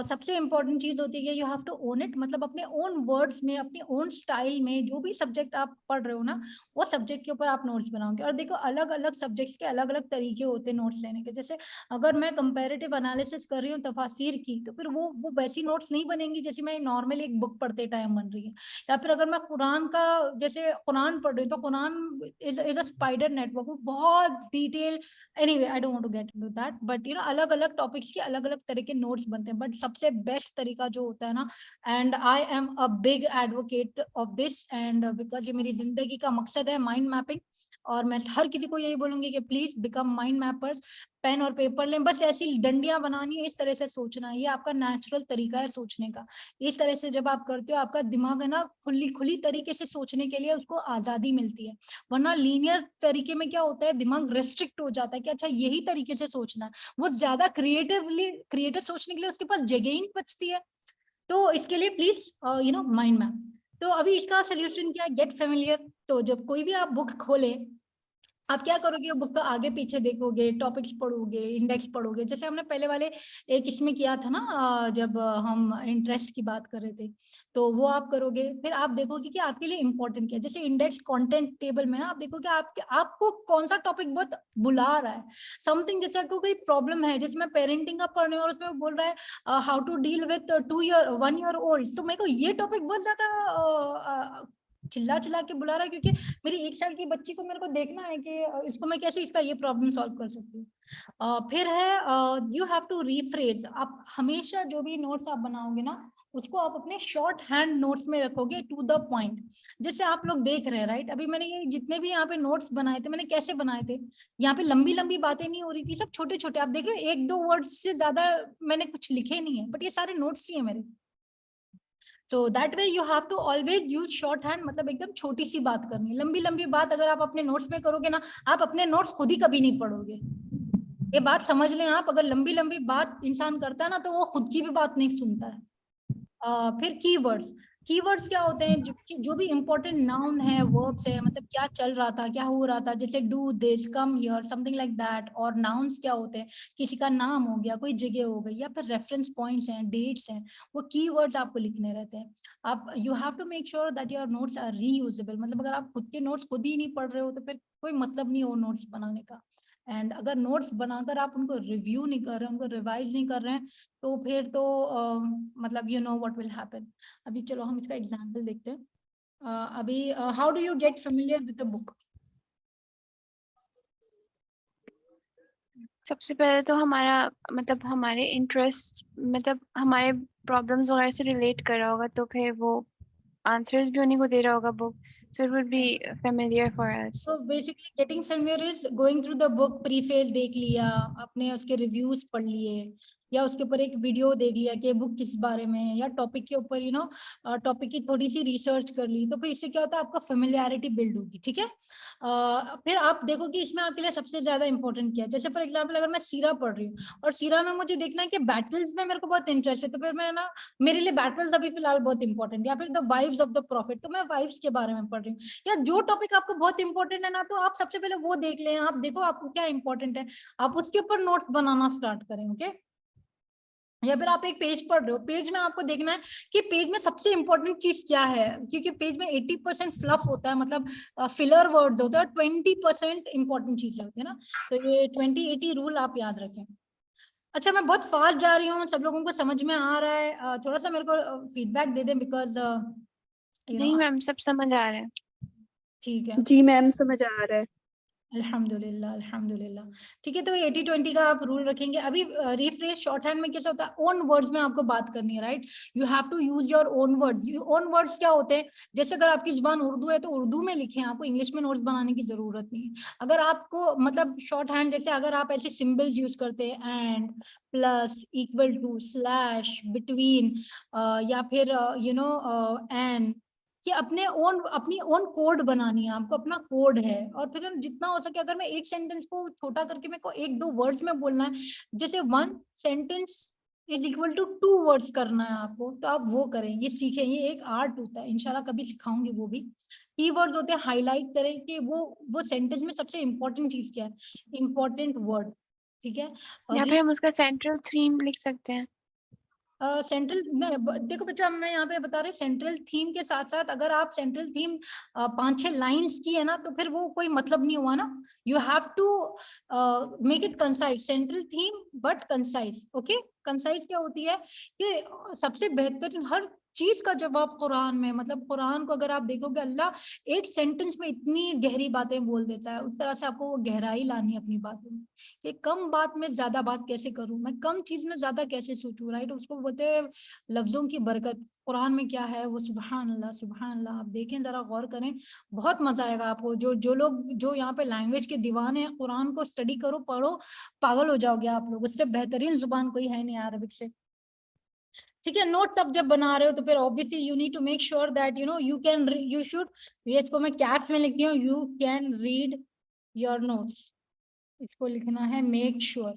सबसे इंपॉर्टेंट चीज होती है you have to own it, मतलब अपने ओन वर्ड्स में, अपने ओन स्टाइल में, जो भी सब्जेक्ट आप पढ़ रहे हो ना वो सब्जेक्ट के ऊपर आप नोट्स बनाओगे। और देखो अलग अलग सब्जेक्ट्स के अलग अलग तरीके होते हैं नोट्स लेने के। जैसे अगर मैं कंपैरेटिव एनालिसिस कर रही हूँ तफासिर की, तो फिर वो वैसी नोट्स नहीं बनेंगी जैसे मैं नॉर्मली एक बुक पढ़ते टाइम बन रही है। या फिर अगर मैं कुरान का, जैसे कुरान पढ़ रही हूँ तो Quran is a spider network, बहुत detail. Anyway I don't want to get into that, but you know अलग अलग टॉपिक्स के अलग अलग तरह के नोट्स बनते हैं। बट सबसे बेस्ट तरीका जो होता है ना, and I am a big advocate of this, and because ये मेरी जिंदगी का मकसद है माइंड मैपिंग, और मैं हर किसी को यही बोलूंगी कि please become mind mappers. Pen और पेपर लें, बस ऐसी डंडियां बनानी है, इस तरह से सोचना है, ये आपका नेचुरल तरीका है सोचने का। इस तरह से जब आप करते हो आपका दिमाग है ना खुली खुली तरीके से सोचने के लिए उसको आजादी मिलती है। वरना लीनियर तरीके में क्या होता है, दिमाग रेस्ट्रिक्ट हो जाता है कि अच्छा यही तरीके से सोचना है, वो ज्यादा क्रिएटिव सोचने के लिए उसके पास जगह ही नहीं बचती है। तो इसके लिए please you know mind map. तो अभी इसका सोल्यूशन क्या है, गेट फेमिलियर। तो जब कोई भी आप बुक खोले, आप क्या करोगे, बुक का आगे पीछे देखोगे, टॉपिक्स पढ़ोगे, इंडेक्स पढ़ोगे, जैसे हमने पहले वाले एक इसमें किया था ना, जब हम इंटरेस्ट की बात कर रहे थे, तो वो आप करोगे। फिर आप देखोगे कि आपके लिए इंपॉर्टेंट क्या है। जैसे इंडेक्स कंटेंट टेबल में ना आप देखोगे आपको कौन सा टॉपिक बहुत बुला रहा है। समथिंग जैसे आपको कोई प्रॉब्लम है, जैसे मैं पेरेंटिंग का पढ़ रही हूँ और उसमें बोल रहा है how to deal with 1 year old, तो मेरे को ये टॉपिक बहुत ज्यादा चिल्ला चिल्ला के बुला रहा है, क्योंकि मेरी 1 साल की बच्ची को मेरे को देखना है कि इसको मैं कैसे इसका ये प्रॉब्लम सॉल्व कर सकती हूँ। फिर है यू हैव टू रीफ्रेज। आप हमेशा जो भी नोट्स आप बनाओगे ना उसको आप अपने शॉर्ट हैंड नोट्स में रखोगे, टू द पॉइंट। जैसे आप लोग देख रहे हैं राइट, अभी मैंने ये जितने भी यहाँ पे नोट्स बनाए थे मैंने कैसे बनाए थे, यहाँ पे लंबी लंबी बातें नहीं हो रही थी, सब छोटे छोटे। आप देख रहे हो 1-2 वर्ड्स से ज्यादा मैंने कुछ लिखे नहीं है, बट ये सारे नोट्स ही है मेरे। तो that way you have to always use shorthand, मतलब एकदम छोटी सी बात करनी है। लंबी लंबी बात अगर आप अपने नोट्स में करोगे ना, आप अपने नोट्स खुद ही कभी नहीं पढ़ोगे। ये बात समझ लें आप, अगर लंबी लंबी बात इंसान करता है ना तो वो खुद की भी बात नहीं सुनता है। फिर कीवर्ड्स। कीवर्ड्स क्या होते हैं, जो भी इंपॉर्टेंट नाउन है, वर्ब्स है, मतलब क्या चल रहा था, क्या हो रहा था, जैसे do this, come here, something like that. और नाउन्स क्या होते हैं, किसी का नाम हो गया, कोई जगह हो गई, या फिर रेफरेंस पॉइंट्स हैं, डेट्स हैं, वो कीवर्ड्स आपको लिखने रहते हैं। आप you have to make sure that your notes are reusable, मतलब अगर आप खुद के नोट्स खुद ही नहीं पढ़ रहे हो तो फिर कोई मतलब नहीं हो नोट्स बनाने का। एंड अगर नोट्स बनाकर आप उनको रिव्यू नहीं कर रहे, उनको रिवाइज नहीं कर रहे हैं, तो फिर तो मतलब you know what will happen. अभी चलो हम इसका एग्जांपल देखते हैं। अभी how do you get familiar with the book? सबसे पहले तो हमारा मतलब हमारे इंटरेस्ट, मतलब हमारे प्रॉब्लम्स वगैरह से रिलेट कर रहा होगा, तो फिर वो आंसर्स भी उन्हीं को दे रहा होगा book, so it would be familiar for us. So basically getting familiar is going through the book, preface देख लिया आपने, उसके रिव्यूज पढ़ लिए, या उसके ऊपर एक वीडियो देख लिया कि बुक किस बारे में है, या टॉपिक के ऊपर यू नो टॉपिक की थोड़ी सी रिसर्च कर ली, तो फिर इससे क्या होता है आपका फेमिलियरिटी बिल्ड होगी। ठीक है। फिर आप देखो कि इसमें आपके लिए सबसे ज्यादा इंपॉर्टेंट क्या है। जैसे फॉर एग्जाम्पल अगर मैं सीरा पढ़ रही हूँ और सीरा में मुझे देखना है कि बैटल्स में मेरे को बहुत इंटरेस्ट है, तो फिर मैं ना, मेरे लिए बैटल्स अभी फिलहाल बहुत इंपॉर्टेंट, या फिर the wives of the profit, तो मैं वाइव्स के बारे में पढ़ रही हूँ। या जो टॉपिक आपको बहुत इंपॉर्टेंट है ना, तो आप सबसे पहले वो देख लें, आप देखो आपको क्या इंपॉर्टेंट है, आप उसके ऊपर नोट्स बनाना स्टार्ट करें। ओके। या फिर आप एक पेज पढ़ रहे हो, पेज में आपको देखना है कि पेज में सबसे इंपॉर्टेंट चीज क्या है, क्योंकि पेज में 80% फ्लफ होता है, मतलब फिलर वर्ड्स होते हैं, 20% इंपॉर्टेंट चीजें होती है ना। तो ये 20-80 रूल आप याद रखें। अच्छा मैं बहुत फास्ट जा रही हूँ, सब लोगों को समझ में आ रहा है? थोड़ा सा मेरे को फीडबैक दे दें, बिकॉज यू नहीं नो। मैम, सब समझ आ रहे हैं। ठीक है। जी मैम, समझ आ रहा है। अल्हम्दुलिल्लाह अल्हम्दुलिल्लाह। ठीक है, तो 80-20 का आप रूल रखेंगे। अभी रिफ्रेश शॉर्ट हैंड में कैसा होता है, ओन वर्ड्स में आपको बात करनी है, right. You have to use your own words. Own words क्या होते हैं, जैसे अगर आपकी जुबान उर्दू है तो उर्दू में लिखें, आपको इंग्लिश में नोट्स बनाने की जरूरत नहीं है। अगर आपको मतलब शॉर्ट हैंड, जैसे अगर आप ऐसे सिंबल्स यूज करते हैं, and, plus, equal to, slash, between, या फिर यू नो एंड, कि अपनी ओन कोड बनानी है आपको, अपना कोड है। और फिर जितना हो सके, अगर मैं एक सेंटेंस को छोटा करके मेरे को 1-2 वर्ड्स में बोलना है, जैसे 1 sentence is equal to 2 words करना है आपको, तो आप वो करें, ये सीखें, ये एक आर्ट होता है, इंशाल्लाह कभी सिखाऊंगी वो भी। कीवर्ड्स होते हैं, हाईलाइट करें कि वो सेंटेंस में सबसे इंपॉर्टेंट चीज क्या है, इंपॉर्टेंट वर्ड। ठीक है। और या फिर हम उसका सेंट्रल थीम लिख सकते हैं। सेंट्रल देखो बच्चा, मैं यहाँ पे बता रही सेंट्रल थीम के साथ साथ अगर आप सेंट्रल थीम 5-6 लाइंस की है ना तो फिर वो कोई मतलब नहीं हुआ ना। You have to make it concise, central theme but concise. Okay, concise क्या होती है कि सबसे बेहतरीन हर चीज का जवाब कुरान में, मतलब कुरान को अगर आप देखोगे अल्लाह एक सेंटेंस में इतनी गहरी बातें बोल देता है, उस तरह से आपको वो गहराई लानी है अपनी बातों में कि कम बात में ज्यादा बात कैसे करूं, मैं कम चीज में ज्यादा कैसे सोचूं, राइट। उसको बोलते हैं लफ्जों की बरकत। कुरान में क्या है वो, सुभान अल्लाह सुभान अल्लाह। आप देखें, जरा गौर करें, बहुत मजा आएगा आपको। जो लोग जो यहाँ पे लैंग्वेज के दीवाने हैं, कुरान को स्टडी करो, पढ़ो, पागल हो जाओगे आप लोग। उससे बेहतरीन जुबान कोई है नहीं अरबिक से। ठीक है, नोट तब जब बना रहे हो तो फिर obviously you need to make sure that you know you should, ये इसको मैं कैप्स में लिखती हूँ, you can read your notes. इसको लिखना है मेक श्योर।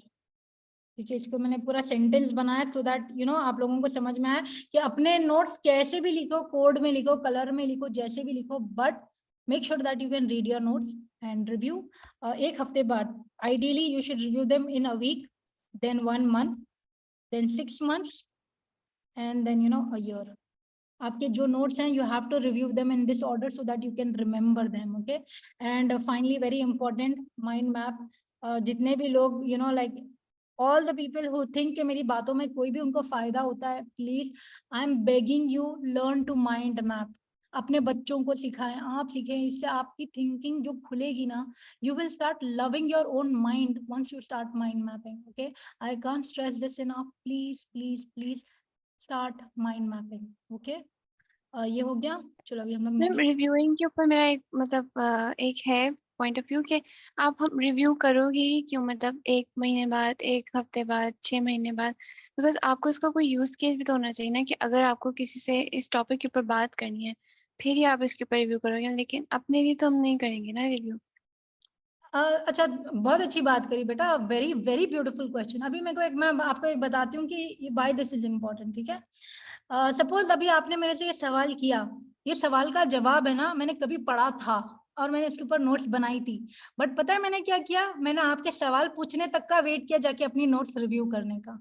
ठीक है, इसको मैंने पूरा सेंटेंस बनाया तो दैट यू नो आप लोगों को समझ में आया कि अपने नोट्स कैसे भी लिखो, कोड में लिखो, कलर में लिखो, जैसे भी लिखो, but make sure that you can read your notes and review. एक हफ्ते बाद ideally you should review them in a week, then 1 month, then 6 months and then you know a year. आपके जो नोट्स हैं, you have to review them in this order so that you can remember them. Okay, and finally very important, mind map. जितने भी लोग you know like all the people who think कि मेरी बातों में कोई भी उनको फायदा होता है, please I am begging you learn to mind map. अपने बच्चों को सिखाएं, आप सीखें, इससे आपकी थिंकिंग जो खुलेगी ना, you will start loving your own mind once you start mind mapping. Okay, I can't stress this enough, please please please start mind mapping. Okay, ये हो गया। चलो अभी हम लोग मैम रिव्यूइंग के ऊपर मेरा एक मतलब एक है पॉइंट ऑफ व्यू कि आप हम रिव्यू करोगे ही क्यों, मतलब 1 महीने बाद, 1 हफ्ते बाद, 6 महीने बाद, बिकॉज आपको इसका कोई यूज केस भी तो होना चाहिए ना कि अगर आपको किसी से इस टॉपिक के ऊपर बात करनी है फिर ही आप इसके ऊपर रिव्यू करोगे, लेकिन अपने लिए तो हम नहीं करेंगे ना रिव्यू। अच्छा, बहुत अच्छी बात करी बेटा, वेरी वेरी ब्यूटीफुल क्वेश्चन। अभी मैं आपको एक बताती हूँ कि व्हाई दिस इज इम्पोर्टेंट। ठीक है, सपोज अभी आपने मेरे से ये सवाल किया, ये सवाल का जवाब है ना मैंने कभी पढ़ा था और मैंने इसके ऊपर नोट्स बनाई थी, बट पता है मैंने क्या किया, मैंने आपके सवाल पूछने तक का वेट किया जाके अपनी नोट्स रिव्यू करने का।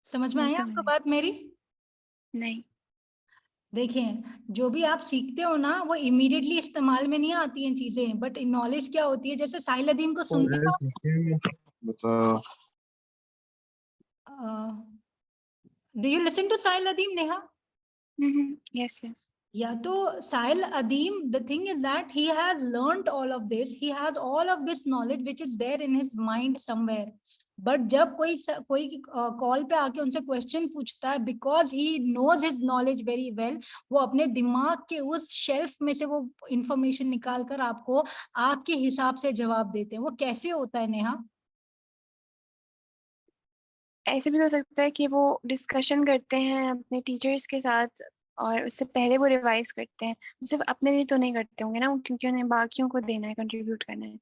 समझ में आई आपको बात मेरी? नहीं। देखें, जो भी आप सीखते हो ना वो इमीडिएटली इस्तेमाल में नहीं आती हैं चीजें, बट नॉलेज क्या होती है, जैसे साहिल अदीम को सुनते हो, do you listen to Sahil Adeem Neha? Yes yes. या तो Sahil Adeem, the thing is that he has learned all of this, he has all of this knowledge which is there in his mind somewhere, but जब कोई कॉल पे आके उनसे question पूछता है, because he knows his knowledge very well, वो अपने दिमाग के उस शेल्फ में से वो इंफॉर्मेशन निकाल कर आपको आपके हिसाब से जवाब देते हैं। वो कैसे होता है नेहा? ऐसे भी हो सकता है कि वो डिस्कशन करते हैं अपने टीचर्स के साथ और उससे पहले वो रिवाइज करते हैं, वो सिर्फ अपने लिए तो नहीं करते होंगे ना, क्योंकि उन्हें बाकियों को देना है, कंट्रीब्यूट करना है।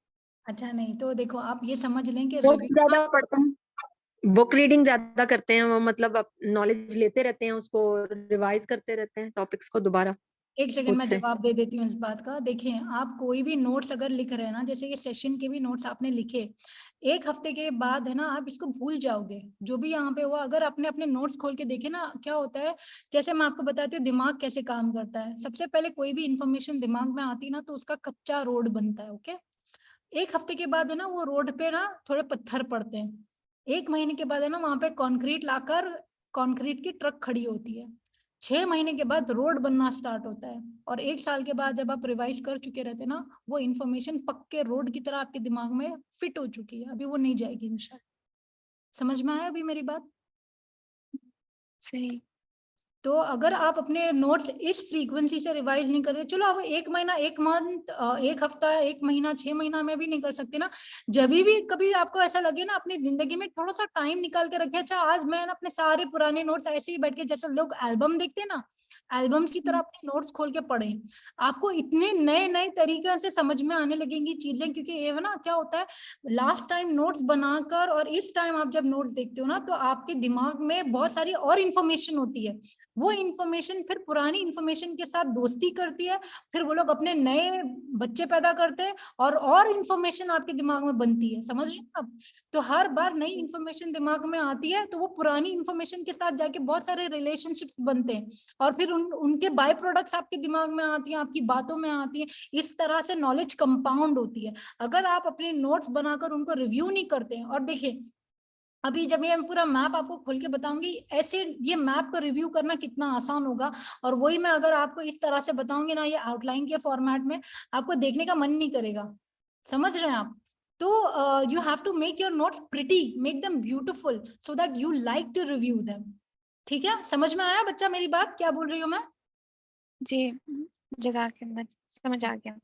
अच्छा नहीं, तो देखो आप ये समझ लें कि बुक्स ज्यादा पढ़ते हैं, बुक रीडिंग ज्यादा करते हैं वो, मतलब नॉलेज लेते रहते हैं, उसको रिवाइज करते रहते हैं टॉपिक्स को दोबारा। एक सेकंड मैं जवाब दे देती हूँ इस बात का। देखें, आप कोई भी नोट्स अगर लिख रहे हैं ना, जैसे ये सेशन के भी नोट्स आपने लिखे, 1 हफ्ते के बाद है ना आप इसको भूल जाओगे जो भी यहाँ पे हुआ। अगर आपने अपने नोट्स खोल के देखे ना, क्या होता है, जैसे मैं आपको बताती हूँ दिमाग कैसे काम करता है। सबसे पहले कोई भी इंफॉर्मेशन दिमाग में आती है ना तो उसका कच्चा रोड बनता है। ओके, 1 हफ्ते के बाद है ना वो रोड पे ना थोड़े पत्थर पड़ते हैं, 1 महीने के बाद है ना वहां पे कंक्रीट लाकर कंक्रीट की ट्रक खड़ी होती है, 6 महीने के बाद रोड बनना स्टार्ट होता है, और 1 साल के बाद जब आप रिवाइज कर चुके रहते ना, वो इन्फॉर्मेशन पक्के रोड की तरह आपके दिमाग में फिट हो चुकी है, अभी वो नहीं जाएगी इंशाल्लाह। समझ में आया अभी मेरी बात? सही। तो अगर आप अपने नोट्स इस फ्रीक्वेंसी से रिवाइज नहीं करते, चलो अब 1 महीना, 1 मंथ, 1 हफ्ता, 1 महीना, 6 महीना में भी नहीं कर सकते ना, जब भी कभी आपको ऐसा लगे ना अपनी जिंदगी में थोड़ा सा टाइम निकाल के रखे, अच्छा आज मैं ना अपने सारे पुराने नोट्स ऐसे ही बैठ के, जैसे लोग एल्बम देखते हैं ना, एल्बम्स की तरह अपने नोट्स खोल के पढ़ें, आपको इतने नए नए तरीके से समझ में आने लगेंगी चीजें। क्योंकि ये ना क्या होता है, लास्ट टाइम नोट्स बनाकर और इस टाइम आप जब नोट्स देखते हो ना तो आपके दिमाग में बहुत सारी और इंफॉर्मेशन होती है, वो इंफॉर्मेशन फिर पुरानी इंफॉर्मेशन के साथ दोस्ती करती है, फिर वो लोग अपने नए बच्चे पैदा करते हैं और इंफॉर्मेशन आपके दिमाग में बनती है, समझ रहे हैं आप? तो हर बार नई इंफॉर्मेशन दिमाग में आती है तो वो पुरानी इंफॉर्मेशन के साथ जाके बहुत सारे रिलेशनशिप्स बनते हैं और फिर उनके बाय प्रोडक्ट्स आपके दिमाग में आती हैं, आपकी बातों में आती हैं। इस तरह से नॉलेज कंपाउंड होती है। अगर आप अपने नोट्स बनाकर उनको रिव्यू नहीं करते हैं, और देखिए अभी जब ये पूरा मैप आपको खोल के बताऊंगी, ऐसे ये मैप को रिव्यू करना कितना आसान होगा, और वही मैं अगर आपको इस तरह से बताऊंगी ना, ये आउटलाइन के फॉर्मेट में, आपको देखने का मन नहीं करेगा, समझ रहे हैं आप? तो you have to make your notes pretty, make them beautiful so that you like to review them. ठीक है, समझ में आया बच्चा मेरी बात, क्या बोल रही हूँ मैं? जी, जज़ाकल्लाह, समझ आ गया।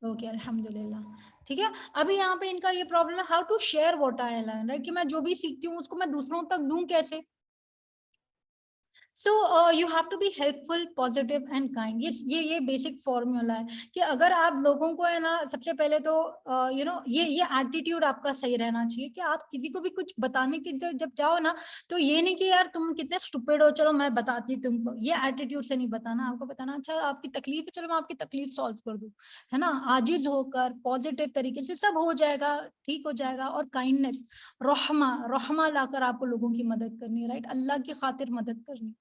ओके, अल्हम्दुलिल्लाह। ठीक है, अभी यहाँ पे इनका ये प्रॉब्लम है, how to share what I learn, right, कि मैं जो भी सीखती हूँ उसको मैं दूसरों तक दूं कैसे। So you have to be helpful, positive and kind. ये बेसिक फॉर्मूला है कि अगर आप लोगों को है ना, सबसे पहले तो यू नो ये एटीट्यूड आपका सही रहना चाहिए कि आप किसी को भी कुछ बताने के जब जाओ ना, तो ये नहीं कि यार तुम कितने स्टूपिड हो, चलो मैं बताती हूँ तुमको, ये एटीट्यूड से नहीं बताना। आपको बताना, अच्छा आपकी तकलीफ है, चलो मैं आपकी तकलीफ सॉल्व कर दूं, है ना, आजिज होकर पॉजिटिव तरीके से, सब हो जाएगा, ठीक हो जाएगा। और काइंडनेस, रहमा लाकर आपको लोगों की मदद करनी है, राइट, अल्लाह की खातिर मदद करनी।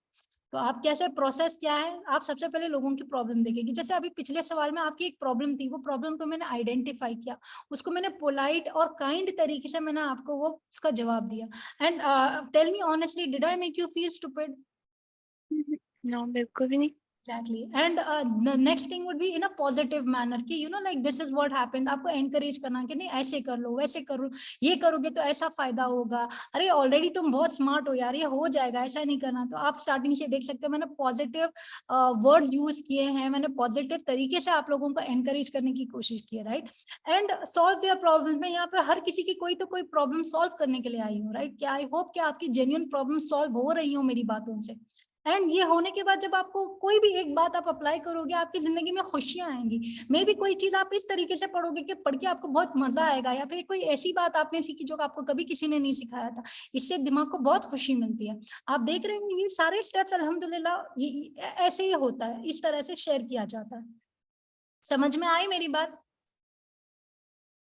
तो आप कैसे, प्रोसेस क्या है, आप सबसे पहले लोगों की प्रॉब्लम देखेंगे। जैसे अभी पिछले सवाल में आपकी एक प्रॉब्लम थी, वो प्रॉब्लम को मैंने आइडेंटिफाई किया, उसको मैंने पोलाइट और काइंड तरीके से मैंने आपको वो उसका जवाब दिया। And tell me honestly, did I make you feel stupid? No, बिल्कुल भी नहीं। Exactly. And the next thing would be in a positive manner कि you know like this is what happened, आपको encourage करना कि नहीं ऐसे कर लो, वैसे करो, ये करोगे तो ऐसा फायदा होगा, अरे ऑलरेडी तुम बहुत स्मार्ट हो यार, ये हो जाएगा, ऐसा नहीं करना। तो आप स्टार्टिंग से देख सकते हो मैंने पॉजिटिव वर्ड्स यूज किए हैं, मैंने पॉजिटिव तरीके से आप लोगों को एनकरेज करने की कोशिश की है, right. And solve their problem में यहाँ पर हर किसी की कोई तो कोई प्रॉब्लम सॉल्व करने के लिए आई हूँ, राइट। क्या आई होप कि आपकी जेन्युइन प्रॉब्लम सॉल्व हो रही हो मेरी बातों से। एंड ये होने के बाद जब आपको कोई भी एक बात आप अप्लाई करोगे, आपकी जिंदगी में खुशियां आएंगी। मे भी कोई चीज आप इस तरीके से पढ़ोगे कि पढ़ के आपको बहुत मजा आएगा, या फिर कोई ऐसी बात आपने सीखी जो आपको कभी किसी ने नहीं सिखाया था, इससे दिमाग को बहुत खुशी मिलती है। आप देख रहे हैं ये सारे स्टेप्स अल्हम्दुलिल्लाह ये ऐसे ही होता है, इस तरह से शेयर किया जाता है। समझ में आई मेरी बात?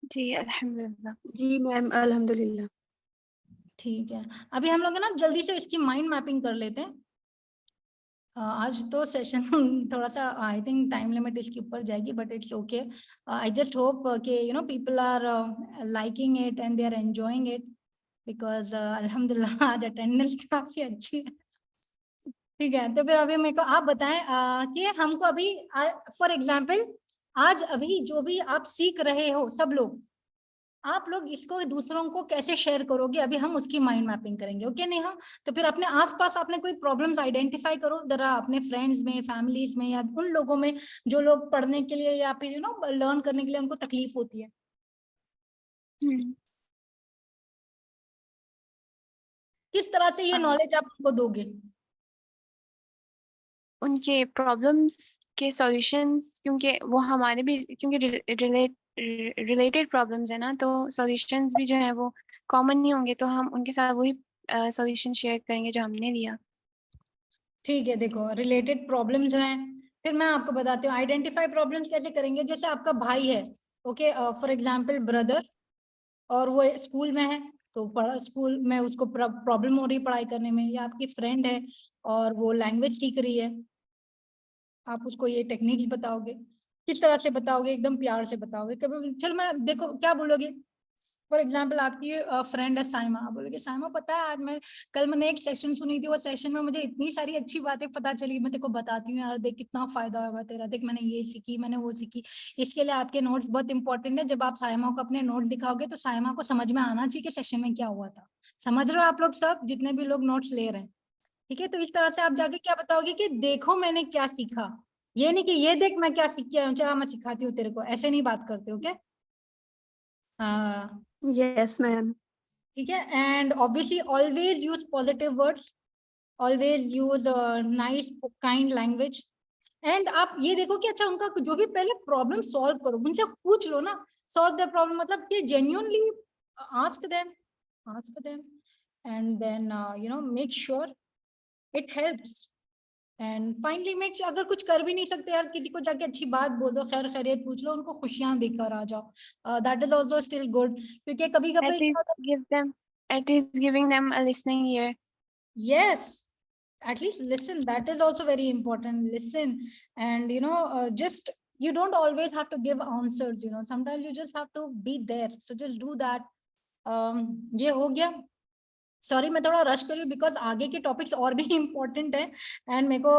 जी अल्हम्दुलिल्लाह। जी मैम, अल्हम्दुलिल्लाह। ठीक है, अभी हम लोग ना जल्दी से इसकी माइंड मैपिंग कर लेते हैं। आज तो सेशन थोड़ा सा आई थिंक टाइम लिमिट इसके ऊपर जाएगी, but it's okay. I just hope कि you know people are liking it and they are enjoying it, because अल्हम्दुलिल्लाह आज अटेंडेंस काफी अच्छी है। ठीक है, तो फिर अभी मेरे को आप बताएं कि हमको अभी फॉर एग्जाम्पल आज अभी जो भी आप सीख रहे हो सब लोग, आप लोग इसको दूसरों को कैसे शेयर करोगे, अभी हम उसकी माइंड मैपिंग करेंगे। ओके नेहा? तो फिर अपने आसपास आपने कोई प्रॉब्लम्स आइडेंटिफाई करो जरा, अपने फ्रेंड्स में, फैमिलीज में, या उन लोगों में जो लोग पढ़ने के लिए या फिर यू नो लर्न करने के लिए उनको तकलीफ होती है। किस तरह से ये नॉलेज आप उनको दोगे? उनके प्रॉब्लम्स के सॉल्यूशंस, क्योंकि वो हमारे भी, क्योंकि रिलेटेड प्रॉब्लम्स है ना, तो सॉल्यूशंस भी जो है वो कॉमन नहीं होंगे, तो हम उनके साथ वही सॉल्यूशन शेयर करेंगे जो हमने लिया। ठीक है, देखो रिलेटेड प्रॉब्लम्स जो हैं, फिर मैं आपको बताती हूँ आइडेंटिफाई प्रॉब्लम्स कैसे करेंगे। जैसे आपका भाई है, ओके, फॉर एग्जाम्पल ब्रदर, और वो स्कूल में है, तो स्कूल में उसको प्रॉब्लम हो रही है पढ़ाई करने में, या आपकी फ्रेंड है और वो लैंग्वेज सीख रही है, आप उसको ये टेक्निक्स बताओगे। किस तरह से बताओगे? एकदम प्यार से बताओगे। कभी चलो मैं देखो क्या बोलोगे, फॉर एग्जाम्पल आपकी फ्रेंड है साइमा, आप बोलोगे साइमा पता है आज कल मैंने एक सेशन सुनी थी, वो सेशन में मुझे इतनी सारी अच्छी बातें पता चली, मैं तेरे को बताती हूँ यार, देख कितना फायदा होगा तेरा, देख मैंने ये सीखी, मैंने वो सीखी। इसके लिए आपके नोट्स बहुत इंपॉर्टेंट है। जब आप साइमा को अपने नोट दिखाओगे तो साइमा को समझ में आना चाहिए कि सेशन में क्या हुआ था। समझ रहे हो आप लोग सब, जितने भी लोग नोट्स ले रहे हैं? ठीक है, तो इस तरह से आप जाके क्या बताओगे कि देखो मैंने क्या सीखा, ये नहीं कि ये देख मैं क्या सीख के आया हूँ, चला मैं सिखाती हूँ तेरे को, ऐसे नहीं बात करते हो क्या? हाँ, यस मैम। ठीक है। And obviously always use positive words, always use nice kind language. And आप ये देखो कि अच्छा उनका जो भी पहले प्रॉब्लम सॉल्व करो, उनसे पूछ लो ना, सॉल्व द प्रॉब्लम, मतलब कि genuinely ask them and then you know make sure it helps. And finally मैं अगर कुछ कर भी नहीं सकते यार, किसी को जाके अच्छी बात बोल दो, खैर खैरियत पूछ लो, उनको खुशियां देकर आ जाओ, that is also still good, क्योंकि कभी कभी क्या होता है, at least giving them a listening ear. yes, at least listen, that is also very important, listen. And just you don't always have to give answers, sometimes you just have to be there, so just do that. ये हो गया। Sorry मैं थोड़ा rush कर रही हूँ because आगे के टॉपिक्स और भी इम्पोर्टेंट है, एंड मेरे को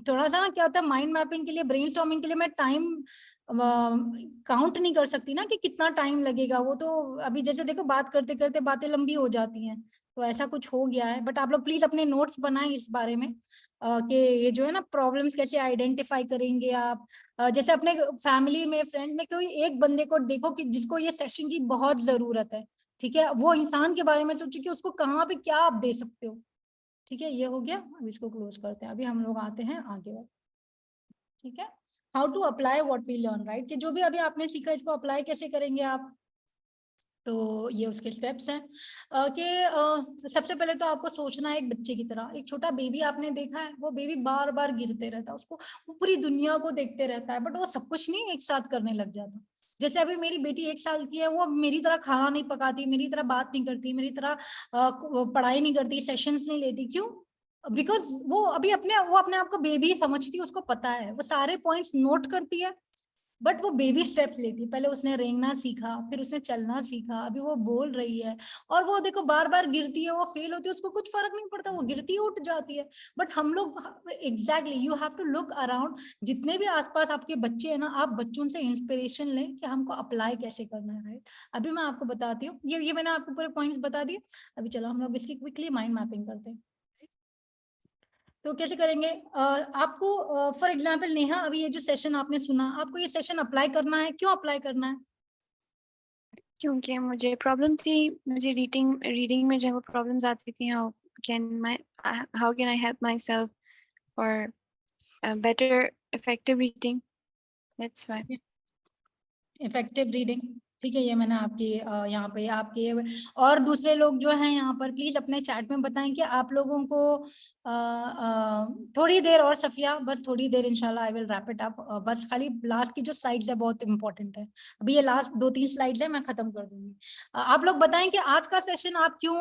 थोड़ा सा ना क्या होता है, माइंड मैपिंग के लिए, ब्रेनस्टॉर्मिंग के लिए मैं टाइम काउंट नहीं कर सकती ना कि कितना टाइम लगेगा, वो तो अभी जैसे देखो बात करते करते बातें लंबी हो जाती हैं, तो ऐसा कुछ हो गया है। बट आप लोग प्लीज अपने नोट्स बनाएं इस बारे में कि ये जो है ना प्रॉब्लम्स कैसे आइडेंटिफाई करेंगे आप। जैसे अपने फैमिली में, फ्रेंड में कोई एक बंदे को देखो कि जिसको ये सेशन की बहुत जरूरत है, ठीक है, वो इंसान के बारे में सोचो कि उसको कहाँ पे क्या आप दे सकते हो। ठीक है, ये हो गया, अब इसको क्लोज करते हैं। अभी हम लोग आते हैं आगे, ठीक है, how to apply what we learn, right, कि जो भी अभी आपने सीखा इसको अप्लाई कैसे करेंगे आप। तो ये उसके स्टेप्स हैं कि सबसे पहले तो आपको सोचना है एक बच्चे की तरह। एक छोटा बेबी आपने देखा है, वो बेबी बार बार गिरते रहता है, उसको वो पूरी दुनिया को देखते रहता है, बट वो सब कुछ नहीं एक साथ करने लग जाता। जैसे अभी मेरी बेटी 1 साल की है, वो मेरी तरह खाना नहीं पकाती, मेरी तरह बात नहीं करती, मेरी तरह पढ़ाई नहीं करती, सेशंस नहीं लेती। क्यों? बिकॉज वो अभी अपने आप को बेबी समझती है, उसको पता है, वो सारे पॉइंट्स नोट करती है, बट वो बेबी स्टेप्स लेती है। पहले उसने रेंगना सीखा, फिर उसने चलना सीखा, अभी वो बोल रही है, और वो देखो बार बार गिरती है, वो फेल होती है, उसको कुछ फर्क नहीं पड़ता, वो गिरती है उठ जाती है। बट हम लोग exactly you have to look around, जितने भी आसपास आपके बच्चे हैं ना, आप बच्चों से इंस्पिरेशन लें कि हमको अप्लाई कैसे करना है, राइट। अभी मैं आपको बताती हूँ, ये मैंने आपको पूरे पॉइंट्स बता दिए। अभी चलो हम लोग इसकी क्विकली माइंड मैपिंग करते हैं। तो कैसे करेंगे, आपको फॉर एग्जांपल नेहा, अभी ये जो सेशन आपने सुना, आपको ये सेशन अप्लाई करना है, क्यों अप्लाई करना है? क्योंकि मुझे प्रॉब्लम थी, मुझे रीडिंग में जो प्रॉब्लम्स आती थी, how can I help my self for better effective reading, that's why. Effective reading, ठीक है, ये मैंने आपकी यहाँ पे आपके, और दूसरे लोग जो हैं यहाँ पर प्लीज अपने चैट में बताएं कि आप लोगों को थोड़ी देर और, सफिया बस थोड़ी देर, इंशाल्लाह I will wrap it up, बस खाली लास्ट की जो स्लाइड्स है बहुत इंपॉर्टेंट है, अभी ये लास्ट 2-3 स्लाइड्स है, मैं खत्म कर दूंगी। आप लोग बताएं कि आज का सेशन आप क्यों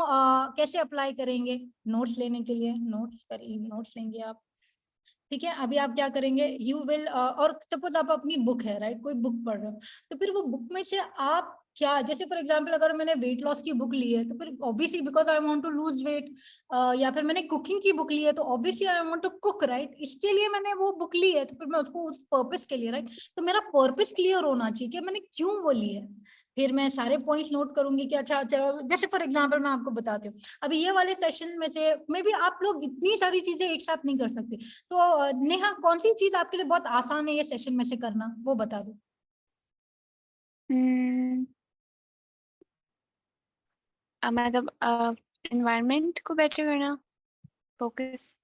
कैसे अप्लाई करेंगे नोट्स लेने के लिए। नोट्स लेंगे आप, ठीक है। अभी आप क्या करेंगे, यू विल, और सपोज आप अपनी बुक है, राइट, कोई बुक पढ़ रहे हो, तो फिर वो बुक में से आप क्या, जैसे फॉर एग्जांपल अगर मैंने वेट लॉस की बुक ली है, तो फिर obviously because I want to lose weight, या फिर मैंने कुकिंग की बुक ली है, तो obviously I want to cook, right, इसके लिए मैंने वो बुक ली है, तो फिर मैं उसको उस पर्पस के लिए, राइट, तो मेरा पर्पस क्लियर होना चाहिए कि मैंने क्यों वो ली है। फिर मैं सारे पॉइंट्स नोट करूंगी कि अच्छा चलो, जैसे फॉर एग्जांपल मैं आपको बताती हूँ, अभी ये वाले सेशन में से मे बी आप लोग इतनी सारी चीजें एक साथ नहीं कर सकते, तो नेहा कौन सी चीज आपके लिए बहुत आसान है ये सेशन में से करना, वो बता दो। मतलब एनवायरनमेंट को बेटर करना, फोकस,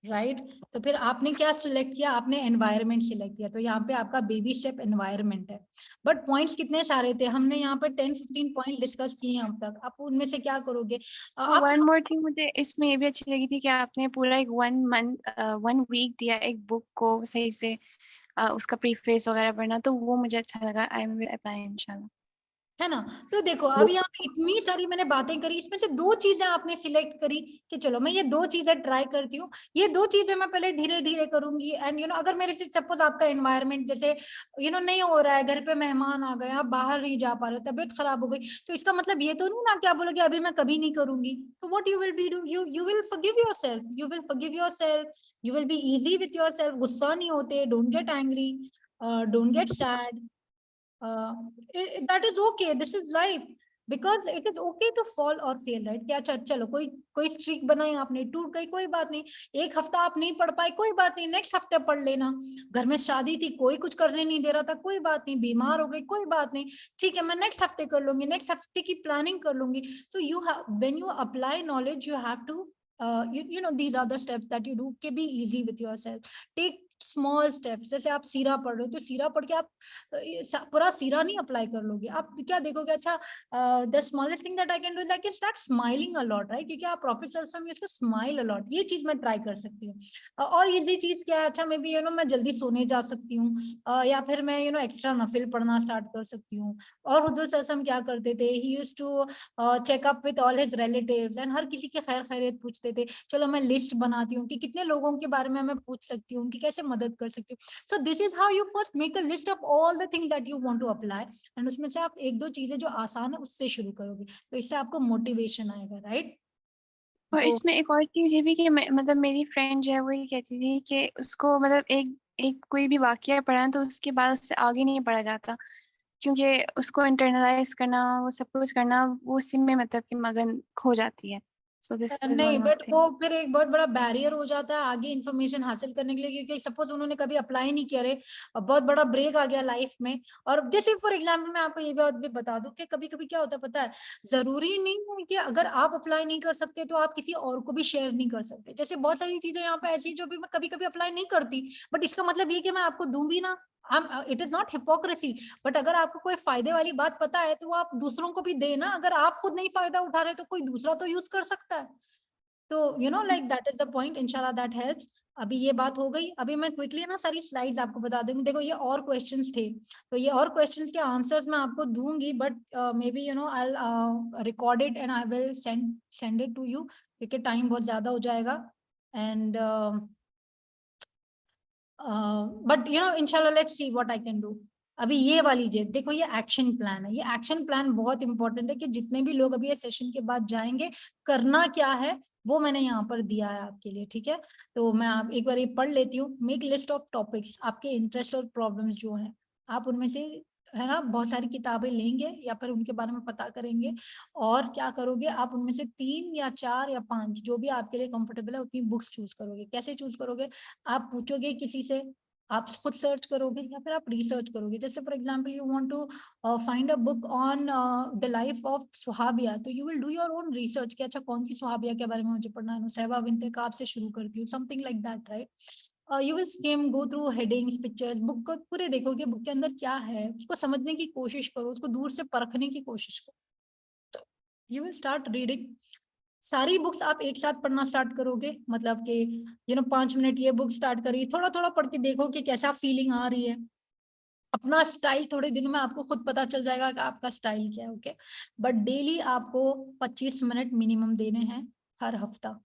राइट, तो फिर आपने क्या सिलेक्ट किया, आपने एनवायरनमेंट सिलेक्ट किया, तो यहाँ पे आपका बेबी स्टेप एनवायरनमेंट है। बट पॉइंट्स कितने सारे थे, हमने यहाँ पर 10-15 पॉइंट डिस्कस किए हैं अब तक, आप उनमें से क्या करोगे? आप वन मोर थिंग, मुझे इसमें ये भी अच्छी लगी थी कि आपने पूरा एक 1 वीक दिया एक बुक को सही से उसका प्रीफेस वगैरह पढ़ना, तो वो मुझे अच्छा लगा। आई विल अप्लाई इंशाल्लाह, है ना। तो देखो अभी यहाँ पे इतनी सारी मैंने बातें करी, इसमें से 2 चीजें आपने सिलेक्ट करी कि चलो मैं ये 2 चीजें ट्राई करती हूँ, ये 2 चीजें मैं पहले धीरे धीरे करूंगी। एंड अगर मेरे से सपोज आपका एनवायरनमेंट जैसे नहीं हो रहा है, घर पे मेहमान आ गए, आप बाहर नहीं जा पा रहे, तबीयत खराब हो गई, तो इसका मतलब ये तो नहीं ना क्या बोलोगे अभी मैं कभी नहीं करूंगी। तो what you will be do, you will forgive yourself, you will be easy with yourself, गुस्सा नहीं होते, don't get angry, don't get sad, that is okay, this is life, because it is okay to fall or fail, right? क्या चलो कोई streak बनाई आपने, टूट गई, कोई बात नहीं, एक हफ्ता आप नहीं पढ़ पाए, कोई बात नहीं, नेक्स्ट हफ्ते पढ़ लेना। घर में शादी थी, कोई कुछ करने नहीं दे रहा था, कोई बात नहीं, बीमार हो गई, कोई बात नहीं, ठीक है, मैं नेक्स्ट हफ्ते कर लूंगी, नेक्स्ट हफ्ते की प्लानिंग कर लूंगी। So when you apply knowledge, you have to you know these are the steps that you do, के be easy with yourself, take small steps, जैसे आप सीरा पढ़ रहे हो तो सीरा पढ़ के आप पूरा सीरा नहीं अप्लाई कर लोगे, आप क्या देखोगे, अच्छा the smallest thing that I can do is like start smiling a lot, right, क्योंकि आप प्रोफेसर से used to smile a lot, ये चीज मैं ट्राई कर सकती हूँ। और इजी चीज क्या है, अच्छा मे बी मैं जल्दी सोने जा सकती हूँ, या फिर मैं एक्स्ट्रा नफिल पढ़ना स्टार्ट कर सकती हूँ। और हुजूर सल्लल्लाहु क्या करते थे, he used to check up with all his relatives and हर किसी की खैर खैरियत पूछते थे। चलो मैं लिस्ट बनाती हूँ कि कितने लोगों के बारे में मैं पूछ सकती हूँ, कि कैसे मदद कर सकती हूँ। So this is how you first make a list of all the things that you want to apply, and उसमें से आप एक दो चीजें जो आसान है उससे शुरू करोगे, तो इससे आपको मोटिवेशन आएगा, राइट। और तो इसमें एक और चीज़ ये भी कि मतलब मेरी फ्रेंड जो है वो ये कहती थी कि उसको मतलब एक कोई भी वाकया पढ़ा तो उसके बाद उससे आगे नहीं पढ़ा जाता, क्योंकि उसको इंटरनलाइज करना, वो सब कुछ करना, वो उसी में मतलब कि मगन खो जाती है। सो दिस इज नहीं, वन मोर बट थिंग। वो फिर एक बहुत बड़ा बैरियर हो जाता है आगे इन्फॉर्मेशन हासिल करने के लिए, क्योंकि सपोज उन्होंने कभी अप्लाई नहीं किया रे, बहुत बड़ा ब्रेक आ गया लाइफ में। और जैसे फॉर एग्जांपल मैं आपको ये बात भी बता दूं कि कभी कभी क्या होता है पता है, जरूरी नहीं है कि अगर आप अप्लाई नहीं कर सकते तो आप किसी और को भी शेयर नहीं कर सकते। जैसे बहुत सारी चीजें यहाँ पे ऐसी जो भी मैं कभी कभी अप्लाई नहीं करती, बट इसका मतलब ये कि मैं आपको दूं भी ना, it is not hypocrisy, but अगर आपको कोई फायदे वाली बात पता है तो वो आप दूसरों को भी देना, अगर आप खुद नहीं फायदा उठा रहे तो कोई दूसरा तो यूज कर सकता है। तो like that is the point, इंशाल्लाह दैट हेल्प्स। अभी ये बात हो गई, अभी मैं क्विकली ना सारी स्लाइड्स आपको बता दूंगी। देखो ये और क्वेश्चंस थे, तो ये और क्वेश्चंस के आंसर्स मैं आपको दूंगी, but maybe I record it and I will send it to you, क्योंकि टाइम बहुत ज्यादा हो जाएगा। एंड बट इंशाल्लाह let's see what I can do. अभी ये वाली देखो, ये एक्शन प्लान है, ये एक्शन प्लान बहुत इंपॉर्टेंट है कि जितने भी लोग अभी ये सेशन के बाद जाएंगे, करना क्या है वो मैंने यहाँ पर दिया है आपके लिए, ठीक है। तो मैं आप एक बार ये पढ़ लेती हूँ। मेक लिस्ट ऑफ टॉपिक्स, आपके इंटरेस्ट और प्रॉब्लम्स जो हैं, आप उनमें से है ना बहुत सारी किताबें लेंगे या फिर उनके बारे में पता करेंगे, और क्या करोगे आप उनमें से 3 या 4 या 5 जो भी आपके लिए कंफर्टेबल है उतनी बुक्स चूज करोगे। कैसे चूज करोगे, आप पूछोगे किसी से, आप खुद सर्च करोगे या फिर आप रिसर्च करोगे। जैसे for example you want to find a book on the life of सुहाबिया, तो you will do your own research कि अच्छा कौन सी सुहाबिया के बारे में मुझे पढ़ना है, नुसैबा बिन्ते काब से शुरू करती हूँ, something like that, right. You will scheme, go through headings, pictures, book को पूरे देखोगे, बुक के अंदर क्या है उसको समझने की कोशिश करो, उसको दूर से परखने की कोशिश करो। यू विल स्टार्ट रीडिंग, सारी बुक्स आप एक साथ पढ़ना स्टार्ट करोगे, मतलब कि 5 मिनट ये बुक स्टार्ट करी, थोड़ा थोड़ा पढ़ के देखो कि कैसा फीलिंग आ रही है। अपना स्टाइल थोड़े दिनों में आपको खुद पता चल जाएगा कि आपका स्टाइल क्या है, ओके। बट डेली आपको 25 मिनट मिनिमम देने हैं हर हफ्ता।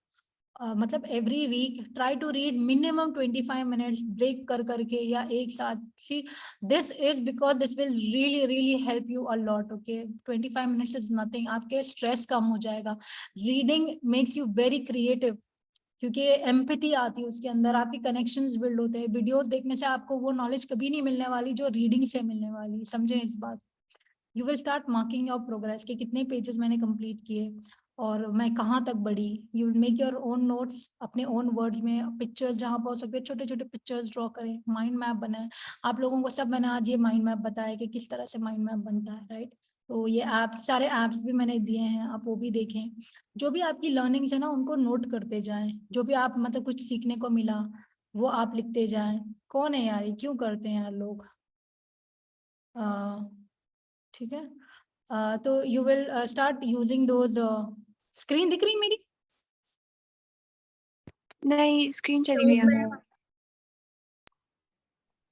मतलब every week try to read minimum 25 minutes break कर करके या एक साथ। See this is because this will really really help you a lot, okay. 25 minutes is nothing, आपके स्ट्रेस कम हो जाएगा। Reading makes you very creative, क्योंकि एम्पैथी आती है उसके अंदर, आपके कनेक्शंस बिल्ड होते हैं। वीडियोस देखने से आपको वो नॉलेज कभी नहीं मिलने वाली जो रीडिंग से मिलने वाली, समझे इस बात। You will start marking your progress कि कितने पेजेस मैंने कंप्लीट किए और मैं कहाँ तक बढ़ी। You will make your own notes अपने ओन वर्ड्स में, पिक्चर्स जहाँ पर हो सकते हैं छोटे छोटे पिक्चर्स ड्रॉ करें, माइंड मैप बनाएं। आप लोगों को सब मैंने आज ये माइंड मैप बताया कि किस तरह से माइंड मैप बनता है, राइट। तो ये ऐप, सारे ऐप्स भी मैंने दिए हैं, आप वो भी देखें। जो भी आपकी लर्निंग्स है ना उनको नोट करते जाएं, जो भी आप मतलब कुछ सीखने को मिला वो आप लिखते जाएं। कौन है यार, ये क्यों करते हैं यार लोग, ठीक है। तो you will start using those, screen दिख रही मेरी? नहीं, स्क्रीन चली गई आपकी।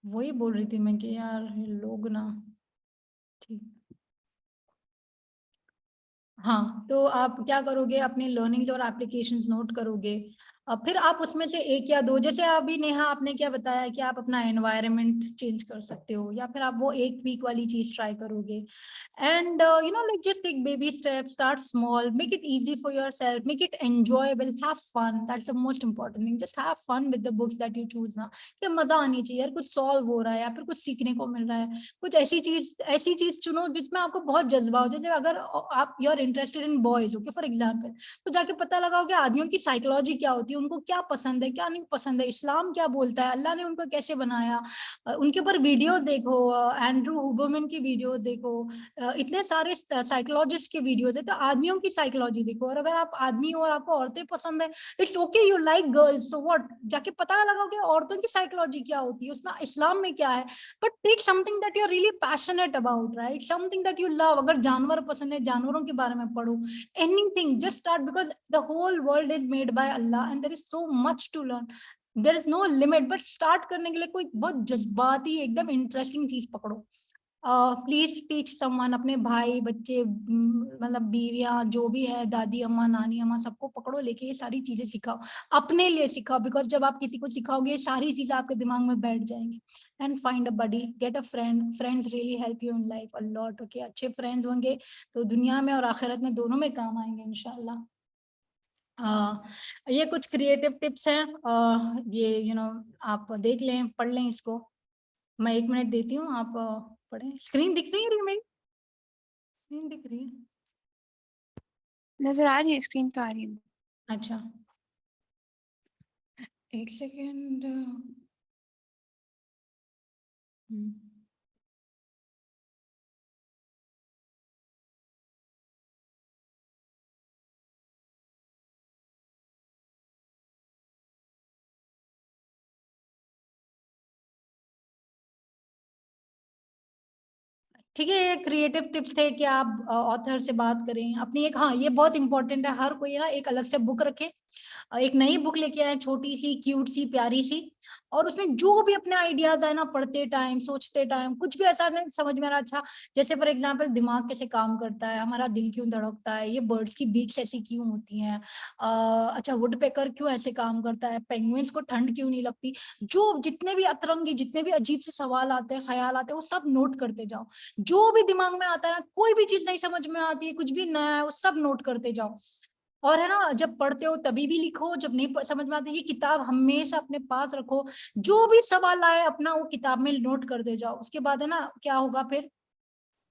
वही बोल रही थी मैं कि यार ये लोग ना, ठीक। हाँ, तो आप क्या करोगे, अपने लर्निंग्स और एप्लीकेशंस नोट करोगे। अब फिर आप उसमें से एक या दो, जैसे अभी नेहा आपने क्या बताया कि आप अपना एनवायरनमेंट चेंज कर सकते हो, या फिर आप वो एक वीक वाली चीज ट्राई करोगे। And like just take baby step, start small, make it easy for yourself, make it enjoyable, have fun, that's the most important thing. Just have fun with the books that you choose ना, कि मजा आनी चाहिए यार, कुछ solve हो रहा है या फिर कुछ सीखने को मिल रहा है। कुछ ऐसी चीज चुनो जिसमें आपको बहुत जज्बा हो। जैसे अगर आप you are interested in boys, okay for example, तो जाके पता लगाओ कि आदमियों की साइकोलॉजी क्या होती है, उनको क्या पसंद है क्या नहीं पसंद है, इस्लाम क्या बोलता है, अल्लाह ने उनको कैसे बनाया, उनके ऊपर वीडियोस देखो, एंड्रू हुबरमैन की वीडियोस देखो, इतने सारे साइकोलॉजिस्ट के वीडियोस है, तो आदमियों की साइकोलॉजी देखो। और अगर आप आदमी हो और आपको औरतें पसंद है, it's okay, you like girls, so what, जाके पता लगाओगे औरतों की साइकोलॉजी क्या होती है, उसमें इस्लाम में क्या है, but take something that you are really passionate about, right, something that you love. अगर जानवर पसंद है, जानवरों के बारे में पढ़ो, anything, just start, because the whole world is made by अल्लाह and there is so much to learn, there is no limit. But start करने के लिए कोई बहुत जज्बाती एकदम इंटरेस्टिंग चीज पकड़ो। प्लीज टीच समवन, अपने भाई बच्चे मतलब बीवियां जो भी है, दादी अम्मा नानी अम्मा, सबको पकड़ो, लेके ये सारी चीजें सिखाओ, अपने लिए सिखाओ, बिकॉज जब आप किसी को सिखाओगे ये सारी चीजें आपके दिमाग में बैठ जाएंगी। And find a buddy, get a friend, friends really help you in life a lot. Okay, अच्छे फ्रेंड्स होंगे तो दुनिया में और आखिरत में दोनों में काम आएंगे इंशाल्लाह। ये कुछ क्रिएटिव टिप्स हैं, ये आप देख लें, पढ़ लें इसको। मैं 1 मिनट देती हूँ, आप पढ़ें। स्क्रीन दिख रही है मेरी? स्क्रीन दिख रही है? नजर आ रही है, स्क्रीन तो आ रही है। अच्छा, 1 सेकेंड। ठीक है, ये क्रिएटिव टिप्स थे कि आप ऑथर से बात करें अपनी एक, हाँ ये बहुत इंपॉर्टेंट है, हर कोई ना एक अलग से बुक रखे, एक नई बुक लेके आए, छोटी सी क्यूट सी प्यारी सी, और उसमें जो भी अपने आइडियाज आए ना, पढ़ते टाइम सोचते टाइम, कुछ भी ऐसा नहीं समझ में आ रहा, अच्छा जैसे फॉर एग्जांपल दिमाग कैसे काम करता है, हमारा दिल क्यों धड़कता है, ये बर्ड्स की बीक्स ऐसी क्यों होती हैं, अच्छा वुडपेकर क्यों ऐसे काम करता है, पेंगुइन्स को ठंड क्यों नहीं लगती, जो जितने भी अतरंगी, जितने भी अजीब से सवाल आते हैं, ख्याल आते हैं, वो सब नोट करते जाओ। जो भी दिमाग में आता है ना, कोई भी चीज नहीं समझ में आती है, कुछ भी नया है, वो सब नोट करते जाओ। और है ना, जब पढ़ते हो तभी भी लिखो, जब नहीं समझ में आती, ये किताब हमेशा अपने पास रखो, जो भी सवाल आए अपना वो किताब में नोट करते जाओ। उसके बाद है ना क्या होगा फिर,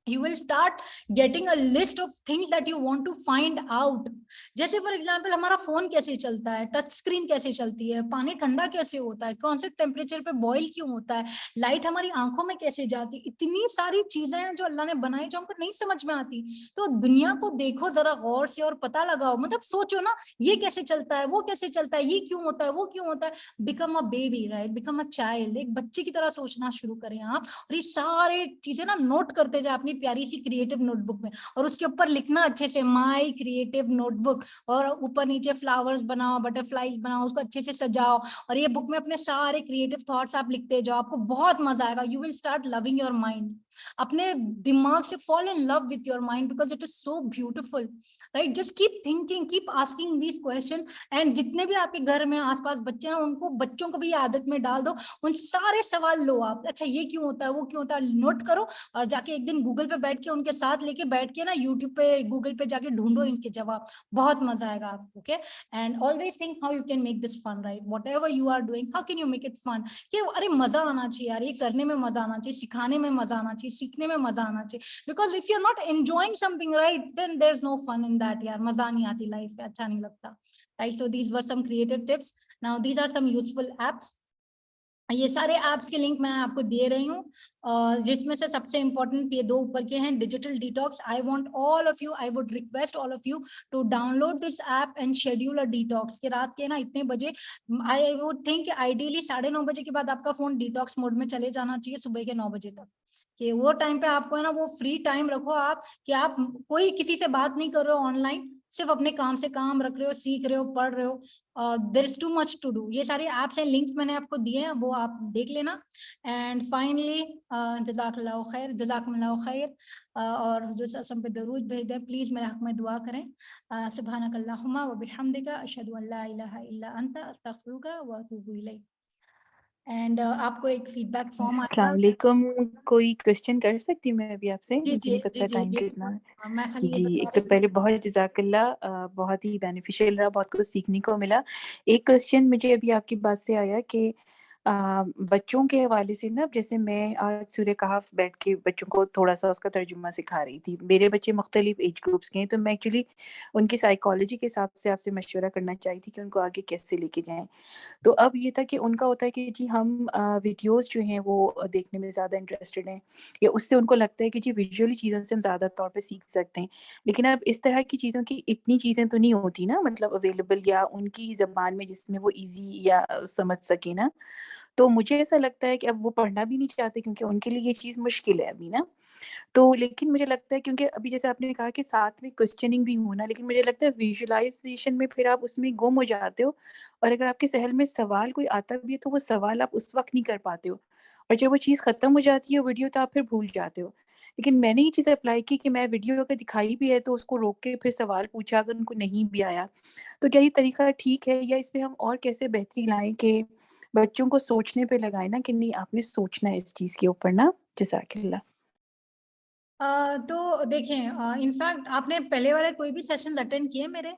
you will start getting a list of things that you want to find out। जैसे फॉर एग्जांपल हमारा फोन कैसे चलता है, टच स्क्रीन कैसे चलती है, पानी ठंडा कैसे होता है, कौन से टेम्परेचर पे बॉईल क्यों होता है, लाइट हमारी आंखों में कैसे जाती है, इतनी सारी चीजें हैं जो अल्लाह ने बनाई जो हमको नहीं समझ में आती। तो दुनिया को देखो जरा गौर से और पता लगाओ, मतलब सोचो ना, ये कैसे चलता है, वो कैसे चलता है, ये क्यों होता है, वो क्यों होता है। Become a baby, right, become a child, एक बच्चे की तरह सोचना शुरू करें आप, और ये सारे चीजें ना नोट करते जाए अपनी प्यारी सी क्रिएटिव नोटबुक में, और उसके ऊपर लिखना अच्छे से माय क्रिएटिव नोटबुक, और ऊपर नीचे फ्लावर्स बनाओ, बटरफ्लाईज बनाओ, उसको अच्छे से सजाओ, और ये बुक में अपने सारे क्रिएटिव थॉट्स आप लिखते जाओ, आपको बहुत मजा आएगा। You will start loving your mind, अपने दिमाग से fall in love with your mind, because it is so beautiful, right. Just keep thinking, keep asking these question, and जितने भी आपके घर में आसपास बच्चे हैं उनको, बच्चों को भी आदत में डाल दो, उन सारे सवाल लो आप, अच्छा ये क्यों होता है, वो क्यों होता है, नोट करो, और जाके एक दिन गूगल पे बैठ के उनके साथ लेके बैठ के ना यूट्यूब पे गूगल पे जाके ढूंढो इनके जवाब, बहुत मजा आएगा आपको। Okay, and always think how you can make this fun, right, whatever you are doing how can you make it fun, कि अरे मजा आना चाहिए यार, ये करने में मजा आना चाहिए, सिखाने में मजा आना चाहिए, सीखने में मजा आना चाहिए, because if you are not enjoying something, right, then there is no fun in that, यार मजा नहीं आती लाइफ में, अच्छा नहीं लगता, right. So these were some creative tips, now these are some useful apps. ये सारे ऐप्स के लिंक मैं आपको दे रही हूँ, जिसमें से सबसे इंपॉर्टेंट ये 2 ऊपर के हैं, digital detox. I want all of you, I would request all of you to download this app and schedule a detox, कि रात के ना इतने बजे, आई वुड थिंक आइडियली 9:30 बजे के बाद आपका फोन डिटॉक्स मोड में चले जाना चाहिए, सुबह के 9 बजे तक, कि वो टाइम पे आपको है ना वो फ्री टाइम रखो आप, कि आप कोई किसी से बात नहीं कर रहे हो ऑनलाइन, सिर्फ अपने काम से काम रख रहे हो, सीख रहे हो, पढ़ रहे हो, there is too much to do. ये सारे ऐप्स हैं, लिंक्स मैंने आपको दिए हैं, वो आप देख लेना। एंड फाइनली जज़ाकल्लाहु खैर, जज़ाकुमुल्लाहु खैर, और जो सब पे दरूद भेज दें, प्लीज मेरे हक में दुआ करें। सुब्हानकल्लाहुम्मा व बिहम्दिका अशहदु अल्ला इलाहा इल्ला अंता अस्तगफिरुका व अतूबु इलैक। एंड आपको एक फीडबैक फॉर्म अस्सलाम आएगा। वालेकुम, कोई क्वेश्चन कर सकती हूँ मैं अभी आपसे? जी मुझे जी नहीं जी पता जी, टाइम ये कितना है। मैं खाली ये जी, बता एक तो रही पहले बहुत जज़ाकल्लाह, बहुत ही बेनिफिशियल रहा, बहुत कुछ सीखने को मिला। एक क्वेश्चन मुझे अभी आपकी बात से आया कि बच्चों के हवाले से ना, जैसे मैं आज सूरह कहफ बैठ के बच्चों को थोड़ा सा उसका तर्जुमा सिखा रही थी। मेरे बच्चे मुख्तलिफ एज ग्रुप्स के हैं, तो मैं एक्चुअली उनकी साइकोलॉजी के हिसाब से आपसे मशवरा करना चाही थी कि उनको आगे कैसे लेके जाएं। तो अब ये था कि उनका होता है कि जी हम वीडियोस जो हैं वो देखने में ज़्यादा इंटरेस्टेड हैं, या उससे उनको लगता है कि जी विजुअली चीज़ों से हम ज़्यादा तौर पे सीख सकते हैं। लेकिन अब इस तरह की चीज़ों की इतनी चीज़ें तो नहीं होती ना, मतलब अवेलेबल या उनकी ज़बान में जिसमें वो ईज़ी या समझ सके ना। तो मुझे ऐसा लगता है कि अब वो पढ़ना भी नहीं चाहते, क्योंकि उनके लिए ये चीज़ मुश्किल है अभी ना। तो लेकिन मुझे लगता है, क्योंकि अभी जैसे आपने कहा कि साथ में क्वेश्चनिंग भी होना, लेकिन मुझे लगता है विजुअलाइजेशन में फिर आप उसमें गुम हो जाते हो, और अगर आपके ज़हन में सवाल कोई आता भी है तो वो सवाल आप उस वक़्त नहीं कर पाते हो, और जब वो चीज़ ख़त्म हो जाती है वीडियो, तो आप फिर भूल जाते हो। लेकिन मैंने ये चीज़ अप्लाई की कि मैं वीडियो अगर दिखाई भी है तो उसको रोक के फिर सवाल पूछा, अगर उनको नहीं भी आया, तो क्या ये तरीका ठीक है, या इसमें हम और कैसे बेहतरी लाएँ कि बच्चों को सोचने पे लगाएँ ना कि नहीं आपने सोचना है इस चीज़ के ऊपर ना? जज़ाकिल्लाह। तो देखें, इनफैक्ट आपने पहले वाले कोई भी सेशन अटेंड किए मेरे?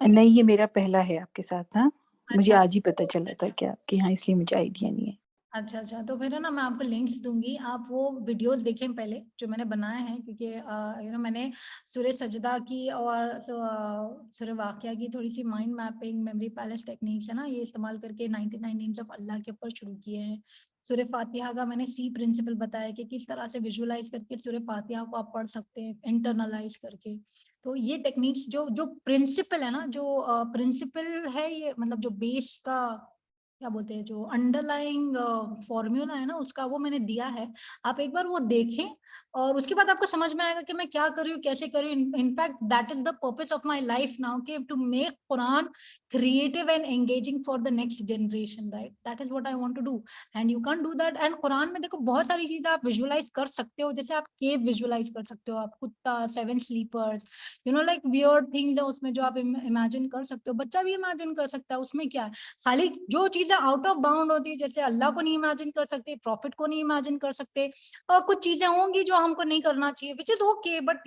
नहीं, ये मेरा पहला है आपके साथ ना। मुझे अच्छा। आज ही पता चला था कि आपके यहाँ, इसलिए मुझे आइडिया नहीं है। अच्छा, अच्छा, तो फिर है ना मैं आपको लिंक्स दूँगी, आप वो वीडियोज़ देखें पहले जो मैंने बनाए हैं, क्योंकि मैंने सूरह सजदा की और सूरह वाक़िया की थोड़ी-सी mind mapping, memory palace techniques है ना, ये इस्तेमाल करके 99 नेम्स ऑफ अल्लाह के ऊपर शुरू किए हैं। सूरह फ़ातिहा का मैंने सी प्रिंसिपल बताया कि किस तरह से विजुअलाइज़ करके सूरह फ़ातिहा को आप पढ़ सकते हैं, इंटरनलाइज़ करके। तो ये टेक्निक्स जो जो प्रिंसिपल है ना, जो प्रिंसिपल है ये, मतलब जो बेस का क्या बोलते हैं, जो अंडरलाइंग फॉर्मूला है ना उसका, वो मैंने दिया है। आप एक बार वो देखें और उसके बाद आपको समझ में आएगा कि मैं क्या कर रही हूँ, कैसे कर रही हूँ। In fact that is the purpose of my life now, कि to make Quran creative and engaging for the next generation, right? That is what I want to do, and you can do that. And Quran में देखो बहुत सारी चीजें आप visualise कर सकते हो, जैसे आप केव विजुअलाइज कर सकते हो, आप कुत्ता, seven sleepers, like weird thing उसमें जो आप इमेजिन कर सकते हो, बच्चा भी इमेजिन कर सकता है। उसमें क्या है, खाली जो चीजें आउट ऑफ बाउंड होती है, जैसे अल्लाह को नहीं इमेजिन कर सकते, प्रॉफिट को नहीं इमेजिन कर सकते, और कुछ चीजें होंगी जो हमको नहीं करना चाहिए, which is okay, but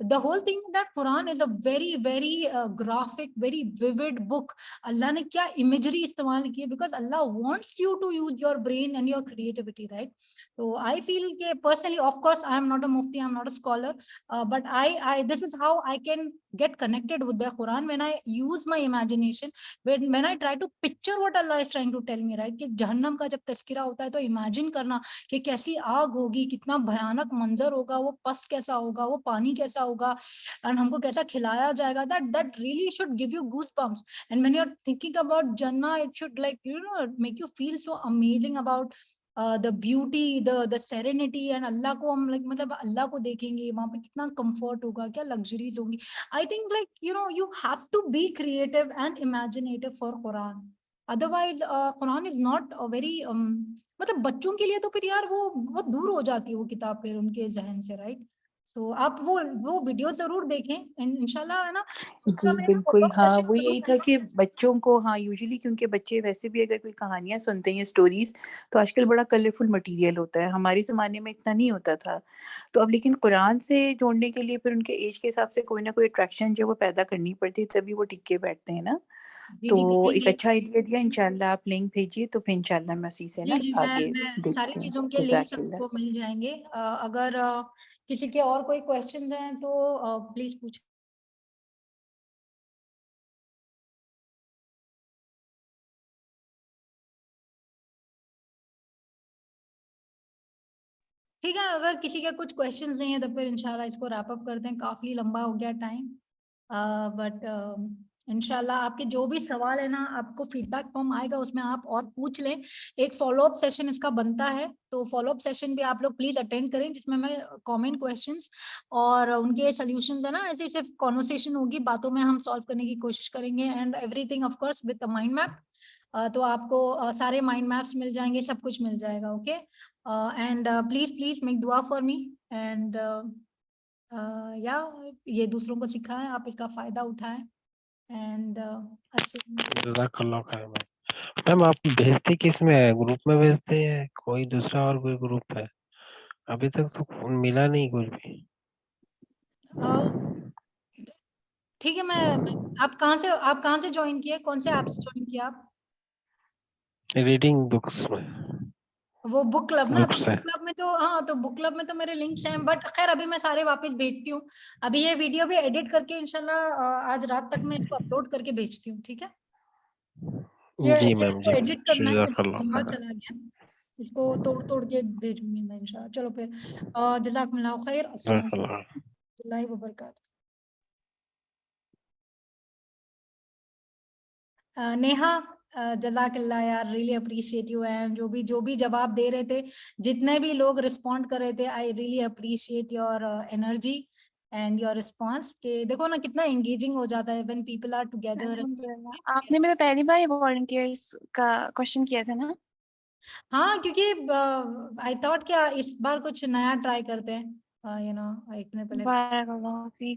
the whole thing that Quran is a very very graphic, very vivid book. Allah ने क्या इमेजरी इस्तेमाल की है, because Allah wants you to use your brain and your creativity, right? तो आई फील के personally, of course I am not a मुफ्ती, I am not a scholar, but I this is how I can get connected with the Quran, when I use my imagination, when I try to picture what Allah is trying to tell me, right? कि जहन्नम का जब तस्करा होता है तो imagine करना कि कैसी आग होगी, कितना भयानक मंजर होगा, वो पस कैसा होगा, वो पानी कैसा होगा, एंड हमको कैसा खिलाया जाएगा, that really should give you goosebumps. And when you're thinking about Jannah, it should, like, make you feel so amazing about the beauty, the serenity, and अल्लाह को हम, like, मतलब अल्लाह को देखेंगे वहां पे, कितना कंफर्ट होगा, क्या लग्जरीज होंगी। I think, like, you have to be creative and imaginative for Quran. Otherwise, Quran is not a very मतलब बच्चों के लिए तो फिर यार वो बहुत दूर हो जाती है वो किताब फिर उनके जहन से, राइट? सो आप वो वीडियो जरूर देखें, इंशाल्लाह, है ना? उसका जी, मैं बिल्कुल। follow-up हाँ, session वो जरूर यही था करूंगी। कि बच्चों को, हाँ, यूजुअली क्योंकि बच्चे वैसे भी अगर कोई कहानियाँ सुनते हैं, स्टोरीज़, तो आजकल बड़ा कलरफुल मटीरियल होता है। हमारे ज़माने में इतना नहीं होता था। तो अब लेकिन कुरान से जोड़ने के लिए फिर उनके ऐज के हिसाब से कोई ना कोई अट्रैक्शन जो है वो पैदा करनी पड़ती है, तभी वो टिक के बैठते हैं ना। जी जी, तो एक करेंगे अच्छा आइडिया करेंगे। दिया, इंशाल्लाह आप लिंक भेजिए तो फिर इंशाल्लाह मैं उसी से जी ना जी, आगे मैं सारी देखते हैं। चीजों के लिंक्स जज़ाकिल्लाह। आपको मिल जाएंगे। अगर किसी के और कोई क्वेश्चंस हैं तो प्लीज पूछ। ठीक है, अगर किसी का कुछ क्वेश्चंस नहीं है तो फिर इंशाल्लाह इसको रैप अप करते हैं, काफी लंबा हो गया टाइम। बट इंशाल्लाह आपके जो भी सवाल है ना, आपको फीडबैक फॉर्म आएगा, उसमें आप और पूछ लें। एक फॉलोअप सेशन इसका बनता है, तो फॉलोअप सेशन भी आप लोग प्लीज अटेंड करें, जिसमें मैं कमेंट क्वेश्चंस और उनके सॉल्यूशंस है ना, ऐसे सिर्फ कॉन्वर्सेशन होगी, बातों में हम सॉल्व करने की कोशिश करेंगे, and everything of course with the mind map. तो आपको सारे माइंड मैप्स मिल जाएंगे, सब कुछ मिल जाएगा, okay? And please please make दुआ फॉर मी, एंड या ये दूसरों को सिखाएं, आप इसका फायदा उठाएं, एंड जज़ाकल्लाह खैर मैम। आप भेजते किस में है? ग्रुप में भेजते हैं कोई दूसरा और कोई ग्रुप है? अभी तक तो मिला नहीं कुछ भी। ठीक है। आप कहाँ से ज्वाइन किए, कौन से ऐप से ज्वाइन किया आप? रीडिंग बुक्स में, वो बुक क्लब ना, तो बुक्स है। बुक क्लब में तो हाँ, तो बुक क्लब में तो मेरे लिंक्स हैं, बट खैर अभी मैं सारे वापस भेजती हूँ। अभी ये वीडियो भी एडिट करके इंशाल्लाह आज रात तक मैं इसको अपलोड करके भेजती हूँ, ठीक है। ये जी ये मैम इसको जी, एडिट करना है, ये बहुत जज़ाकल्लाह लंबा खैर। चला गया, इसको तोड़ तोड़ के भेजूंगी मैं इंशाल्लाह। चलो फिर, जज़ाकुमुल्लाह खैर, अस्सलाम जज़ाकल्लाह। वालेकुम वरहमतुल्लाहि वबरकातुहू। नेहा, जज़ाकल्लाह यार, रियली अप्रिशिएट यू, एंड जो भी जवाब दे रहे थे, जितने भी लोग रिस्पॉन्ड कर रहे थे, I really appreciate your energy and your response. के देखो ना कितना एंगेजिंग हो जाता है व्हेन पीपल आर टुगेदर। अल्हम्दुलिल्लाह। आपने मेरा पहली बार वॉलंटियर्स का क्वेश्चन किया था ना? हाँ, क्योंकि आई थॉट क्या इस बार कुछ नया ट्राई करते हैं, यू नो, एक ने पहले बारकाल्लाहु फीक।